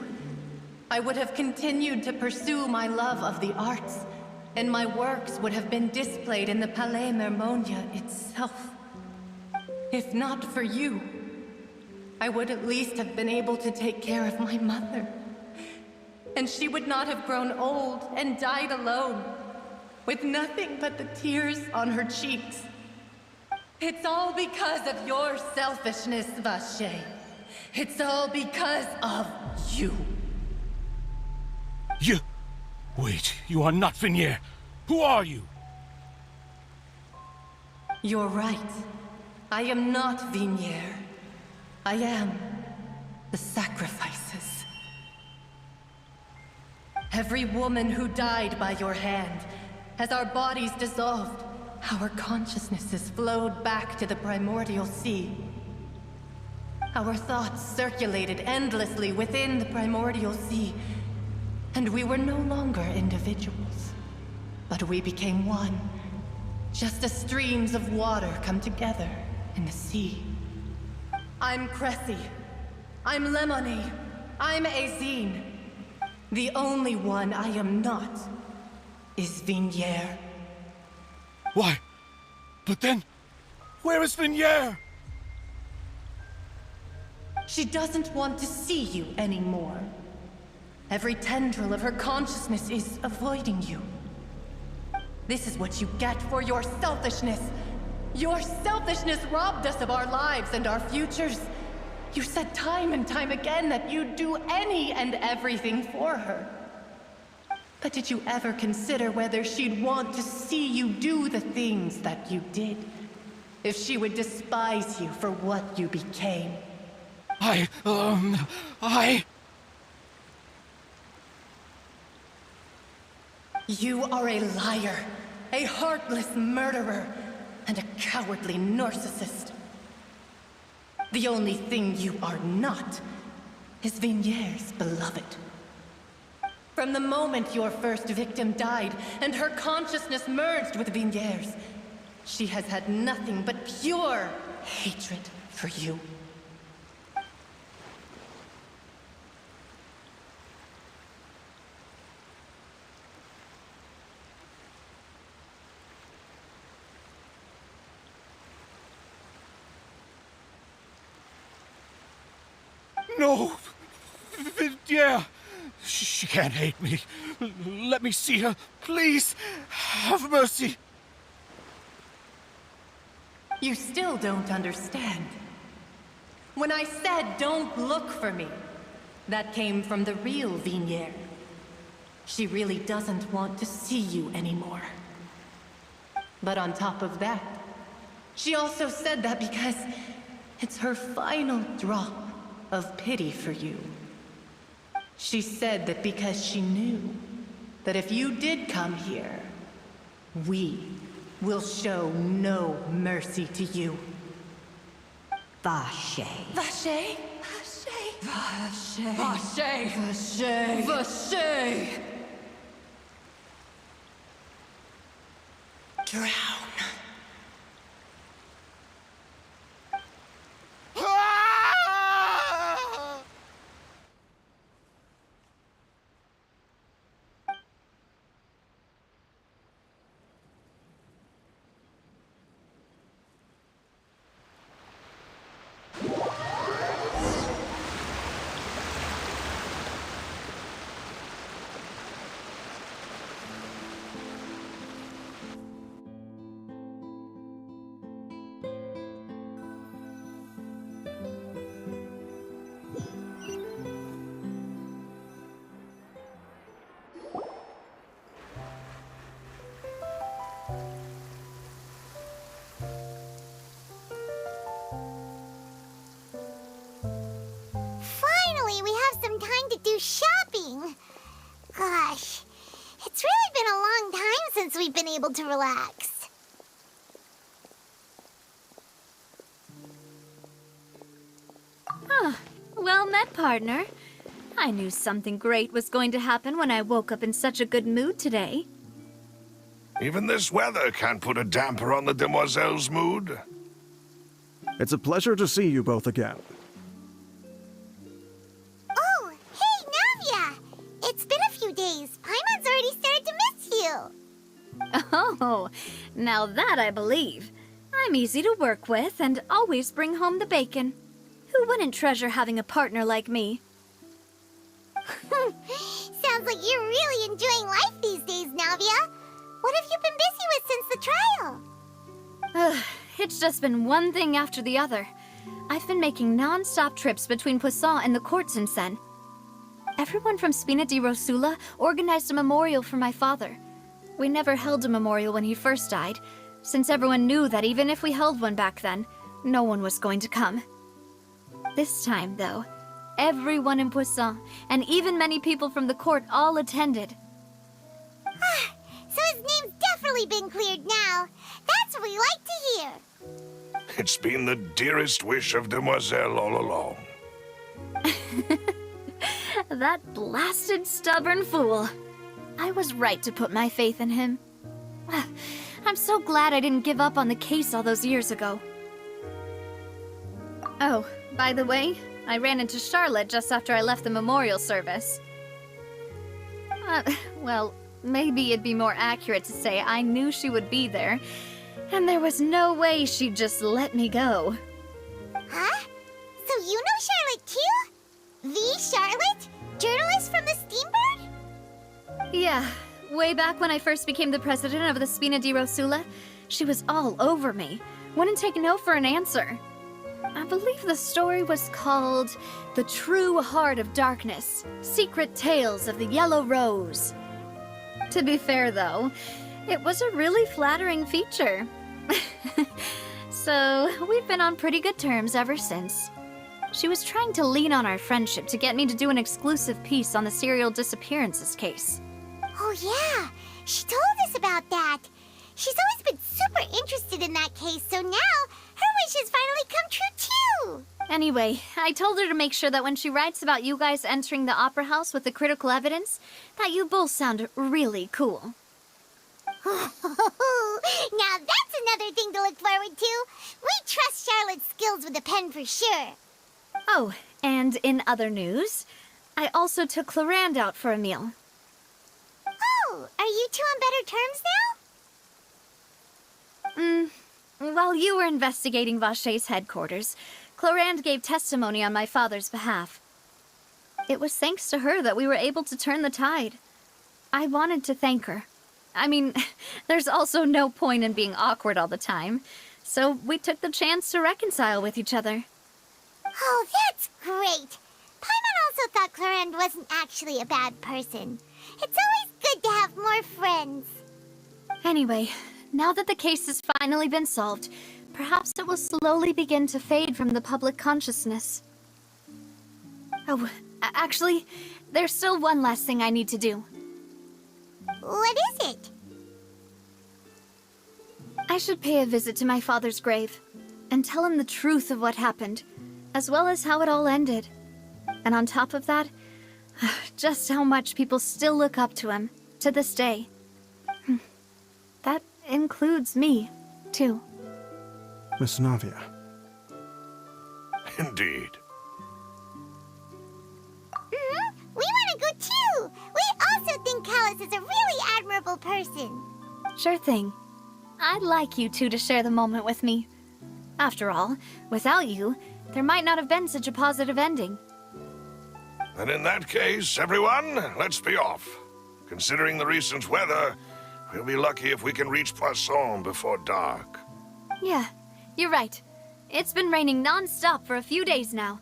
I would have continued to pursue my love of the arts, and my works would have been displayed in the Palais Mermonia itself. If not for you, I would at least have been able to take care of my mother. And she would not have grown old and died alone, with nothing but the tears on her cheeks. It's all because of your selfishness, Vache. It's all because of you. You... Wait, you are not Vinier. Who are you? You're right. I am not Vinier. I am the sacrifices. Every woman who died by your hand, as our bodies dissolved, our consciousnesses flowed back to the primordial sea. Our thoughts circulated endlessly within the primordial sea, and we were no longer individuals, but we became one, just as streams of water come together in the sea. I'm Cressy. I'm Lemony. I'm Azine. The only one I am not is Vinier. Why? But then, where is Vinier? She doesn't want to see you anymore. Every tendril of her consciousness is avoiding you. This is what you get for your selfishness. Your selfishness robbed us of our lives and our futures. You said time and time again that you'd do any and everything for her. But did you ever consider whether she'd want to see you do the things that you did? If she would despise you for what you became? You are a liar, a heartless murderer, and a cowardly narcissist. The only thing you are not is Vinier's beloved. From the moment your first victim died and her consciousness merged with Vinier's, she has had nothing but pure hatred for you. No! Yeah! She can't hate me. Let me see her. Please! Have mercy! You still don't understand. When I said don't look for me, that came from the real Vignier. She really doesn't want to see you anymore. But on top of that, she also said that because it's her final drop of pity for you. She said that because she knew that if you did come here, we will show no mercy to you. Vache. Vache? Vache. Vache. Vache. Vache. Drown. Finally, we have some time to do shopping. Gosh, it's really been a long time since we've been able to relax. Ah, well met, partner. I knew something great was going to happen when I woke up in such a good mood today. Even this weather can't put a damper on the demoiselle's mood. It's a pleasure to see you both again. Oh, hey, Navia! It's been a few days. Paimon's already started to miss you. Oh, now that I believe. I'm easy to work with and always bring home the bacon. Who wouldn't treasure having a partner like me? Sounds like you're really enjoying life these days, Navia. What have you been busy with since the trial? It's just been one thing after the other. I've been making non-stop trips between Poisson and the courts in Sen. Everyone from Spina di Rosula organized a memorial for my father. We never held a memorial when he first died, since everyone knew that even if we held one back then, no one was going to come. This time, though, everyone in Poisson, and even many people from the court, all attended. So his name's definitely been cleared now. That's what we like to hear. It's been the dearest wish of Demoiselle all along. That blasted stubborn fool. I was right to put my faith in him. I'm so glad I didn't give up on the case all those years ago. Oh, by the way, I ran into Charlotte just after I left the memorial service. Well, maybe it'd be more accurate to say I knew she would be there, and there was no way she'd just let me go. Huh? So you know Charlotte too? The Charlotte? Journalist from the Steambird? Yeah, way back when I first became the president of the Spina di Rosula, she was all over me. Wouldn't take no for an answer. I believe the story was called The True Heart of Darkness, Secret Tales of the Yellow Rose. To be fair, though, it was a really flattering feature. So, we've been on pretty good terms ever since. She was trying to lean on our friendship to get me to do an exclusive piece on the serial disappearances case. Oh yeah, she told us about that. She's always been super interested in that case, so now her wish has finally come true too. Anyway, I told her to make sure that when she writes about you guys entering the opera house with the critical evidence, that you both sound really cool. Now that's another thing to look forward to. We trust Charlotte's skills with a pen for sure. Oh, and in other news, I also took Clarand out for a meal. Oh, are you two on better terms now? While you were investigating Vache's headquarters, Clarand gave testimony on my father's behalf. It was thanks to her that we were able to turn the tide. I wanted to thank her. I mean, there's also no point in being awkward all the time, so we took the chance to reconcile with each other. Oh, that's great! Paimon also thought Clarend wasn't actually a bad person. It's always good to have more friends. Anyway, now that the case has finally been solved, perhaps it will slowly begin to fade from the public consciousness. Oh, actually, there's still one last thing I need to do. What is it? I should pay a visit to my father's grave and tell him the truth of what happened, as well as how it all ended. And on top of that, just how much people still look up to him to this day. That includes me, too. Miss Navia. Indeed. We want to go too! We also think Callus is a really admirable person. Sure thing. I'd like you two to share the moment with me. After all, without you, there might not have been such a positive ending. And in that case, everyone, let's be off. Considering the recent weather, we'll be lucky if we can reach Poisson before dark. Yeah, you're right. It's been raining non-stop for a few days now.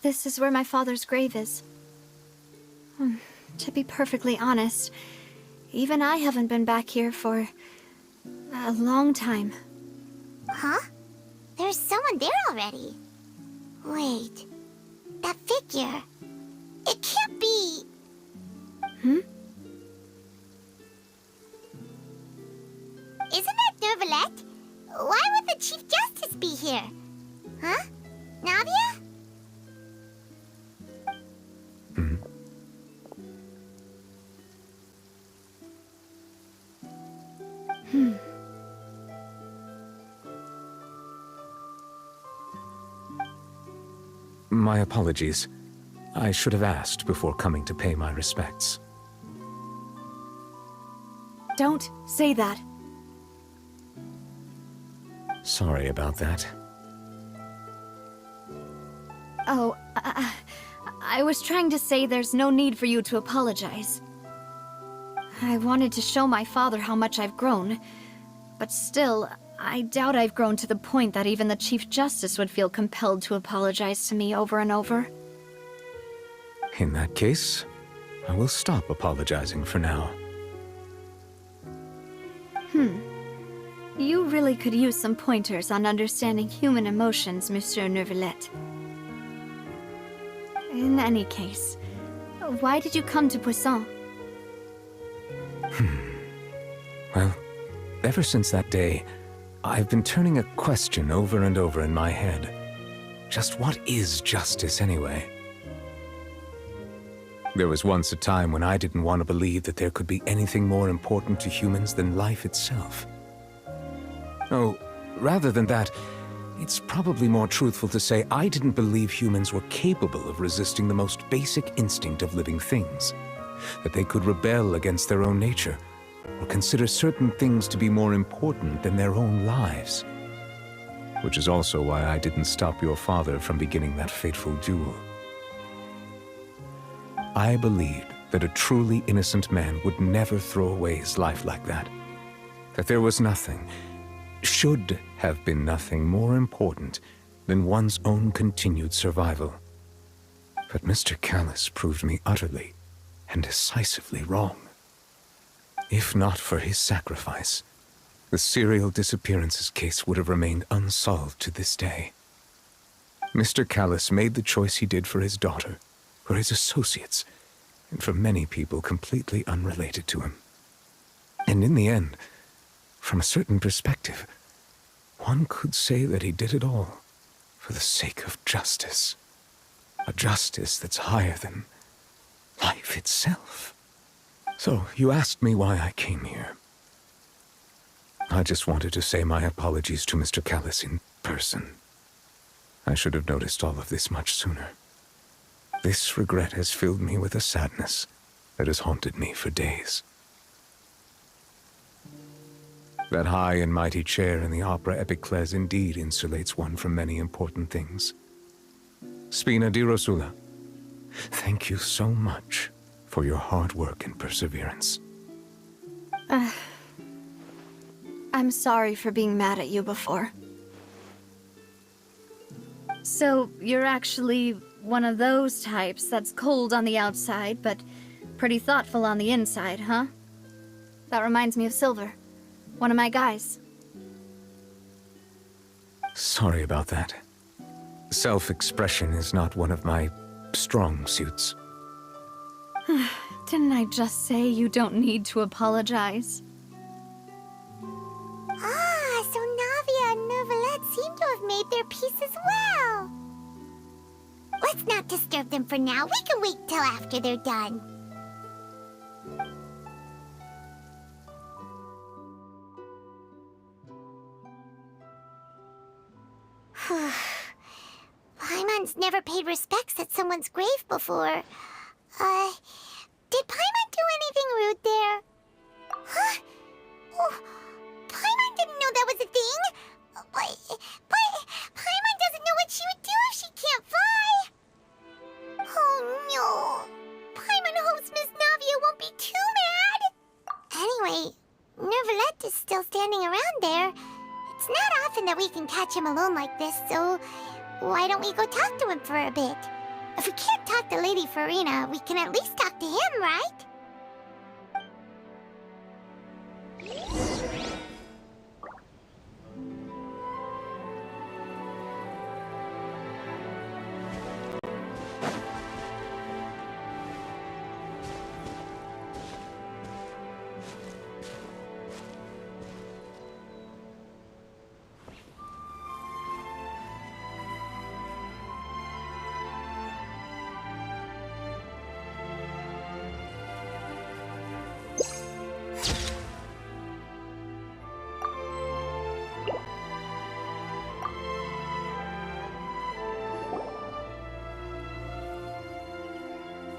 This is where my father's grave is. To be perfectly honest, even I haven't been back here for a long time. Huh? There's someone there already. Wait, that figure. It can't be... Isn't that Nervalette? Why would the Chief Justice be here? Huh? Navia? My apologies. I should have asked before coming to pay my respects. Don't say that. Sorry about that. Oh, I was trying to say there's no need for you to apologize. I wanted to show my father how much I've grown, but still, I doubt I've grown to the point that even the Chief Justice would feel compelled to apologize to me over and over. In that case, I will stop apologizing for now. You really could use some pointers on understanding human emotions, Monsieur Nervalette. In any case, why did you come to Poisson? Well, ever since that day, I've been turning a question over and over in my head. Just what is justice, anyway? There was once a time when I didn't want to believe that there could be anything more important to humans than life itself. Oh, rather than that, it's probably more truthful to say I didn't believe humans were capable of resisting the most basic instinct of living things. That they could rebel against their own nature, or consider certain things to be more important than their own lives. Which is also why I didn't stop your father from beginning that fateful duel. I believed that a truly innocent man would never throw away his life like that. That there was nothing, should have been nothing more important than one's own continued survival. But Mr. Callus proved me utterly and decisively wrong. If not for his sacrifice, the serial disappearances case would have remained unsolved to this day. Mr. Callus made the choice he did for his daughter, for his associates, and for many people completely unrelated to him. And in the end, from a certain perspective, one could say that he did it all for the sake of justice. A justice that's higher than life itself. So, you asked me why I came here. I just wanted to say my apologies to Mr. Callis in person. I should have noticed all of this much sooner. This regret has filled me with a sadness that has haunted me for days. That high and mighty chair in the Opera Epiclese indeed insulates one from many important things. Spina di Rosula, thank you so much for your hard work and perseverance. I'm sorry for being mad at you before. So, you're actually one of those types that's cold on the outside, but pretty thoughtful on the inside, huh? That reminds me of Silver, one of my guys. Sorry about that. Self-expression is not one of my strong suits. Didn't I just say you don't need to apologize? Ah, so Navia and Neuvillette seem to have made their peace as well. Let's not disturb them for now. We can wait till after they're done. Paimon's never paid respects at someone's grave before. Did Paimon do anything rude there? Huh? Oh, Paimon didn't know that was a thing. But Paimon doesn't know what she would do if she can't fly. Oh no. Paimon hopes Miss Navia won't be too mad. Anyway, Neuvillette is still standing around there. It's not often that we can catch him alone like this, so why don't we go talk to him for a bit? If we can't talk to Lady Farina, we can at least talk to him, right?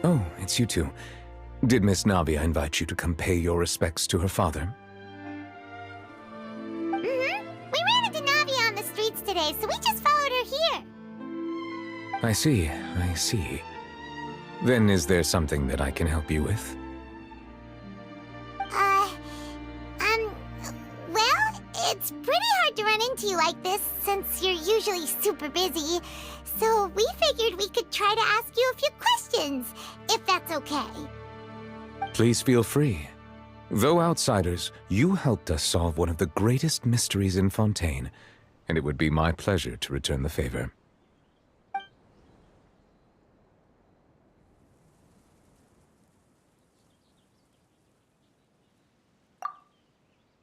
Oh, it's you two. Did Miss Navia invite you to come pay your respects to her father? Mm-hmm. We ran into Navia on the streets today, so we just followed her here. I see, I see. Then is there something that I can help you with? Well, it's pretty hard to run into you like this, since you're usually super busy. So we figured we could try to ask you a few questions, if that's okay. Please feel free. Though outsiders, you helped us solve one of the greatest mysteries in Fontain, and it would be my pleasure to return the favor.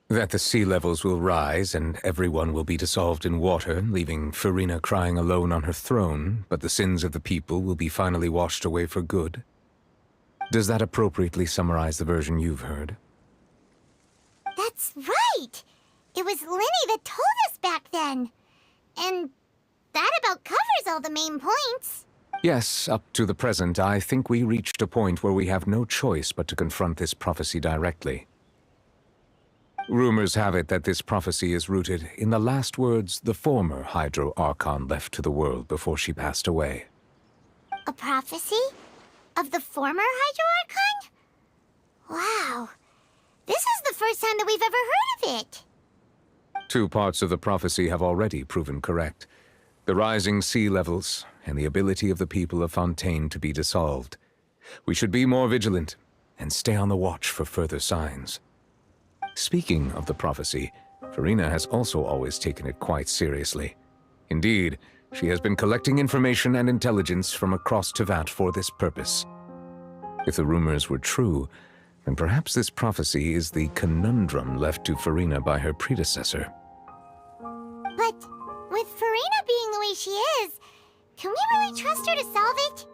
That the sea levels will rise and everyone will be dissolved in water, leaving Farina crying alone on her throne, but the sins of the people will be finally washed away for good. Does that appropriately summarize the version you've heard? That's right! It was Linny that told us back then. And that about covers all the main points. Yes, up to the present, I think we reached a point where we have no choice but to confront this prophecy directly. Rumors have it that this prophecy is rooted in the last words the former Hydro Archon left to the world before she passed away. A prophecy? Of the former Hydro Archon? Wow. This is the first time that we've ever heard of it. Two parts of the prophecy have already proven correct. The rising sea levels and the ability of the people of Fontaine to be dissolved. We should be more vigilant and stay on the watch for further signs. Speaking of the prophecy, Farina has also always taken it quite seriously. Indeed, she has been collecting information and intelligence from across Tevat for this purpose. If the rumors were true, then perhaps this prophecy is the conundrum left to Farina by her predecessor. But with Farina being the way she is, can we really trust her to solve it?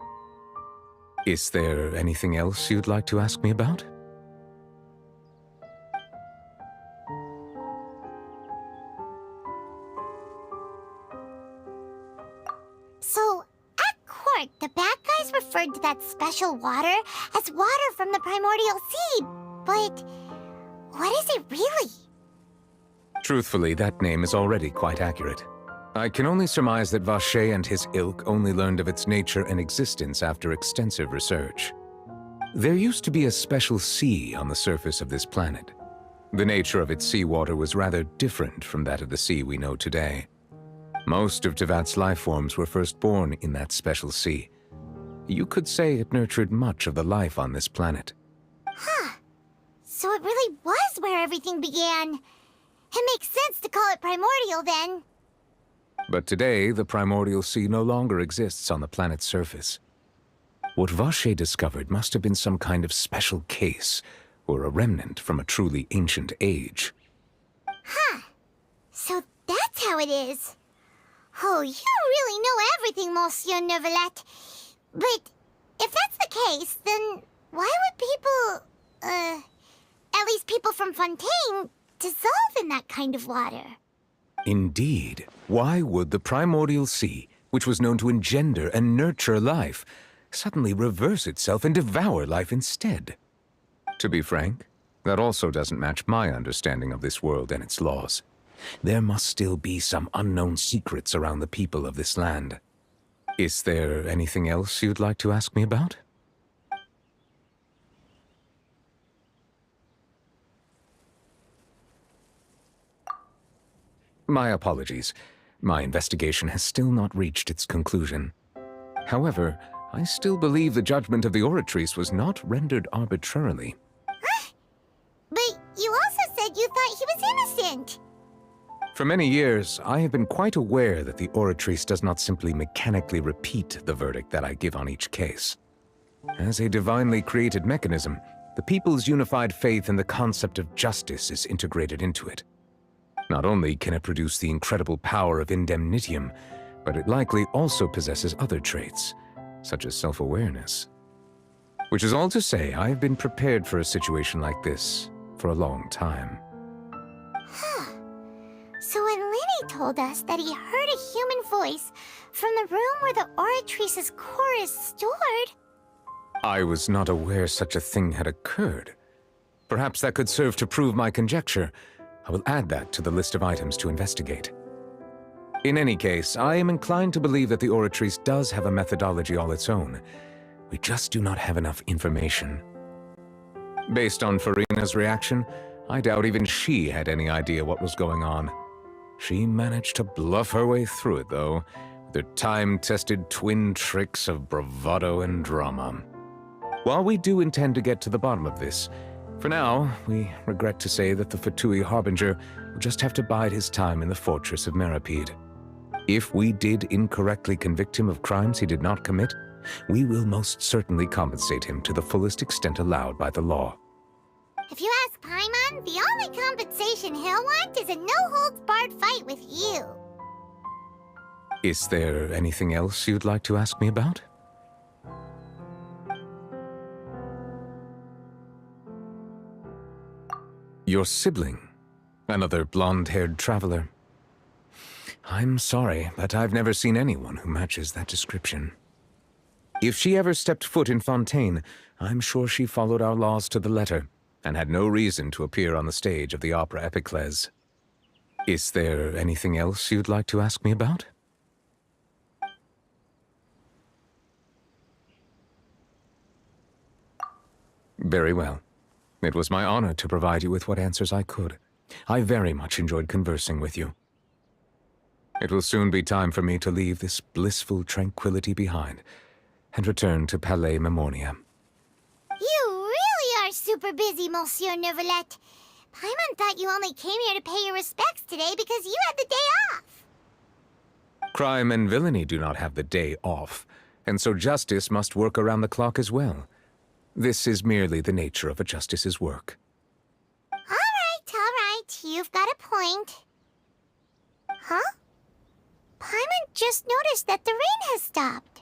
Is there anything else you'd like to ask me about? So, at court, the bad guys referred to that special water as water from the primordial sea. But what is it really? Truthfully, that name is already quite accurate. I can only surmise that Vache and his ilk only learned of its nature and existence after extensive research. There used to be a special sea on the surface of this planet. The nature of its seawater was rather different from that of the sea we know today. Most of Tevat's life forms were first born in that special sea. You could say it nurtured much of the life on this planet. Huh. So it really was where everything began. It makes sense to call it primordial then. But today, the primordial sea no longer exists on the planet's surface. What Vache discovered must have been some kind of special case, or a remnant from a truly ancient age. Huh. So that's how it is. Oh, you really know everything, Monsieur Neuvillette. But if that's the case, then why would people, at least people from Fontain, dissolve in that kind of water? Indeed. Why would the primordial sea, which was known to engender and nurture life, suddenly reverse itself and devour life instead? To be frank, that also doesn't match my understanding of this world and its laws. There must still be some unknown secrets around the people of this land. Is there anything else you'd like to ask me about? My apologies. My investigation has still not reached its conclusion. However, I still believe the judgment of the Oratrice was not rendered arbitrarily. Huh? But you also said you thought he was innocent. For many years, I have been quite aware that the Oratrice does not simply mechanically repeat the verdict that I give on each case. As a divinely created mechanism, the people's unified faith in the concept of justice is integrated into it. Not only can it produce the incredible power of indemnitium, but it likely also possesses other traits, such as self-awareness. Which is all to say, I have been prepared for a situation like this for a long time. Huh. So when Lenny told us that he heard a human voice from the room where the Oratrice's core is stored... I was not aware such a thing had occurred. Perhaps that could serve to prove my conjecture. I will add that to the list of items to investigate. In any case, I am inclined to believe that the Oratrice does have a methodology all its own. We just do not have enough information. Based on Farina's reaction, I doubt even she had any idea what was going on. She managed to bluff her way through it, though, with her time-tested twin tricks of bravado and drama. While we do intend to get to the bottom of this, for now, we regret to say that the Fatui Harbinger will just have to bide his time in the fortress of Meripede. If we did incorrectly convict him of crimes he did not commit, we will most certainly compensate him to the fullest extent allowed by the law. If you ask Paimon, the only compensation he'll want is a no-holds-barred fight with you. Is there anything else you'd like to ask me about? Your sibling, another blonde-haired traveler. I'm sorry, but I've never seen anyone who matches that description. If she ever stepped foot in Fontaine, I'm sure she followed our laws to the letter, and had no reason to appear on the stage of the opera Epiclese. Is there anything else you'd like to ask me about? Very well. It was my honor to provide you with what answers I could. I very much enjoyed conversing with you. It will soon be time for me to leave this blissful tranquility behind and return to Palais Memoria. You really are super busy, Monsieur Neuvillette. Paimon thought you only came here to pay your respects today because you had the day off. Crime and villainy do not have the day off, and so justice must work around the clock as well. This is merely the nature of a justice's work. All right. You've got a point. Huh? Paimon just noticed that the rain has stopped.